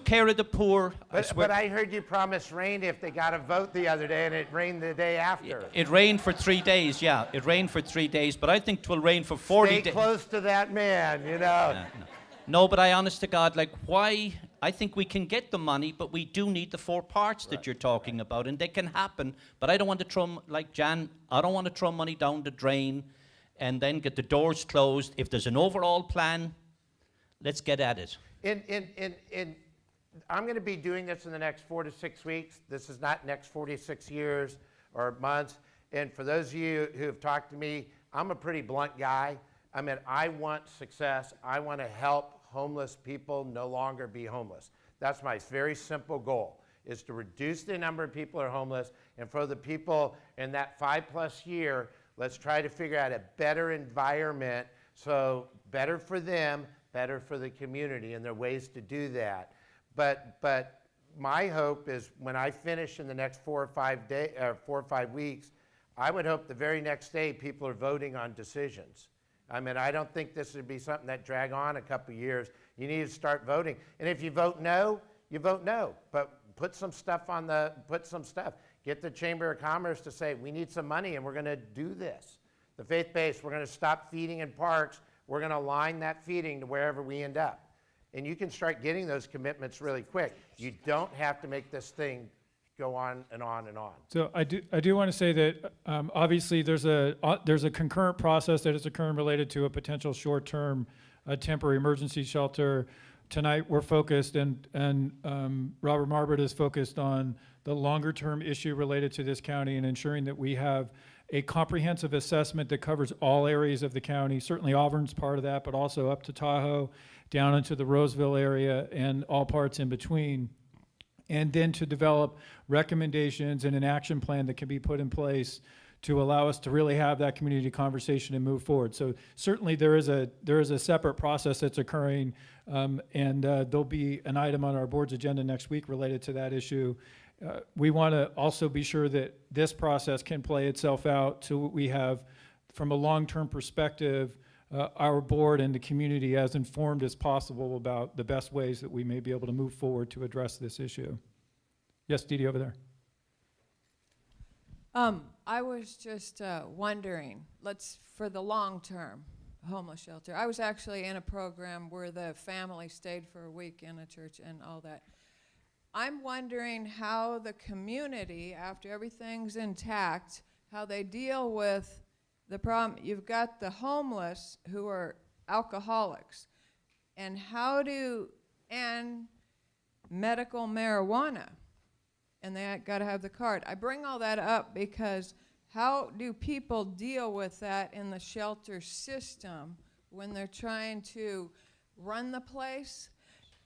care of the poor, But I heard you promise rain if they got a vote the other day, and it rained the day after. It rained for 3 days, yeah. It rained for 3 days, but I think it will rain for 40 days. Stay close to that man, No, but I honest to God, why? I think we can get the money, but we do need the 4 parts that you're talking about, and they can happen. But I don't want to throw, like Jan, I don't want to throw money down the drain and then get the doors closed. If there's an overall plan, let's get at it. I'm going to be doing this in the next 4 to 6 weeks. This is not next 46 years or months. And for those of you who have talked to me, I'm a pretty blunt guy. I mean, I want success. I want to help homeless people no longer be homeless. That's my very simple goal, is to reduce the number of people who are homeless. And for the people in that 5+ year, let's try to figure out a better environment, so better for them, better for the community, and there are ways to do that. But my hope is when I finish in the next 4 or 5 weeks, I would hope the very next day people are voting on decisions. I mean, I don't think this would be something that drag on a couple years. You need to start voting. And if you vote no, you vote no. But put some stuff. Get the Chamber of Commerce to say, we need some money and we're going to do this. The faith-based, we're going to stop feeding in parks. We're going to align that feeding to wherever we end up. And you can start getting those commitments really quick. You don't have to make this thing go on and on and on. So I do want to say that obviously there's a concurrent process that is occurring related to a potential short-term temporary emergency shelter. Tonight we're focused, and Robert Marbut is focused on the longer-term issue related to this county and ensuring that we have a comprehensive assessment that covers all areas of the county. Certainly Auburn's part of that, but also up to Tahoe, down into the Roseville area, and all parts in between. And then to develop recommendations and an action plan that can be put in place to allow us to really have that community conversation and move forward. So certainly there is a separate process that's occurring, and there'll be an item on our board's agenda next week related to that issue. We want to also be sure that this process can play itself out so we have, from a long-term perspective, our board and the community as informed as possible about the best ways that we may be able to move forward to address this issue. Yes, Dee Dee, over there. I was just wondering, for the long-term homeless shelter, I was actually in a program where the family stayed for a week in a church and all that. I'm wondering how the community, after everything's intact, how they deal with the problem. You've got the homeless who are alcoholics, and and medical marijuana, and they got to have the card. I bring all that up because how do people deal with that in the shelter system when they're trying to run the place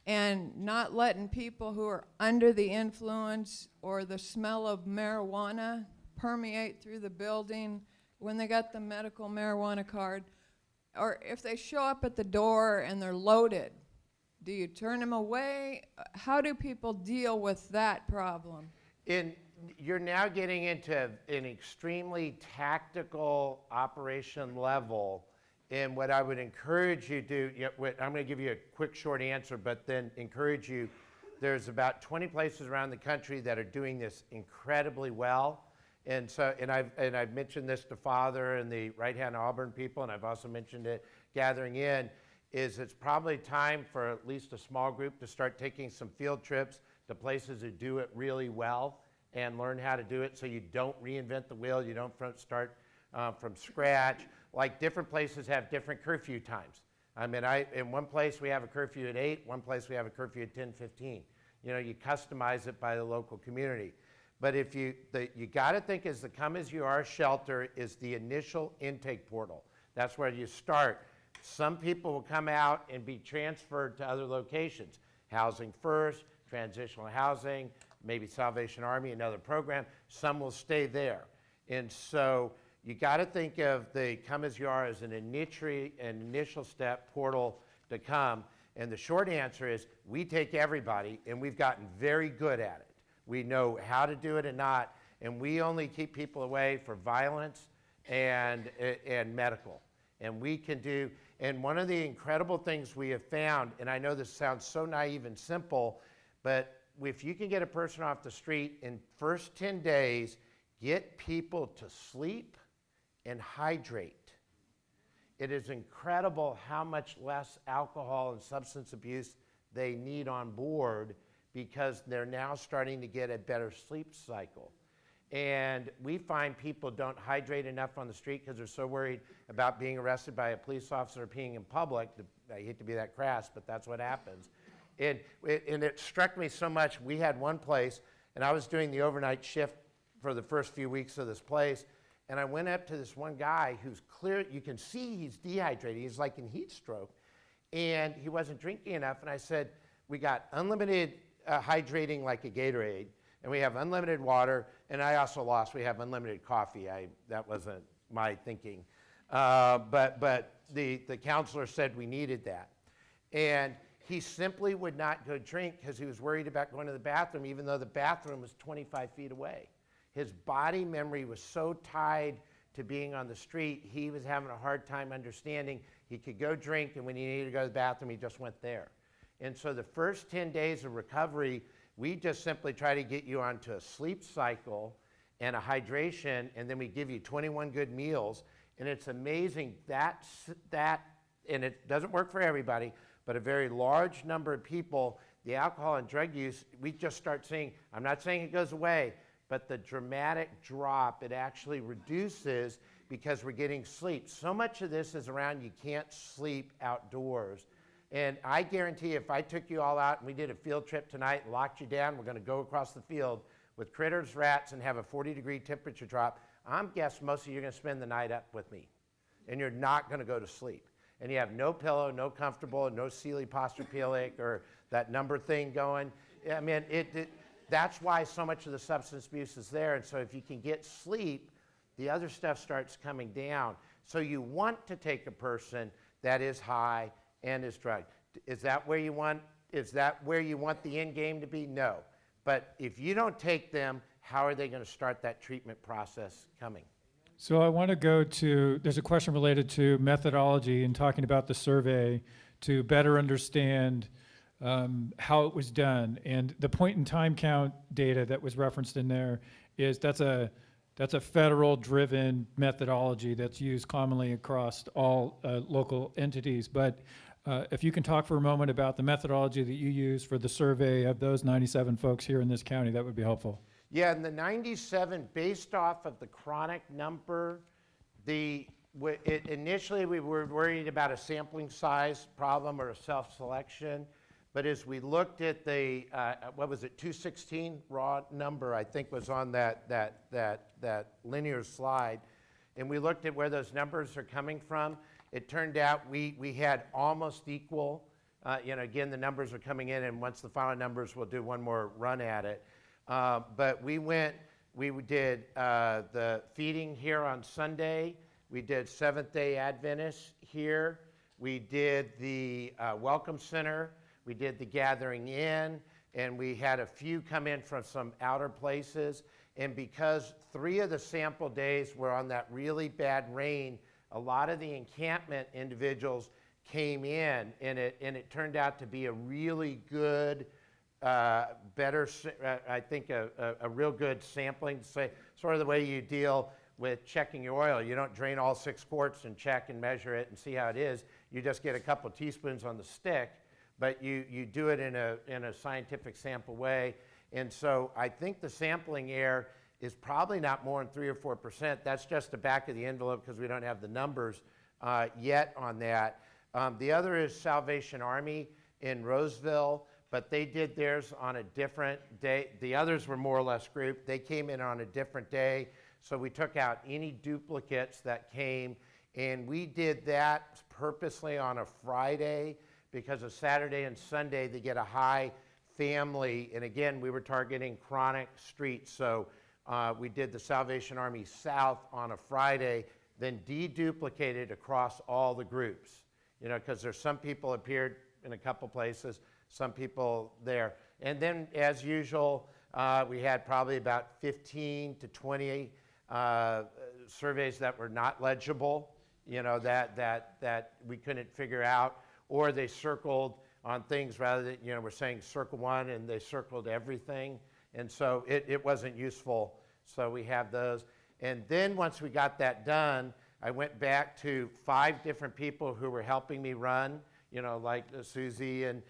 and not letting people who are under the influence or the smell of marijuana permeate through the building when they got the medical marijuana card? Or if they show up at the door and they're loaded, do you turn them away? How do people deal with that problem? You're now getting into an extremely tactical operation level. And what I would encourage you to do, I'm going to give you a quick, short answer, but then encourage you. There's about 20 places around the country that are doing this incredibly well. And so, I've mentioned this to Father and the right-hand Auburn people, and I've also mentioned it gathering in, is it's probably time for at least a small group to start taking some field trips to places that do it really well and learn how to do it so you don't reinvent the wheel, you don't start from scratch. Like different places have different curfew times. I mean, in one place we have a curfew at 8, one place we have a curfew at 10:15. You know, you customize it by the local community. But if you got to think as the Come As You Are shelter is the initial intake portal. That's where you start. Some people will come out and be transferred to other locations. Housing First, transitional housing, maybe Salvation Army, another program. Some will stay there. And so you got to think of the Come As You Are as an initial step portal to come. And the short answer is we take everybody, and we've gotten very good at it. We know how to do it and not, and we only keep people away for violence and medical. And we can do, and one of the incredible things we have found, and I know this sounds so naive and simple, but if you can get a person off the street in first 10 days, get people to sleep and hydrate. It is incredible how much less alcohol and substance abuse they need on board because they're now starting to get a better sleep cycle. And we find people don't hydrate enough on the street because they're so worried about being arrested by a police officer or peeing in public. I hate to be that crass, but that's what happens. And it struck me so much. We had one place, and I was doing the overnight shift for the first few weeks of this place, and I went up to this one guy who's clear, you can see he's dehydrated. He's like in heat stroke, and he wasn't drinking enough. And I said, we got unlimited hydrating like a Gatorade, and we have unlimited water, and I also we have unlimited coffee. That wasn't my thinking. But the counselor said we needed that. And he simply would not go drink because he was worried about going to the bathroom, even though the bathroom was 25 feet away. His body memory was so tied to being on the street, he was having a hard time understanding he could go drink, and when he needed to go to the bathroom, he just went there. And so the first 10 days of recovery, we just simply try to get you onto a sleep cycle and a hydration, and then we give you 21 good meals. And it's amazing that, and it doesn't work for everybody, but a very large number of people, the alcohol and drug use, we just start seeing, I'm not saying it goes away, but the dramatic drop, it actually reduces because we're getting sleep. So much of this is around you can't sleep outdoors. And I guarantee if I took you all out and we did a field trip tonight and locked you down, we're going to go across the field with critters, rats, and have a 40-degree temperature drop, I'm guessing most of you are going to spend the night up with me. And you're not going to go to sleep. And you have no pillow, no comfortable, no Sealy Posturepedic or that number thing going. I mean, that's why so much of the substance abuse is there. And so if you can get sleep, the other stuff starts coming down. So you want to take a person that is high and is drugged. Is that where you want the end game to be? No. But if you don't take them, how are they going to start that treatment process coming? So I want to go to, there's a question related to methodology and talking about the survey to better understand how it was done. And the point in time count data that was referenced in there is that's a federal driven methodology that's used commonly across all local entities. But if you can talk for a moment about the methodology that you use for the survey of those 97 folks here in this county, that would be helpful. Yeah, in the 97, based off of the chronic number, initially we were worried about a sampling size problem or a self-selection. But as we looked at the, 216 raw number, I think was on that linear slide, and we looked at where those numbers are coming from, it turned out we had almost equal. Again, the numbers are coming in, and once the final numbers, we'll do one more run at it. But we did the feeding here on Sunday. We did Seventh-day Adventists here. We did the Welcome Center. We did the Gathering In, and we had a few come in from some outer places. And because 3 of the sample days were on that really bad rain, a lot of the encampment individuals came in, and it turned out to be a really good, better, I think a real good sampling, say, sort of the way you deal with checking your oil. You don't drain all 6 quarts and check and measure it and see how it is. You just get a couple teaspoons on the stick, but you do it in a scientific sample way. And so I think the sampling error is probably not more than 3 or 4%. That's just the back of the envelope because we don't have the numbers yet on that. The other is Salvation Army in Roseville, but they did theirs on a different day. The others were more or less grouped. They came in on a different day, so we took out any duplicates that came, and we did that purposely on a Friday because a Saturday and Sunday they get a high family, and again, we were targeting chronic streets, so we did the Salvation Army South on a Friday, then deduplicated across all the groups, because there's some people appeared in a couple places, some people there. And then, as usual, we had probably about 15 to 20 surveys that were not legible, that we couldn't figure out, or they circled on things rather than, we're saying circle one and they circled everything. And so it wasn't useful. So we have those. And then once we got that done, I went back to 5 different people who were helping me run, like Susie and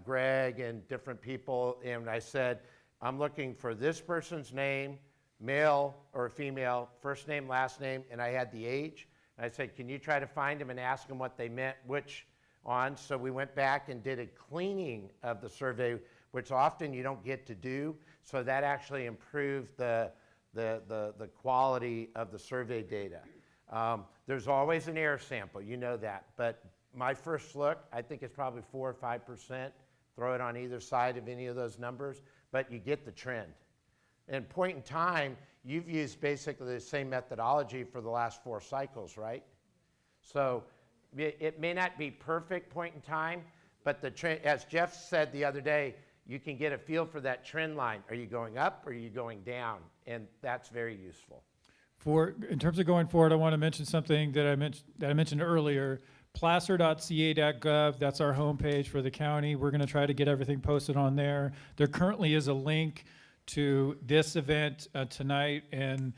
Greg and different people. And I said, I'm looking for this person's name, male or female, first name, last name, and I had the age. And I said, can you try to find them and ask them what they meant, which on? So we went back and did a cleaning of the survey, which often you don't get to do. So that actually improved the quality of the survey data. There's always an error sample, you know that. But my first look, I think it's probably 4 or 5%. Throw it on either side of any of those numbers, but you get the trend. And point in time, you've used basically the same methodology for the last 4 cycles, right? So it may not be perfect point in time, but the trend, as Jeff said the other day, you can get a feel for that trend line. Are you going up or are you going down? And that's very useful. In terms of going forward, I want to mention something that I mentioned earlier. Placer.ca.gov, that's our homepage for the county. We're going to try to get everything posted on there. There currently is a link to this event tonight, and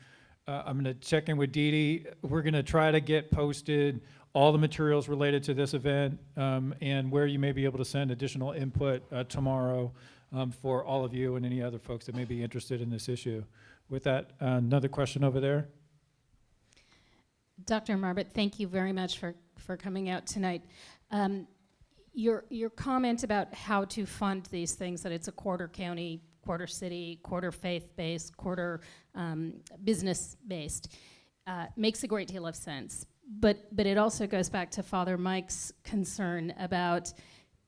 I'm going to check in with Dee Dee. We're going to try to get posted all the materials related to this event and where you may be able to send additional input tomorrow for all of you and any other folks that may be interested in this issue. With that, another question over there. Dr. Marbut, thank you very much for coming out tonight. Your comment about how to fund these things, that it's a quarter county, quarter city, quarter faith-based, quarter business-based, makes a great deal of sense. But it also goes back to Father Mike's concern about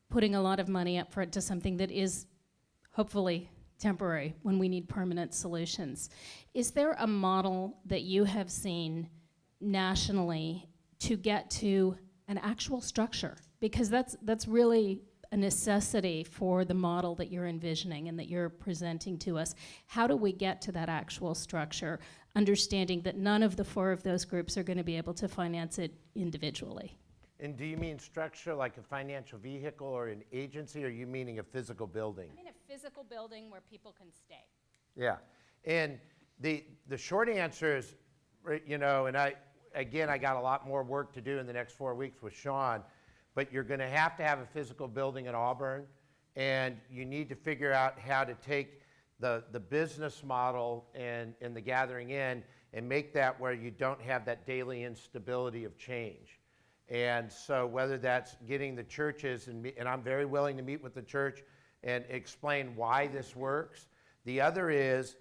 putting a lot of money up front to something that is hopefully temporary when we need permanent solutions. Is there a model that you have seen nationally to get to an actual structure? Because that's really a necessity for the model that you're envisioning and that you're presenting to us. How do we get to that actual structure, understanding that none of the 4 of those groups are going to be able to finance it individually? And do you mean structure like a financial vehicle or an agency, or are you meaning a physical building? I mean a physical building where people can stay. Yeah, and the short answer is, you know, and I got a lot more work to do in the next 4 weeks with Sean, but you're going to have a physical building in Auburn, and you need to figure out how to take the business model and the gathering in and make that where you don't have that daily instability of change. And so whether that's getting the churches, and I'm very willing to meet with the church and explain why this works. The other is,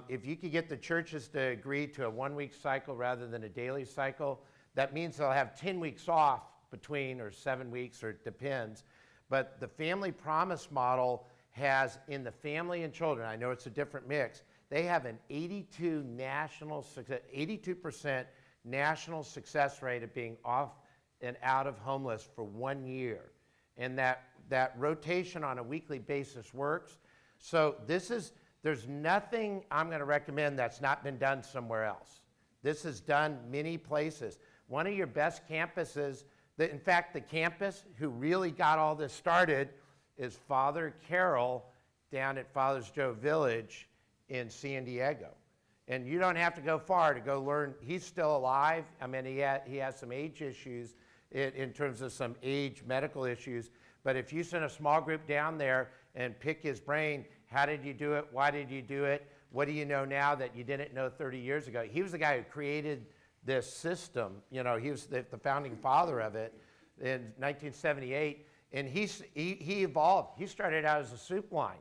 if you could get the churches to agree to a 1-week cycle rather than a daily cycle, that means they'll have 10 weeks off between, or 7 weeks, or it depends. But the family promise model has, in the family and children, I know it's a different mix, they have an 82% national success rate of being off and out of homeless for 1 year. And that rotation on a weekly basis works. So there's nothing I'm going to recommend that's not been done somewhere else. This is done many places. One of your best campuses, in fact, the campus who really got all this started is Father Carroll down at Father's Joe Village in San Diego. And you don't have to go far to go learn. He's still alive. I mean, he has some age issues in terms of some age medical issues. But if you send a small group down there and pick his brain, how did you do it? Why did you do it? What do you know now that you didn't know 30 years ago? He was the guy who created this system. You know, he was the founding father of it in 1978. And he evolved. He started out as a soup line.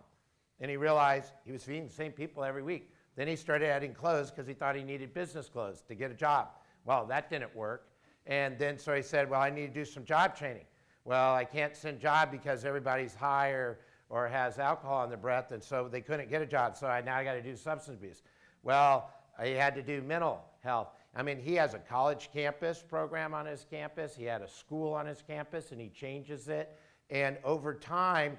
And he realized he was feeding the same people every week. Then he started adding clothes because he thought he needed business clothes to get a job. Well, that didn't work. And then so he said, well, I need to do some job training. Well, I can't send job because everybody's high or has alcohol in their breath, and so they couldn't get a job. So now I got to do substance abuse. Well, he had to do mental health. I mean, he has a college campus program on his campus. He had a school on his campus, and he changes it. And over time,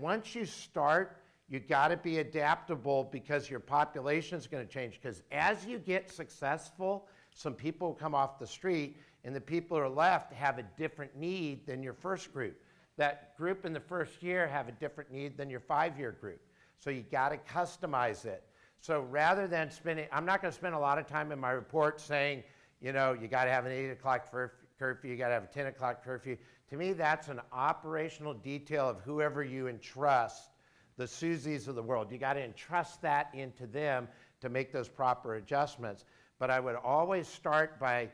once you start, you got to be adaptable because your population is going to change. Because as you get successful, some people will come off the street, and the people who are left have a different need than your first group. That group in the first year have a different need than your 5-year group. So you got to customize it. So rather than I'm not going to spend a lot of time in my report saying, you know, you got to have an 8 o'clock curfew, you got to have a 10 o'clock curfew. To me, that's an operational detail of whoever you entrust, the Susies of the world. You got to entrust that into them to make those proper adjustments. But I would always start by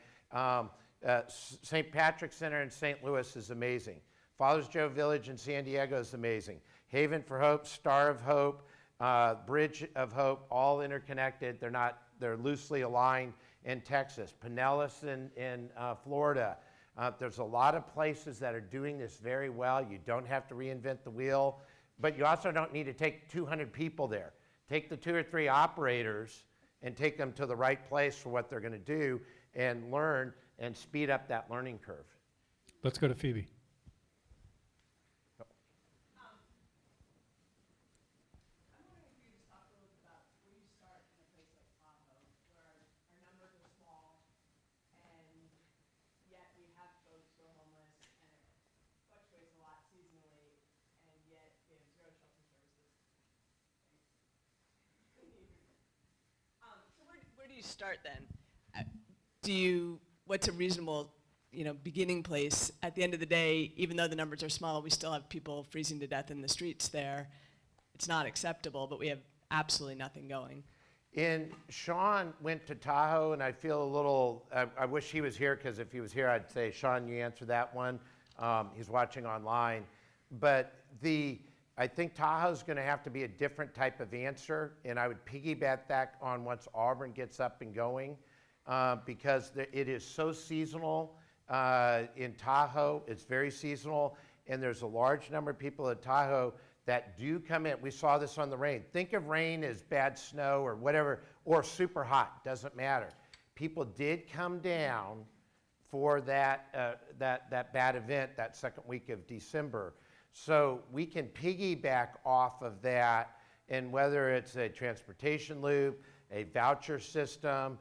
St. Patrick's Center in St. Louis is amazing. Father's Joe Village in San Diego is amazing. Haven for Hope, Star of Hope, Bridge of Hope, all interconnected. They're loosely aligned in Texas. Pinellas in Florida. There's a lot of places that are doing this very well. You don't have to reinvent the wheel, but you also don't need to take 200 people there. Take the 2 or 3 operators and take them to the right place for what they're going to do and learn and speed up that learning curve. Let's go to Phoebe. Where do you start then? What's a reasonable, beginning place? At the end of the day, even though the numbers are small, we still have people freezing to death in the streets there. It's not acceptable, but we have absolutely nothing going. And Sean went to Tahoe, and I feel a little, I wish he was here, because if he was here, I'd say, Sean, you answer that one. He's watching online. But I think Tahoe's going to have to be a different type of answer, and I would piggyback that on once Auburn gets up and going, because it is so seasonal in Tahoe. It's very seasonal, and there's a large number of people at Tahoe that do come in. We saw this on the rain. Think of rain as bad snow or whatever, or super hot, doesn't matter. People did come down for that bad event that second week of December. So we can piggyback off of that, and whether it's a transportation loop, a voucher system,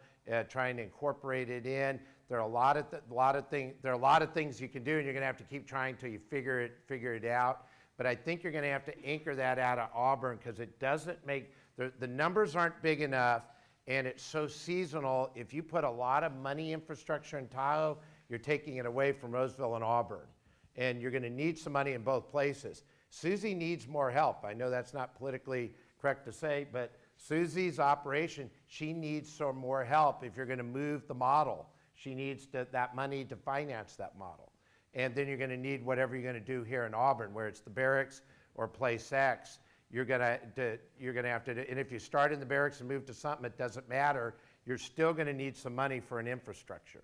trying to incorporate it in. There are a lot of things you can do, and you're going to have to keep trying till you figure it out. But I think you're going to have to anchor that out of Auburn, because it doesn't make the numbers aren't big enough, and it's so seasonal. If you put a lot of money infrastructure in Tahoe, you're taking it away from Roseville and Auburn, and you're going to need some money in both places. Susie needs more help. I know that's not politically correct to say, but Susie's operation, she needs some more help if you're going to move the model. She needs that money to finance that model. And then you're going to need whatever you're going to do here in Auburn, where it's the barracks or Place X. You're going to have to, and if you start in the barracks and move to something, it doesn't matter. You're still going to need some money for an infrastructure.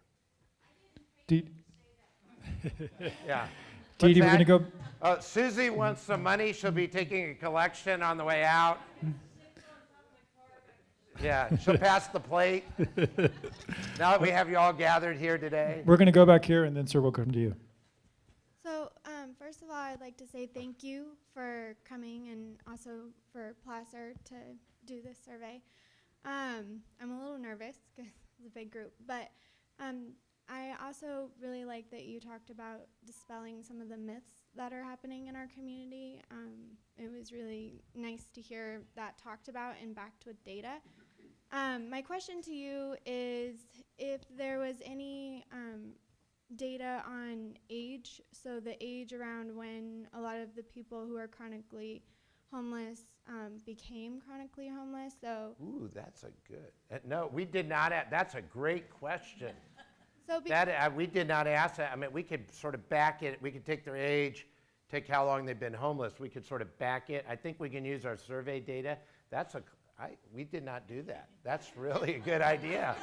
Yeah. Dee Dee, we're going to go. Susie wants some money. She'll be taking a collection on the way out. Yeah, she'll pass the plate. Now that we have you all gathered here today. We're going to go back here, and then, sir, we'll come to you. So, first of all, I'd like to say thank you for coming, and also for Placer to do this survey. I'm a little nervous because it's a big group, but I also really like that you talked about dispelling some of the myths that are happening in our community. It was really nice to hear that talked about and backed with data. My question to you is if there was any data on age, so the age around when a lot of the people who are chronically homeless became chronically homeless. So ooh, that's a good. No, we did not. That's a great question. So we did not ask that. I mean, we could sort of back it. We could take their age, take how long they've been homeless. We could sort of back it. I think we can use our survey data. We did not do that. That's really a good idea.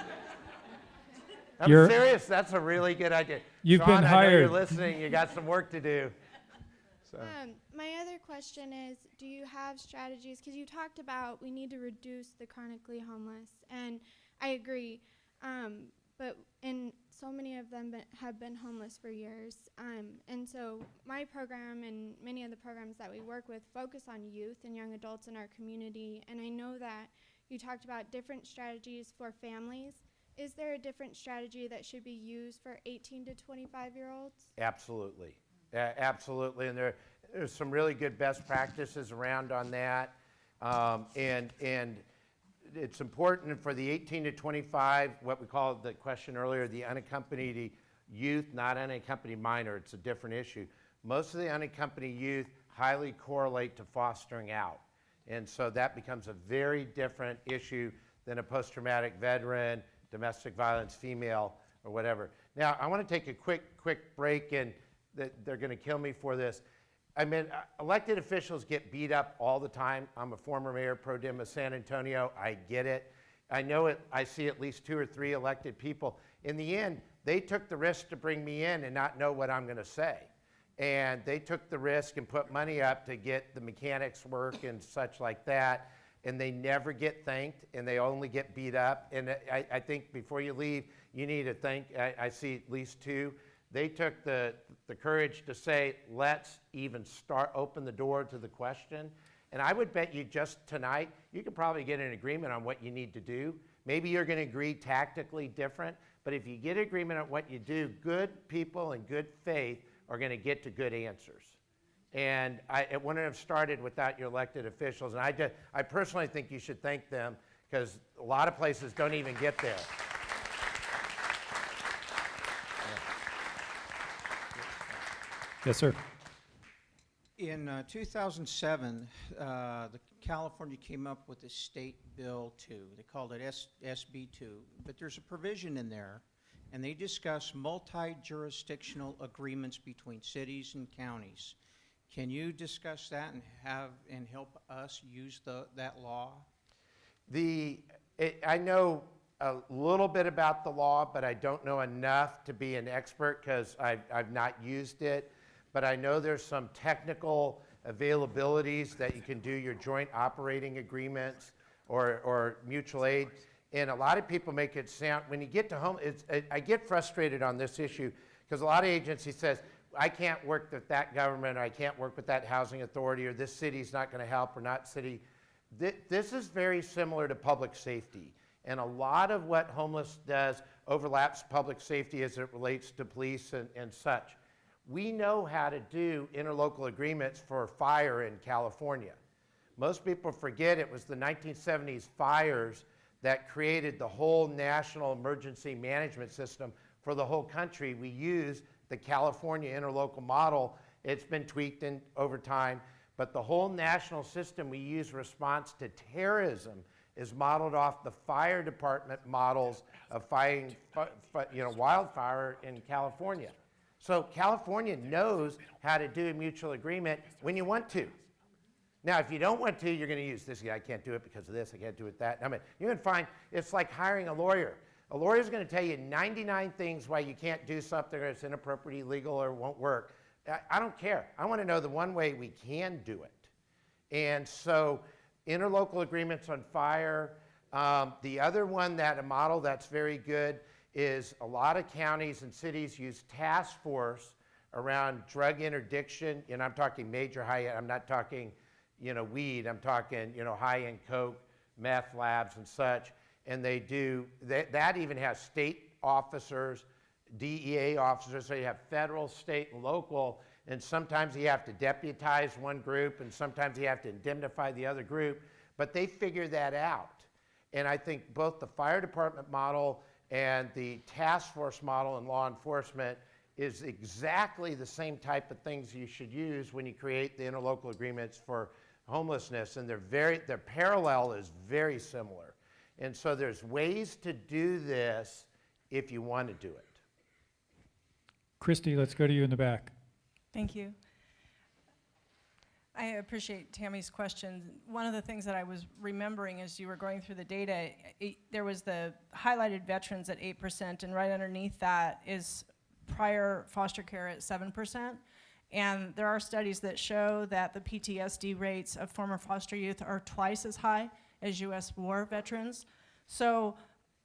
I'm serious. That's a really good idea. You've Sean, been I know you're hired. listening. You got some work to do. So. My other question is, do you have strategies? Because you talked about we need to reduce the chronically homeless, and I agree. But so many of them have been homeless for years. And so my program and many of the programs that we work with focus on youth and young adults in our community. And I know that you talked about different strategies for families. Is there a different strategy that should be used for 18 to 25-year-olds? Absolutely. Absolutely. And there's some really good best practices around on that. And it's important for the 18 to 25, what we called the question earlier, the unaccompanied youth, not unaccompanied minor. It's a different issue. Most of the unaccompanied youth highly correlate to fostering out. And so that becomes a very different issue than a post-traumatic veteran, domestic violence female, or whatever. Now, I want to take a quick break, and they're going to kill me for this. I mean, elected officials get beat up all the time. I'm a former mayor pro tem of San Antonio. I get it. I know it. I see at least 2 or 3 elected people. In the end, they took the risk to bring me in and not know what I'm going to say. And they took the risk and put money up to get the mechanics work and such like that. And they never get thanked, and they only get beat up. And I think before you leave, you need to thank, I see at least 2. They took the courage to say, let's even open the door to the question. And I would bet you just tonight, you could probably get an agreement on what you need to do. Maybe you're going to agree tactically different, but if you get agreement on what you do, good people in good faith are going to get to good answers. And it wouldn't have started without your elected officials. And I personally think you should thank them, because a lot of places don't even get there. Yes, sir. In 2007, the California came up with a state bill 2. They called it SB 2. But there's a provision in there, and they discuss multi-jurisdictional agreements between cities and counties. Can you discuss that and help us use that law? I know a little bit about the law, but I don't know enough to be an expert because I've not used it. But I know there's some technical availabilities that you can do your joint operating agreements or mutual aid. And a lot of people make it sound, when you get to home, I get frustrated on this issue because a lot of agencies says, I can't work with that government, or I can't work with that housing authority, or this city's not going to help, or not city. This is very similar to public safety. And a lot of what homeless does overlaps public safety as it relates to police and such. We know how to do interlocal agreements for fire in California. Most people forget it was the 1970s fires that created the whole national emergency management system for the whole country. We use the California interlocal model. It's been tweaked over time, but the whole national system we use response to terrorism is modeled off the fire department models of fighting wildfire in California. So California knows how to do a mutual agreement when you want to. Now, if you don't want to, you're going to use this. I can't do it because of this. I can't do it that. I mean, you're going to find it's like hiring a lawyer. A lawyer is going to tell you 99 things why you can't do something, or it's inappropriate, illegal, or won't work. I don't care. I want to know the one way we can do it. And so interlocal agreements on fire. The other one, a model that's very good, is a lot of counties and cities use task force around drug interdiction. And I'm talking major high-end. I'm not talking, weed. I'm talking, high-end coke, meth labs and such. And they do, that even has state officers, DEA officers, so you have federal, state, and local, and sometimes you have to deputize one group, and sometimes you have to indemnify the other group, but they figure that out. And I think both the fire department model and the task force model in law enforcement is exactly the same type of things you should use when you create the interlocal agreements for homelessness, and their parallel is very similar. And so there's ways to do this if you want to do it. Christy, let's go to you in the back. Thank you. I appreciate Tammy's question. One of the things that I was remembering as you were going through the data, there was the highlighted veterans at 8%, and right underneath that is prior foster care at 7%. And there are studies that show that the PTSD rates of former foster youth are twice as high as U.S. war veterans. So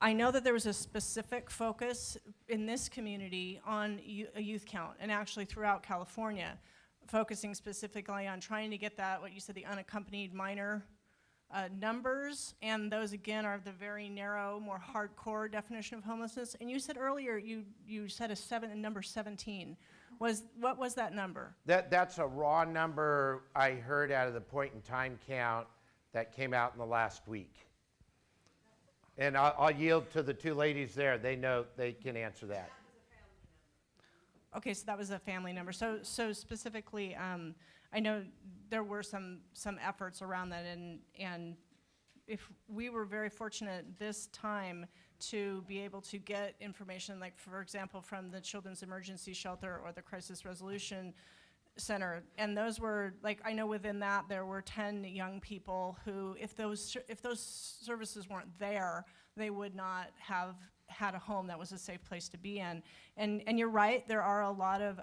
I know that there was a specific focus in this community on a youth count, and actually throughout California, focusing specifically on trying to get that, what you said, the unaccompanied minor numbers, and those again are the very narrow, more hardcore definition of homelessness. And you said earlier, you said a number 17. What was that number? That's a raw number I heard out of the point in time count that came out in the last week. And I'll yield to the two ladies there. They know, they can answer that. Okay, so that was a family number. So specifically, I know there were some efforts around that, and if we were very fortunate this time to be able to get information, like for example, from the Children's Emergency Shelter or the Crisis Resolution Center, and those were, like, I know within that there were 10 young people who, if those services weren't there, they would not have had a home that was a safe place to be in. And you're right, there are a lot of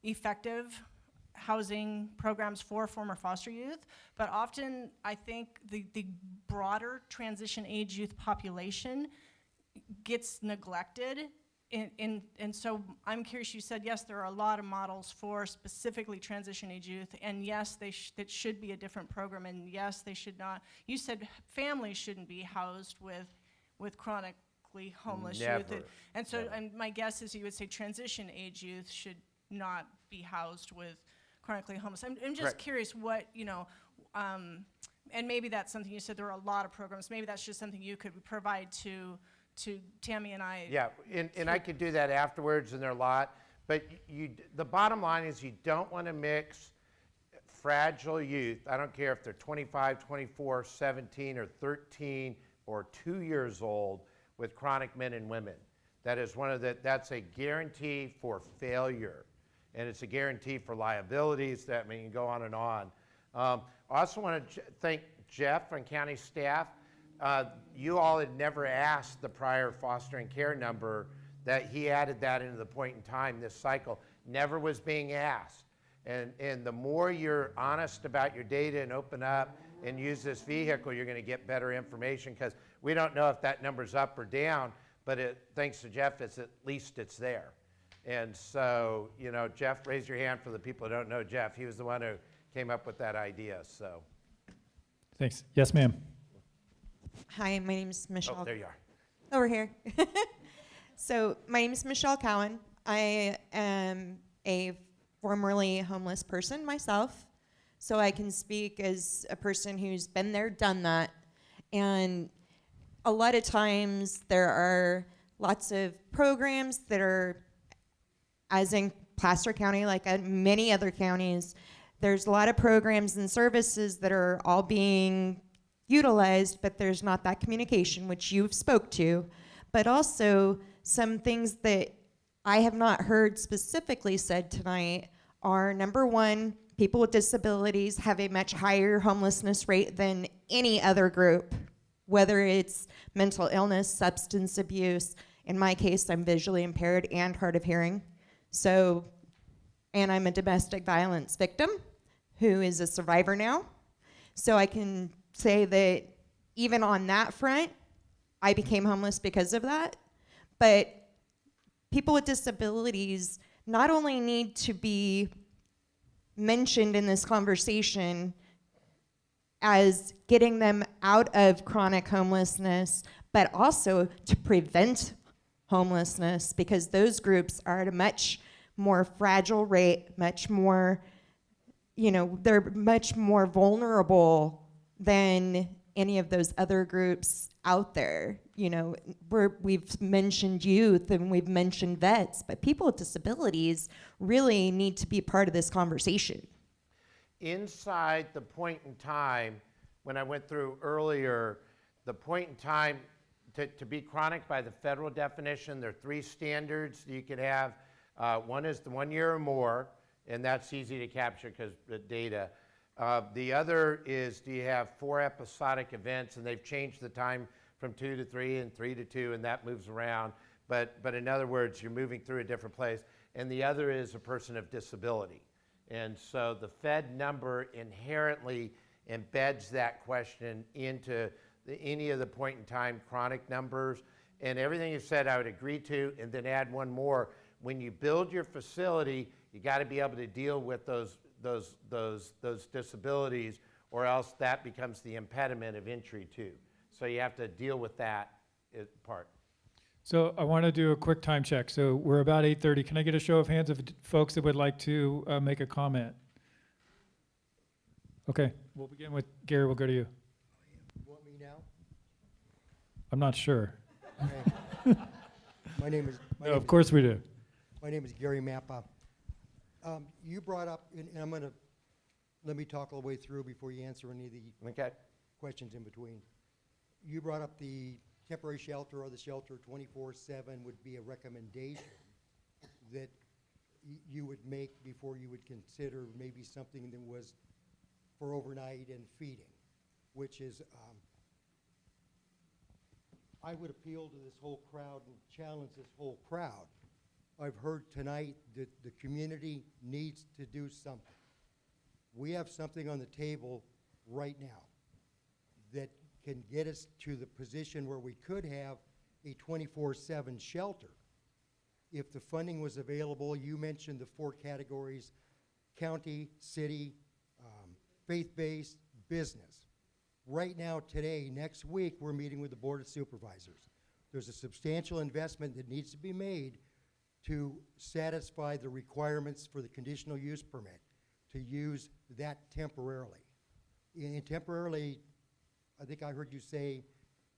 effective housing programs for former foster youth, but often I think the broader transition age youth population gets neglected. And so I'm curious, you said, yes, there are a lot of models for specifically transition age youth, and yes, it should be a different program, and yes, they should not. You said families shouldn't be housed with chronically homeless Never. youth. And so Never. and my guess is you would say transition age youth should not be housed with chronically homeless. I'm just Correct. curious what, and maybe that's something you said there are a lot of programs. Maybe that's just something you could provide to Tammy and I. Yeah, and I could do that afterwards, and there are a lot. But the bottom line is you don't want to mix fragile youth. I don't care if they're 25, 24, 17, or 13, or 2 years old with chronic men and women. That is that's a guarantee for failure. And it's a guarantee for liabilities. That you can go on and on. I also want to thank Jeff and county staff. You all had never asked the prior foster and care number, that he added that into the point in time this cycle. Never was being asked. And the more you're honest about your data and open up and use this vehicle, you're going to get better information, because we don't know if that number's up or down, but thanks to Jeff, at least it's there. And so, you know, Jeff, raise your hand for the people who don't know Jeff. He was the one who came up with that idea, so. Thanks. Yes, ma'am. Hi, my name is Michelle. Oh, there you are. Over here. So my name is Michelle Cowan. I am a formerly homeless person myself, so I can speak as a person who's been there, done that. And a lot of times there are lots of programs that are, as in Placer County, like many other counties, there's a lot of programs and services that are all being utilized, but there's not that communication, which you've spoke to, but also some things that I have not heard specifically said tonight are, number one, people with disabilities have a much higher homelessness rate than any other group, whether it's mental illness, substance abuse. In my case, I'm visually impaired and hard of hearing. So, and I'm a domestic violence victim who is a survivor now. So I can say that even on that front, I became homeless because of that. But people with disabilities not only need to be mentioned in this conversation as getting them out of chronic homelessness, but also to prevent homelessness, because those groups are at a much more fragile rate, much more, you know, they're much more vulnerable than any of those other groups out there. You know, we've mentioned youth and we've mentioned vets, but people with disabilities really need to be part of this conversation. Inside the point in time, when I went through earlier, the point in time to be chronic by the federal definition, there are 3 standards you could have. One is the 1 year or more, and that's easy to capture because the data. The other is, do you have 4 episodic events, and they've changed the time from 2 to 3 and 3 to 2, and that moves around. But in other words, you're moving through a different place. And the other is a person of disability. And so the Fed number inherently embeds that question into any of the point in time chronic numbers. And everything you said I would agree to, and then add one more. When you build your facility, you got to be able to deal with those disabilities, or else that becomes the impediment of entry too. So you have to deal with that part. So I want to do a quick time check. So we're about 8:30. Can I get a show of hands of folks that would like to make a comment? Okay, we'll begin with Gary. We'll go to you. You want me now? I'm not sure. Okay. My name is. No, of course we do. My name is Gary Mappa. You brought up, and I'm going to let me talk all the way through before you answer any of the questions in between. You brought up the temporary shelter or the shelter 24/7 would be a recommendation that you would make before you would consider maybe something that was for overnight and feeding, which is, I would appeal to this whole crowd and challenge this whole crowd. I've heard tonight that the community needs to do something. We have something on the table right now that can get us to the position where we could have a 24/7 shelter. If the funding was available, you mentioned the 4 categories: county, city, faith-based, business. Right now, today, next week, we're meeting with the Board of Supervisors. There's a substantial investment that needs to be made to satisfy the requirements for the conditional use permit, to use that temporarily. And temporarily, I think I heard you say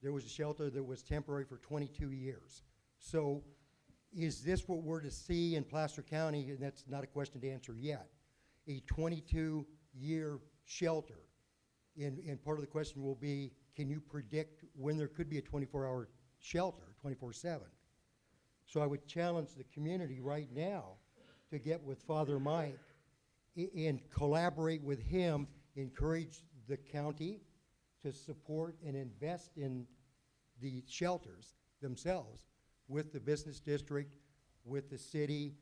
there was a shelter that was temporary for 22 years. So is this what we're to see in Placer County? And that's not a question to answer yet. A 22-year shelter. And part of the question will be, can you predict when there could be a 24-hour shelter, 24/7? So I would challenge the community right now to get with Father Mike and collaborate with him, encourage the county to support and invest in the shelters themselves with the business district, with the city,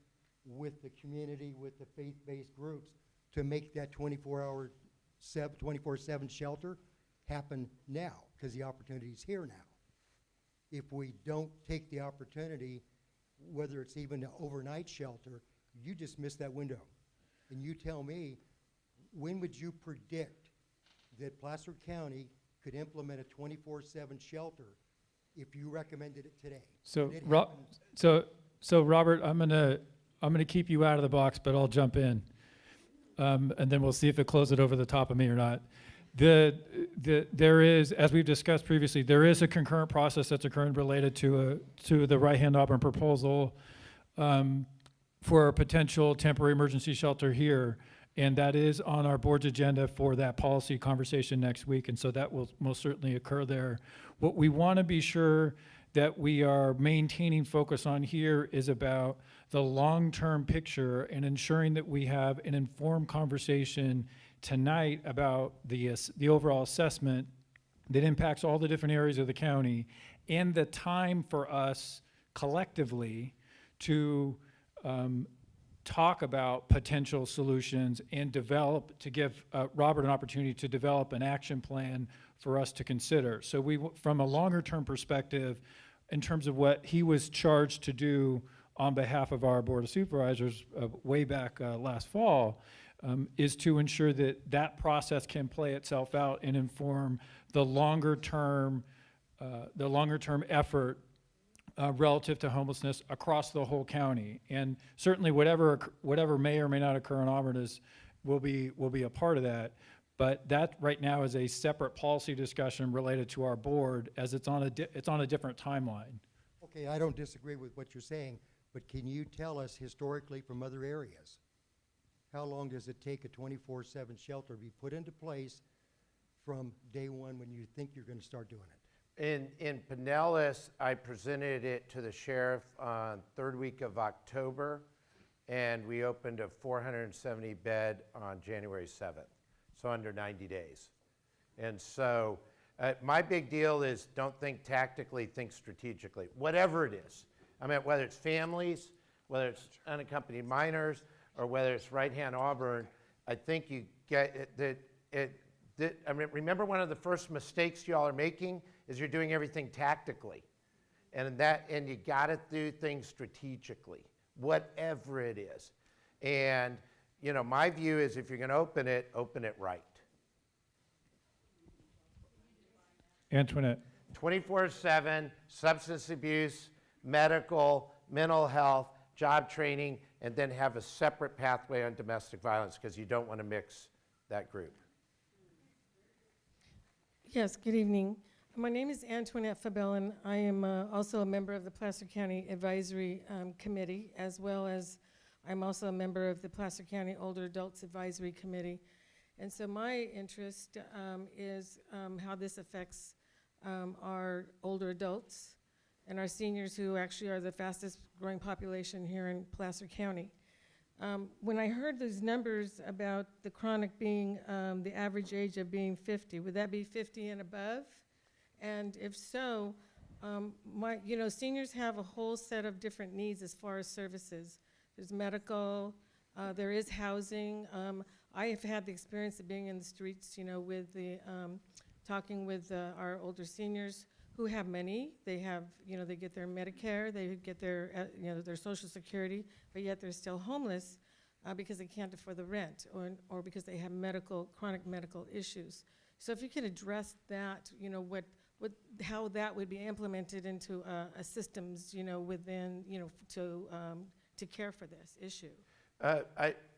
with the community, with the faith-based groups, to make that 24/7 shelter happen now, because the opportunity's here now. If we don't take the opportunity, whether it's even an overnight shelter, you just missed that window. And you tell me, when would you predict that Placer County could implement a 24/7 shelter if you recommended it today? So, And it happens. so Robert, I'm gonna keep you out of the box, but I'll jump in, and then we'll see if it closes it over the top of me or not. There is, as we've discussed previously, there is a concurrent process that's occurring related to the right-hand Auburn proposal for a potential temporary emergency shelter here, and that is on our board's agenda for that policy conversation next week, and so that will most certainly occur there. What we want to be sure that we are maintaining focus on here is about the long-term picture and ensuring that we have an informed conversation tonight about the overall assessment that impacts all the different areas of the county, and the time for us collectively to talk about potential solutions and to give Robert an opportunity to develop an action plan for us to consider. So from a longer term perspective, in terms of what he was charged to do on behalf of our Board of Supervisors way back last fall, is to ensure that that process can play itself out and inform the longer term effort relative to homelessness across the whole county. And certainly whatever may or may not occur in Auburn will be a part of that. But that right now is a separate policy discussion related to our board, as it's on a different timeline. Okay, I don't disagree with what you're saying, but can you tell us historically from other areas, how long does it take a 24/7 shelter to be put into place from day one when you think you're going to start doing it? In Pinellas, I presented it to the sheriff on third week of October, and we opened a 470 bed on January 7th, so under 90 days. And so my big deal is don't think tactically, think strategically, whatever it is. I mean, whether it's families, whether it's unaccompanied minors, or whether it's right-hand Auburn, I think you get I mean, remember, one of the first mistakes y'all are making is you're doing everything tactically. And you gotta do things strategically, whatever it is. And, you know, my view is if you're gonna open it right. Antoinette. 24/7, substance abuse, medical, mental health, job training, and then have a separate pathway on domestic violence, because you don't want to mix that group. Yes, good evening. My name is Antoinette Fabellin. I am also a member of the Placer County Advisory Committee, as well as I'm also a member of the Placer County Older Adults Advisory Committee. And so my interest is how this affects our older adults and our seniors, who actually are the fastest growing population here in Placer County. When I heard those numbers about the chronic being the average age of being 50, would that be 50 and above? And if so, seniors have a whole set of different needs as far as services. There's medical, there is housing. I have had the experience of being in the streets, with talking with our older seniors who have many. They have, they get their Medicare, they get their, their Social Security, but yet they're still homeless because they can't afford the rent, or because they have chronic medical issues. So if you could address that, how that would be implemented into a systems, within, to care for this issue.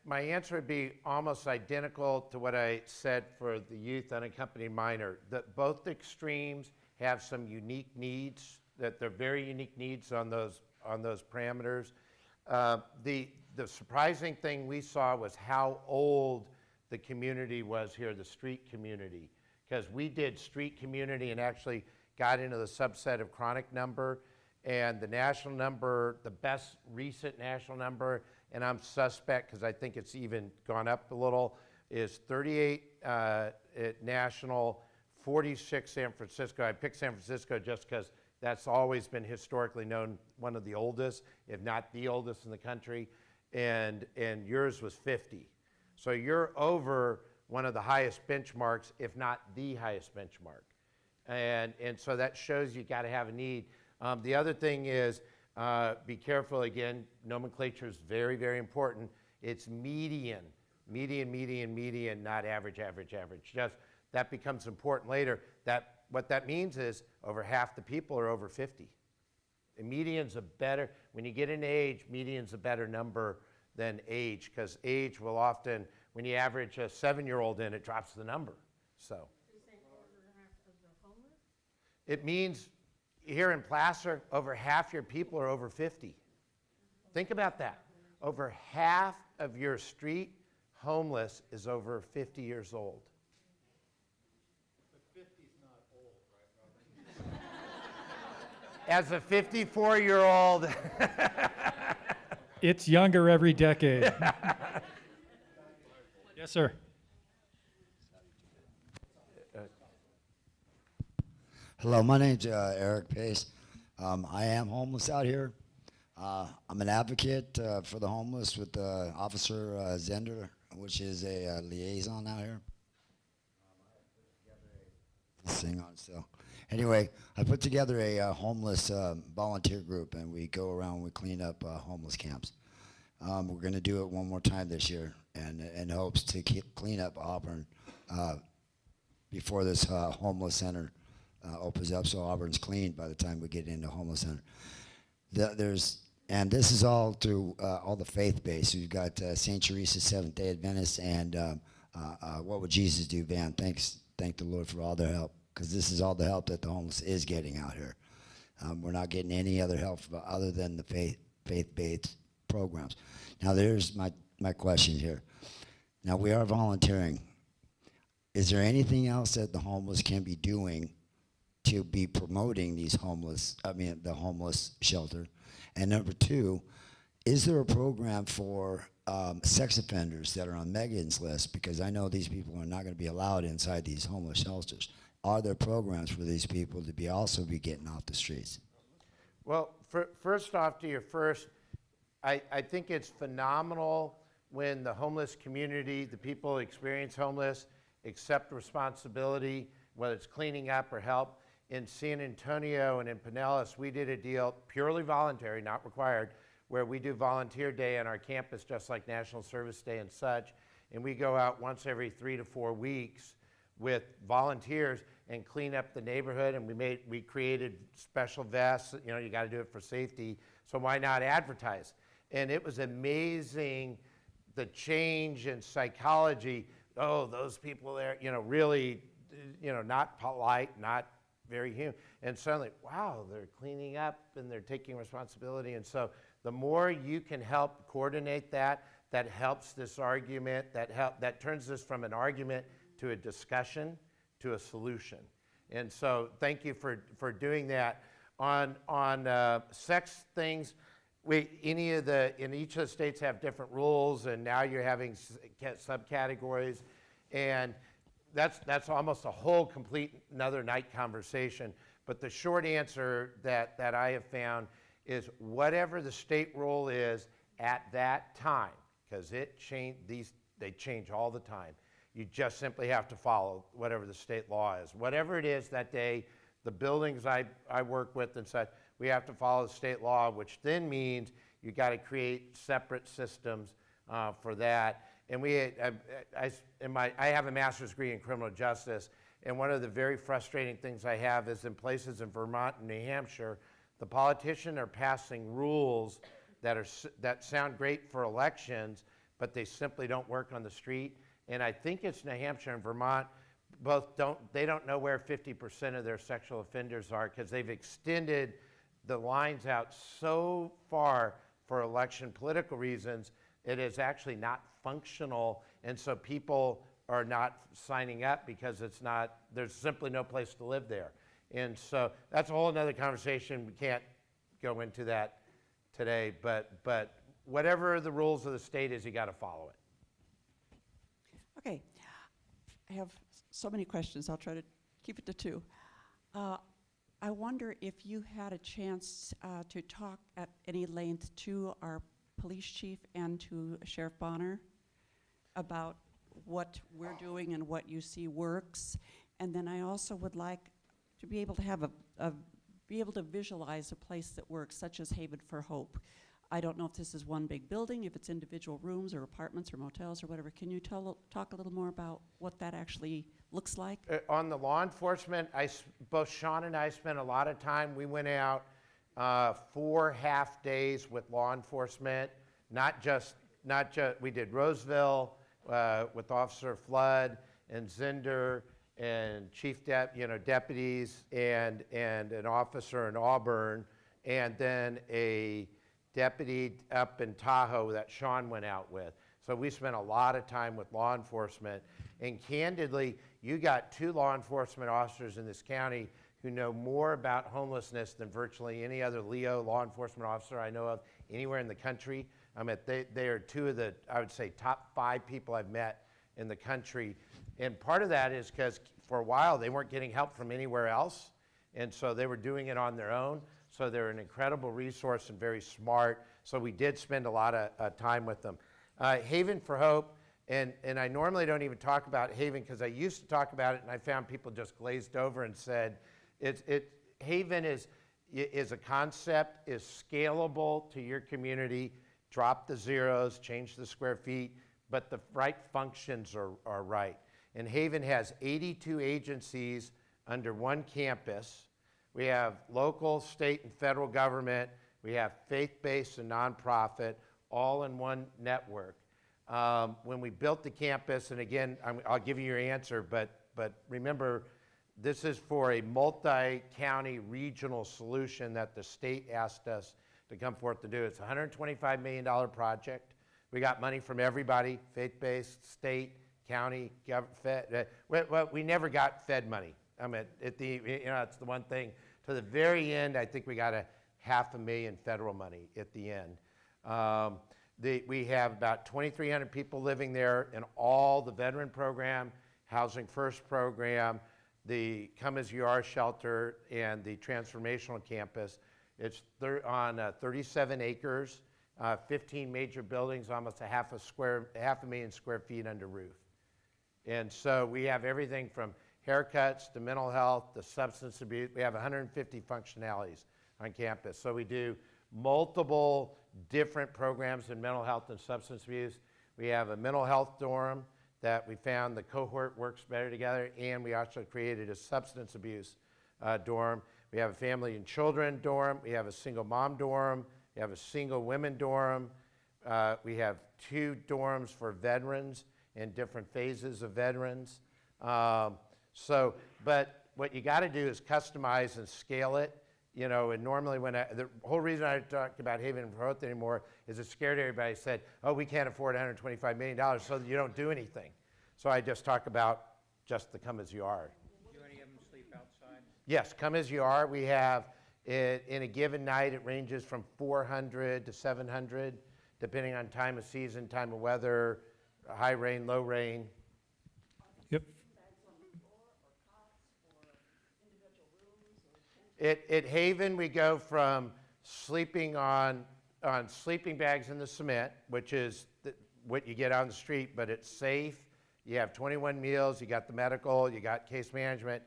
My answer would be almost identical to what I said for the youth unaccompanied minor. That both extremes have some unique needs, that they're very unique needs on those parameters. The surprising thing we saw was how old the community was here, the street community, because we did street community and actually got into the subset of chronic number, and the national number, the best recent national number, and I'm suspect because I think it's even gone up a little, is 38 national, 46 San Francisco. I picked San Francisco just because that's always been historically known one of the oldest, if not the oldest in the country. and yours was 50. So you're over one of the highest benchmarks, if not the highest benchmark. And so that shows you got to have a need. The other thing is, be careful again, nomenclature is very, very important. It's median, not average. Just that becomes important later. What that means is over half the people are over 50. And median's a better, when you get into age, median's a better number than age, because age will often, when you average a 7-year-old in, it drops the number. So it means here in Placer, over half your people are over 50. Think about that. Over half of your street homeless is over 50 years old. But 50's not old, right, Robert? As a 54-year-old. It's younger every decade. Yes, sir. Hello, my name's Eric Pace. I am homeless out here. I'm an advocate for the homeless with Officer Zender, which is a liaison out here. Sing on still. Anyway, I put together a homeless volunteer group, and we go around and we clean up homeless camps. We're going to do it one more time this year, and in hopes to clean up Auburn before this homeless center opens up, so Auburn's clean by the time we get into homeless center. And this is all through all the faith-based. We've got St. Teresa's Seventh-day Adventist and What Would Jesus Do band. Thank the Lord for all their help, because this is all the help that the homeless is getting out here. We're not getting any other help other than the faith-based programs. Now there's my question here. Now we are volunteering. Is there anything else that the homeless can be doing to be promoting the homeless shelter? And number two, is there a program for sex offenders that are on Megan's list? Because I know these people are not going to be allowed inside these homeless shelters. Are there programs for these people to also be getting off the streets? Well, first off, to your first, I think it's phenomenal when the homeless community, the people who experience homeless, accept responsibility, whether it's cleaning up or help. In San Antonio and in Pinellas, we did a deal, purely voluntary, not required, where we do volunteer day on our campus, just like National Service Day and such, and we go out once every 3 to 4 weeks with volunteers and clean up the neighborhood, and we created special vests. You know, you got to do it for safety, so why not advertise? And it was amazing, the change in psychology. Oh, those people there, really, not polite, not very human. And suddenly, wow, they're cleaning up and they're taking responsibility. And so the more you can help coordinate that helps this argument, that turns this from an argument to a discussion to a solution. And so thank you for doing that. On sex things, in each of the states have different rules, and now you're having subcategories, and that's almost a whole complete another night conversation. But the short answer that I have found is whatever the state rule is at that time, because they change all the time. You just simply have to follow whatever the state law is. Whatever it is that day, the buildings I work with and such, we have to follow the state law, which then means you got to create separate systems for that. And I have a master's degree in criminal justice, and one of the very frustrating things I have is in places in Vermont and New Hampshire, the politicians are passing rules that sound great for elections, but they simply don't work on the street. And I think it's New Hampshire and Vermont they don't know where 50% of their sexual offenders are, because they've extended the lines out so far for election political reasons, it is actually not functional, and so people are not signing up because there's simply no place to live there. And so that's a whole other conversation. We can't go into that today, but whatever the rules of the state is, you got to follow it. Okay, I have so many questions. I'll try to keep it to 2. I wonder if you had a chance to talk at any length to our police chief and to Sheriff Bonner about what we're doing and what you see works. And then I also would like to be able to have be able to visualize a place that works, such as Haven for Hope. I don't know if this is one big building, if it's individual rooms or apartments or motels or whatever. Can you talk a little more about what that actually looks like? On the law enforcement, both Sean and I spent a lot of time. We went out 4 half days with law enforcement, not just, we did Roseville with Officer Flood and Zinder and deputies and an officer in Auburn, and then a deputy up in Tahoe that Sean went out with. So we spent a lot of time with law enforcement. And candidly, you got 2 law enforcement officers in this county who know more about homelessness than virtually any other LEO law enforcement officer I know of anywhere in the country. They are 2 of the, I would say, top 5 people I've met in the country. And part of that is because for a while they weren't getting help from anywhere else. And so they were doing it on their own. So they're an incredible resource and very smart. So we did spend a lot of time with them. Haven for Hope, and I normally don't even talk about Haven because I used to talk about it and I found people just glazed over and said, Haven is a concept, is scalable to your community, drop the zeros, change the square feet, but the right functions are right. And Haven has 82 agencies under one campus. We have local, state, and federal government. We have faith-based and nonprofit, all in one network. When we built the campus, and again, I'll give you your answer, but remember, this is for a multi-county regional solution that the state asked us to come forth to do. It's a $125 million project. We got money from everybody, faith-based, state, county, Fed. Well, we never got Fed money. It's the one thing. To the very end, I think we got $500,000 federal money at the end. We have about 2,300 people living there in all the veteran program, Housing First program, the Come As You Are shelter, and the transformational campus. It's on 37 acres, 15 major buildings, almost a 500,000 square feet under roof. And so we have everything from haircuts to mental health to substance abuse. We have 150 functionalities on campus. So we do multiple different programs in mental health and substance abuse. We have a mental health dorm that we found the cohort works better together, and we also created a substance abuse dorm. We have a family and children dorm. We have a single mom dorm. We have a single women dorm. We have 2 dorms for veterans in different phases of veterans. But what you got to do is customize and scale it. And normally the whole reason I talked about Haven for Hope anymore is it scared everybody. Said, oh, we can't afford $125 million, so you don't do anything. So I just talk about just the Come As You Are. Do any of them sleep outside? Yes, Come As You Are. We have, in a given night, it ranges from 400 to 700, depending on time of season, time of weather, high rain, low rain. Yep. At Haven, we go from sleeping on sleeping bags in the cement, which is what you get on the street, but it's safe. You have 21 meals, you got the medical, you got case management,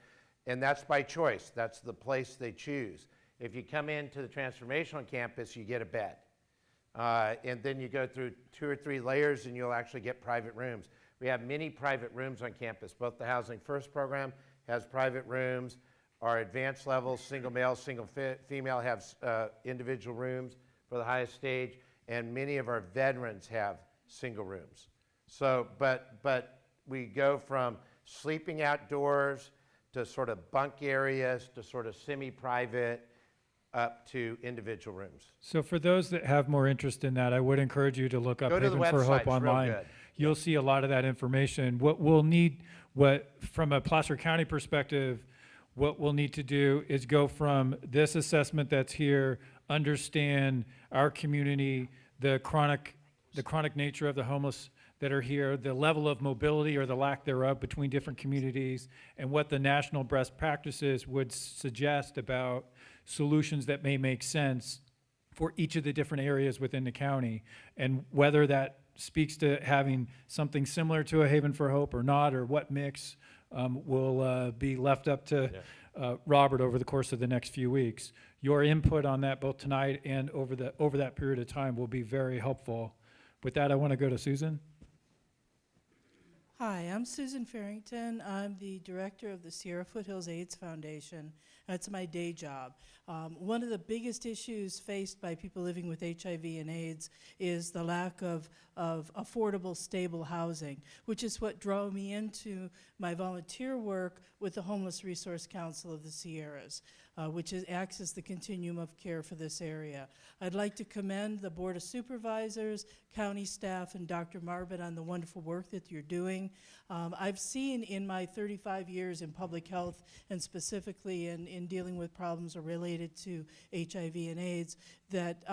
and that's by choice. That's the place they choose. If you come into the transformational campus, you get a bed. And then you go through 2 or 3 layers and you'll actually get private rooms. We have many private rooms on campus. Both the Housing First program has private rooms. Our advanced levels, single male, single female, have individual rooms for the highest stage, and many of our veterans have single rooms. So, but we go from sleeping outdoors to sort of bunk areas to sort of semi-private up to individual rooms. So for those that have more interest in that, I would encourage you to look up Go to the Haven for website, Hope it's real online. good. You'll see a lot of that information. What we'll need, from a Placer County perspective, what we'll need to do is go from this assessment that's here, understand our community, the chronic nature of the homeless that are here, the level of mobility or the lack thereof between different communities, and what the national best practices would suggest about solutions that may make sense for each of the different areas within the county. And whether that speaks to having something similar to a Haven for Hope or not, or what mix, will be left up to Robert over the course of the next few weeks. Your input on that, both tonight and over that period of time, will be very helpful. With that, I want to go to Susan. Hi, I'm Susan Farrington. I'm the director of the Sierra Foothills AIDS Foundation. That's my day job. One of the biggest issues faced by people living with HIV and AIDS is the lack of affordable, stable housing, which is what drove me into my volunteer work with the Homeless Resource Council of the Sierras, which acts as the continuum of care for this area. I'd like to commend the Board of Supervisors, county staff, and Dr. Marbut on the wonderful work that you're doing. I've seen in my 35 years in public health, and specifically in dealing with problems related to HIV and AIDS, that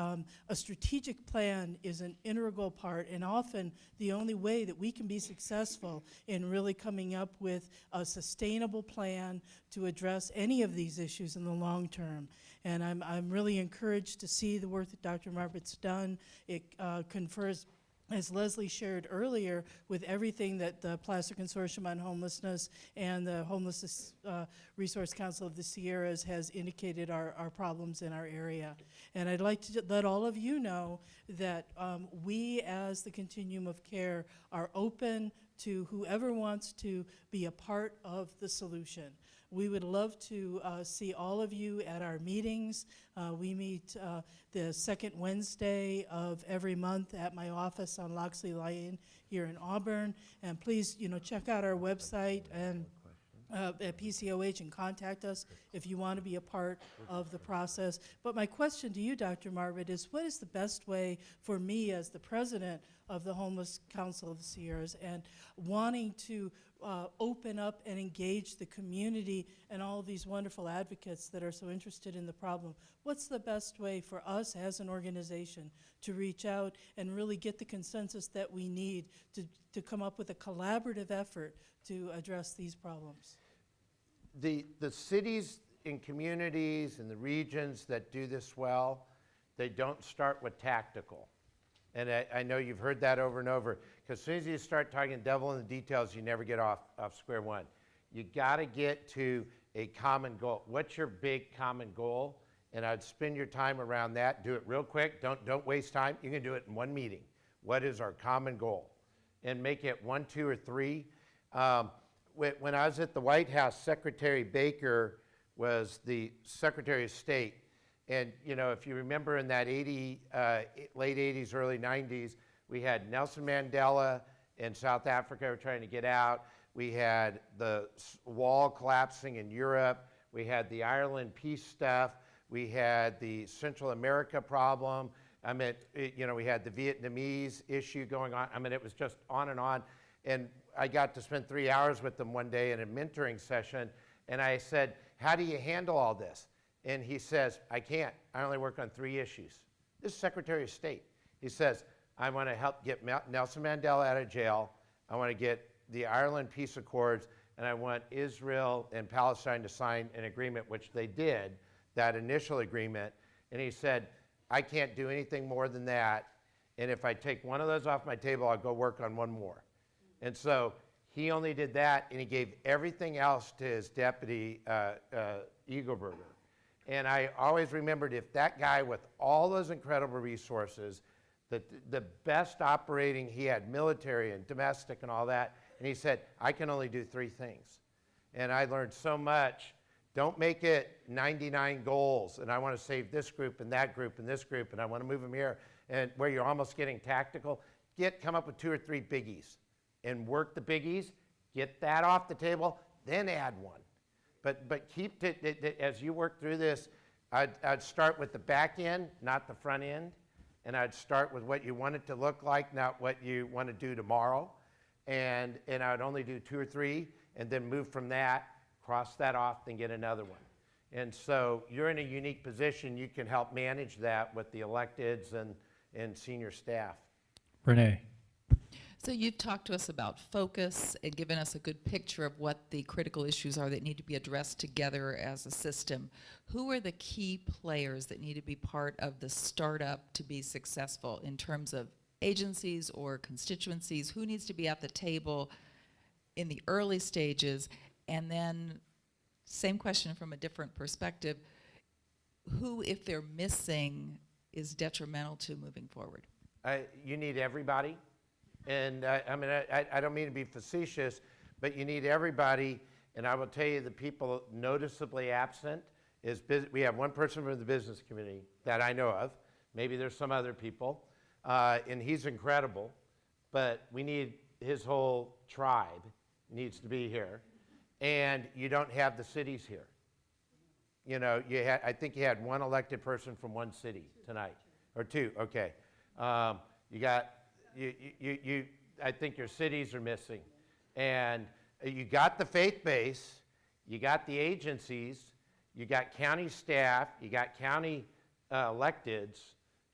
a strategic plan is an integral part and often the only way that we can be successful in really coming up with a sustainable plan to address any of these issues in the long term. And I'm really encouraged to see the work that Dr. Marbut's done. It confers, as Leslie shared earlier, with everything that the Placer Consortium on Homelessness and the Homelessness Resource Council of the Sierras has indicated our problems in our area. And I'd like to let all of you know that we, as the continuum of care, are open to whoever wants to be a part of the solution. We would love to see all of you at our meetings. We meet the second Wednesday of every month at my office on Loxley Lane here in Auburn. And please, check out our website and at PCOH and contact us if you want to be a part of the process. But my question to you, Dr. Marbut, is what is the best way for me as the president of the Homeless Council of the Sierras and wanting to open up and engage the community and all of these wonderful advocates that are so interested in the problem? What's the best way for us as an organization to reach out and really get the consensus that we need to come up with a collaborative effort to address these problems? The cities and communities and the regions that do this well, they don't start with tactical. And I know you've heard that over and over, because as soon as you start talking devil in the details, you never get off square one. You got to get to a common goal. What's your big common goal? And I'd spend your time around that. Do it real quick. Don't waste time. You can do it in one meeting. What is our common goal? And make it 1, 2, or 3. When I was at the White House, Secretary Baker was the Secretary of State. And if you remember in that late 80s, early 90s, we had Nelson Mandela in South Africa were trying to get out. We had the wall collapsing in Europe. We had the Ireland peace stuff. We had the Central America problem. I mean, we had the Vietnamese issue going on. I mean, it was just on and on. And I got to spend 3 hours with them one day in a mentoring session. And I said, how do you handle all this? And he says, I can't. I only work on 3 issues. This is Secretary of State. He says, I want to help get Nelson Mandela out of jail. I want to get the Ireland Peace Accords, and I want Israel and Palestine to sign an agreement, which they did, that initial agreement. And he said, I can't do anything more than that. And if I take one of those off my table, I'll go work on one more. And so he only did that, and he gave everything else to his deputy, Eagleberger. And I always remembered, if that guy with all those incredible resources, the best operating, he had military and domestic and all that, and he said, I can only do 3 things. And I learned so much. Don't make it 99 goals, and I want to save this group and that group and this group, and I want to move them here, and where you're almost getting tactical. Come up with 2 or 3 biggies and work the biggies, get that off the table, then add one. But keep it, as you work through this, I'd start with the back end, not the front end. And I'd start with what you want it to look like, not what you want to do tomorrow. And I'd only do 2 or 3, and then move from that, cross that off, then get another one. And so you're in a unique position. You can help manage that with the electeds and senior staff. Renee. So you've talked to us about focus and given us a good picture of what the critical issues are that need to be addressed together as a system. Who are the key players that need to be part of the startup to be successful in terms of agencies or constituencies? Who needs to be at the table in the early stages? And then, same question from a different perspective, who, if they're missing, is detrimental to moving forward? You need everybody. And I mean, I don't mean to be facetious, but you need everybody. And I will tell you, the people noticeably absent is we have one person from the business community that I know of. Maybe there's some other people. And he's incredible. But we need his whole tribe needs to be here. And you don't have the cities here. You know, I think you had one elected person from one city tonight, or two. Okay, you got I think your cities are missing, and you got the faith base, you got the agencies, you got county staff, you got county electeds,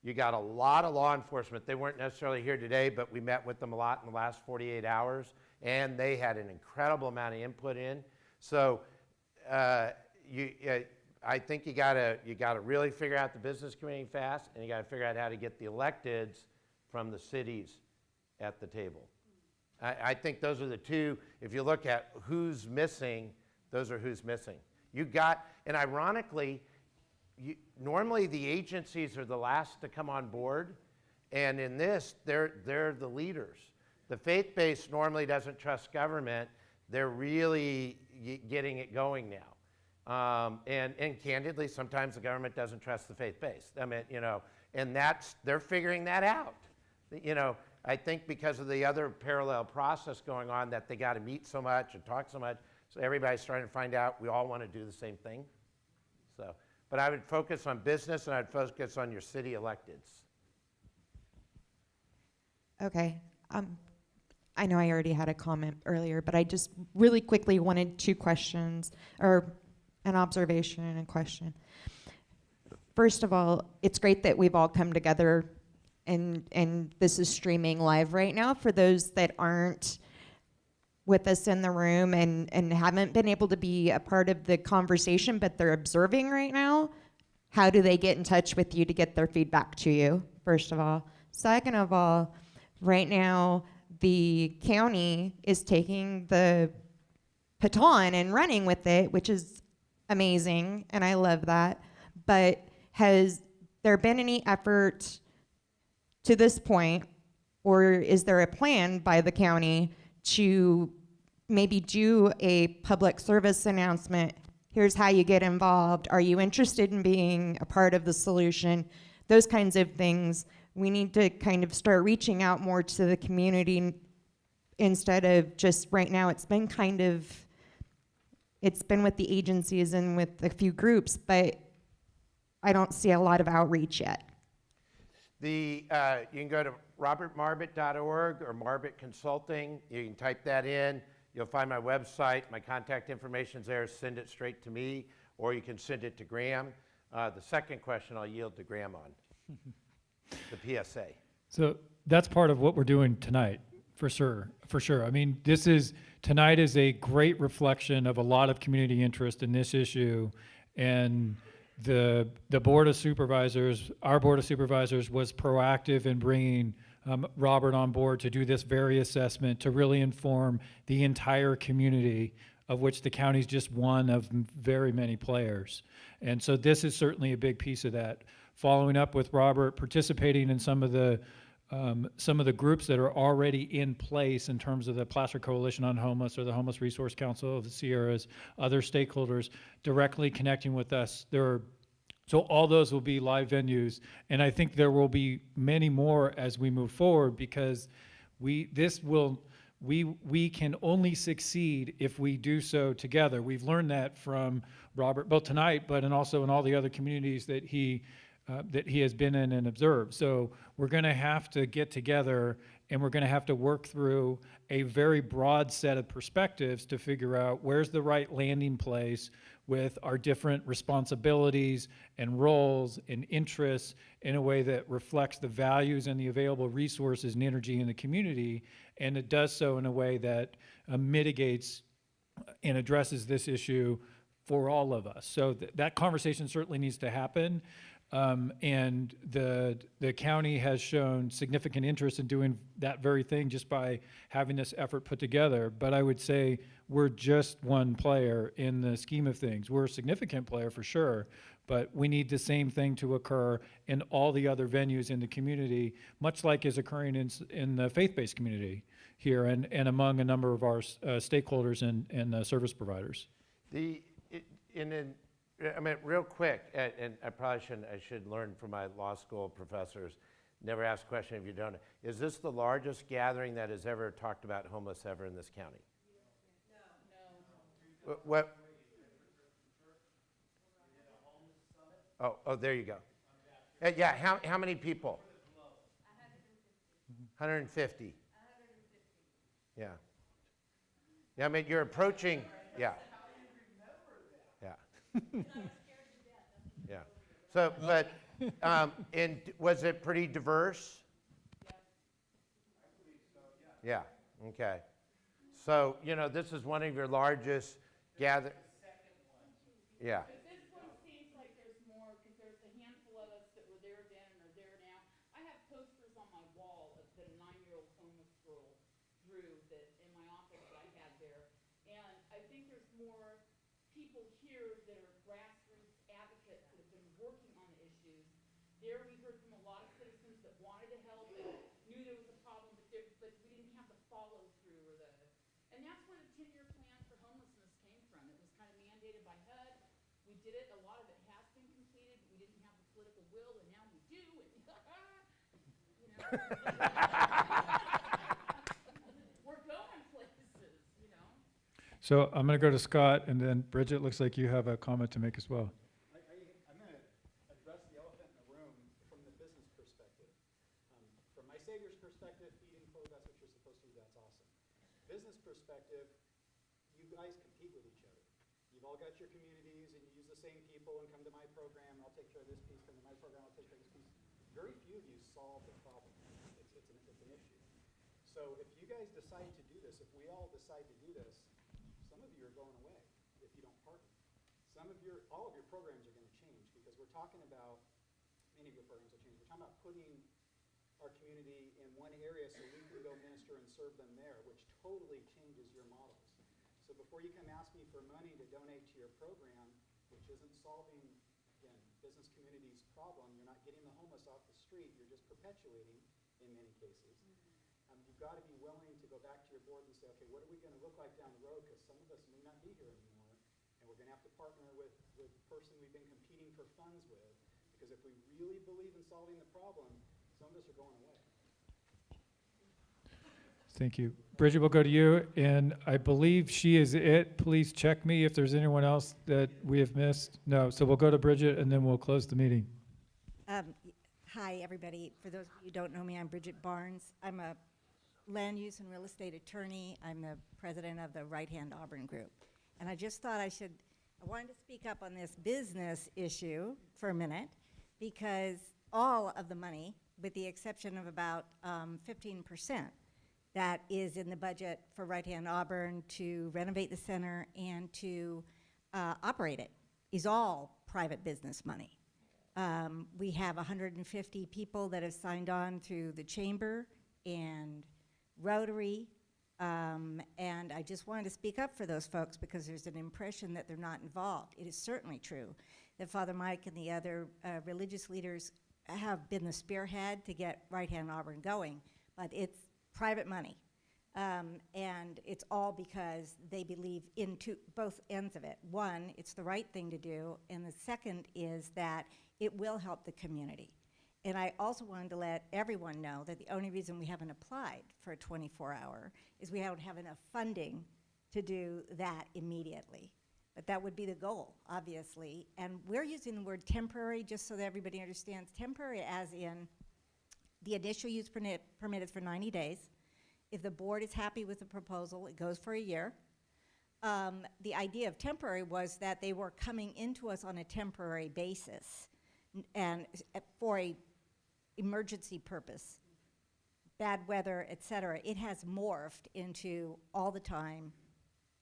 you got a lot of law enforcement. They weren't necessarily here today, but we met with them a lot in the last 48 hours, and they had an incredible amount of input in. So. I think you gotta really figure out the business community fast, and you gotta figure out how to get the electeds from the cities at the table. I think those are the two. If you look at who's missing, those are who's missing. And ironically, normally the agencies are the last to come on board, and in this, they're the leaders. The faith base normally doesn't trust government. They're really getting it going now. And candidly, sometimes the government doesn't trust the faith base. I mean, you know, and they're figuring that out. You know, I think because of the other parallel process going on, that they got to meet so much and talk so much, so everybody's trying to find out we all want to do the same thing. So, but I would focus on business, and I'd focus on your city electeds. Okay. I know I already had a comment earlier, but I just really quickly wanted two questions, or an observation and a question. First of all, it's great that we've all come together and this is streaming live right now. For those that aren't with us in the room and haven't been able to be a part of the conversation, but they're observing right now, how do they get in touch with you to get their feedback to you, first of all? Second of all, right now, the county is taking the baton and running with it, which is amazing, and I love that. But has there been any effort to this point, or is there a plan by the county to maybe do a public service announcement? Here's how you get involved. Are you interested in being a part of the solution? Those kinds of things. We need to kind of start reaching out more to the community instead of just right now. It's been with the agencies and with a few groups, but I don't see a lot of outreach yet. You can go to robertmarbut.org or Marbut Consulting. You can type that in. You'll find my website. My contact information's there. Send it straight to me, or you can send it to Graham. The second question I'll yield to Graham on, the PSA. So that's part of what we're doing tonight, for sure. I mean, tonight is a great reflection of a lot of community interest in this issue, and the Board of Supervisors, our Board of Supervisors, was proactive in bringing Robert on board to do this very assessment to really inform the entire community, of which the county's just one of very many players. And so this is certainly a big piece of that. Following up with Robert, participating in some of the groups that are already in place in terms of the Placer Coalition on Homeless or the Homeless Resource Council of the Sierras, other stakeholders directly connecting with us. So all those will be live venues, and I think there will be many more as we move forward, because we can only succeed if we do so together. We've learned that from Robert, both tonight, but also in all the other communities that he has been in and observed. So we're going to have to get together, and we're going to have to work through a very broad set of perspectives to figure out where's the right landing place, with our different responsibilities and roles and interests in a way that reflects the values and the available resources and energy in the community, and it does so in a way that mitigates and addresses this issue for all of us. So that conversation certainly needs to happen. And the county has shown significant interest in doing that very thing just by having this effort put together. But I would say we're just one player in the scheme of things. We're a significant player for sure, but we need the same thing to occur in all the other venues in the community, much like is occurring in the faith-based community here and among a number of our stakeholders and service providers. I mean, real quick, and I should learn from my law school professors, never ask a question if you don't know. Is this the largest gathering that has ever talked about homeless ever in this county? No. What? Oh, there you go. Yeah, how many people? 150. Yeah. Yeah, I mean, you're approaching, yeah. Yeah. So, but, and was it pretty diverse? Yeah. Okay. So, you know, this is one of your largest gather. Yeah. This one seems like there's more because there's a handful of us that were there then and are there now. I have posters on my wall that a 9-year-old homeless girl drew that in my office that I had there, and I think there's more people here that are grassroots advocates that have been working on the issues. There we heard from a lot of citizens that wanted to help and knew there was a problem, but we didn't have the follow through or the, and that's where the 10-year plan for homelessness came from. It was kind of mandated by HUD. We did it. A lot of it has been completed. We didn't have the political will, and now we do. And you know, we're going places. You know. So I'm going to go to Scott, and then Bridget, looks like you have a comment to make as well. I'm going to address the elephant in the room from the business perspective. From my Savior's perspective, feeding food, that's what you're supposed to do, that's awesome. Business perspective, you guys compete with each other. You've all got your communities, and you use the same people, and come to my program, I'll take care of this piece, come to my program, I'll take care of this piece. Very few of you solve the problem. It's an issue. So if you guys decide to do this, if we all decide to do this, some of you are going away if you don't partner. All of your programs are going to change because we're talking about, many of your programs will change. We're talking about putting our community in one area so we can go minister and serve them there, which totally changes your models. So before you come ask me for money to donate to your program, which isn't solving, again, business community's problem, you're not getting the homeless off the street, you're just perpetuating in many cases. You've got to be willing to go back to your board and say, okay, what are we going to look like down the road? Because some of us may not be here anymore, and we're going to have to partner with the person we've been competing for funds with. Because if we really believe in solving the problem, some of us are going away. Thank you. Bridget, we'll go to you, and I believe she is it. Please check me if there's anyone else that we have missed. No, so we'll go to Bridget, and then we'll close the meeting. Hi, everybody. For those of you who don't know me, I'm Bridget Barnes. I'm a land use and real estate attorney. I'm the president of the Right Hand Auburn Group. And I just thought I wanted to speak up on this business issue for a minute, because all of the money, with the exception of about 15%, that is in the budget for Right Hand Auburn to renovate the center and to operate it, is all private business money. We have 150 people that have signed on through the Chamber and Rotary, and I just wanted to speak up for those folks because there's an impression that they're not involved. It is certainly true that Father Mike and the other religious leaders have been the spearhead to get Right Hand Auburn going, but it's private money, and it's all because they believe in both ends of it. One, it's the right thing to do, and the second is that it will help the community. And I also wanted to let everyone know that the only reason we haven't applied for a 24-hour is we don't have enough funding to do that immediately. But that would be the goal, obviously. And we're using the word temporary just so that everybody understands. Temporary as in the initial use permit is for 90 days. If the board is happy with the proposal, it goes for a year. the idea of temporary was that they were coming into us on a temporary basis and for a emergency purpose, bad weather, et cetera. It has morphed into all the time,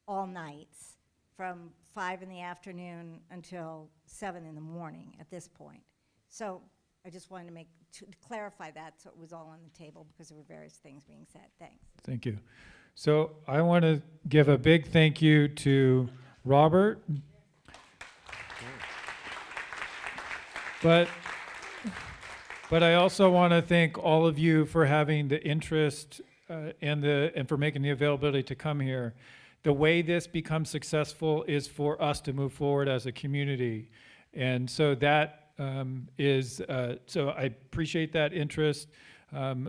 all nights, from 5 in the afternoon until 7 in the morning at this point. So I just wanted to clarify that so it was all on the table because there were various things being said. Thanks. Thank you. So I want to give a big thank you to Robert. But I also want to thank all of you for having the interest and for making the availability to come here. The way this becomes successful is for us to move forward as a community. And so that so I appreciate that interest.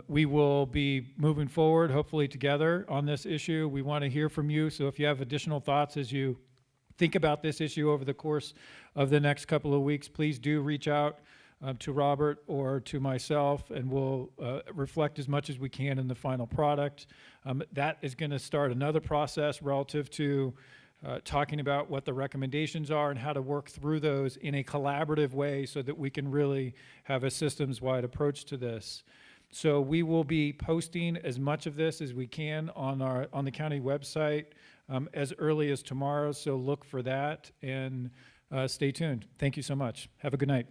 We will be moving forward, hopefully together on this issue. We want to hear from you. So if you have additional thoughts as you think about this issue over the course of the next couple of weeks, please do reach out to Robert or to myself, and we'll reflect as much as we can in the final product. That is going to start another process relative to talking about what the recommendations are and how to work through those in a collaborative way so that we can really have a systems-wide approach to this. So we will be posting as much of this as we can on the county website as early as tomorrow, so look for that and stay tuned. Thank you so much. Have a good night.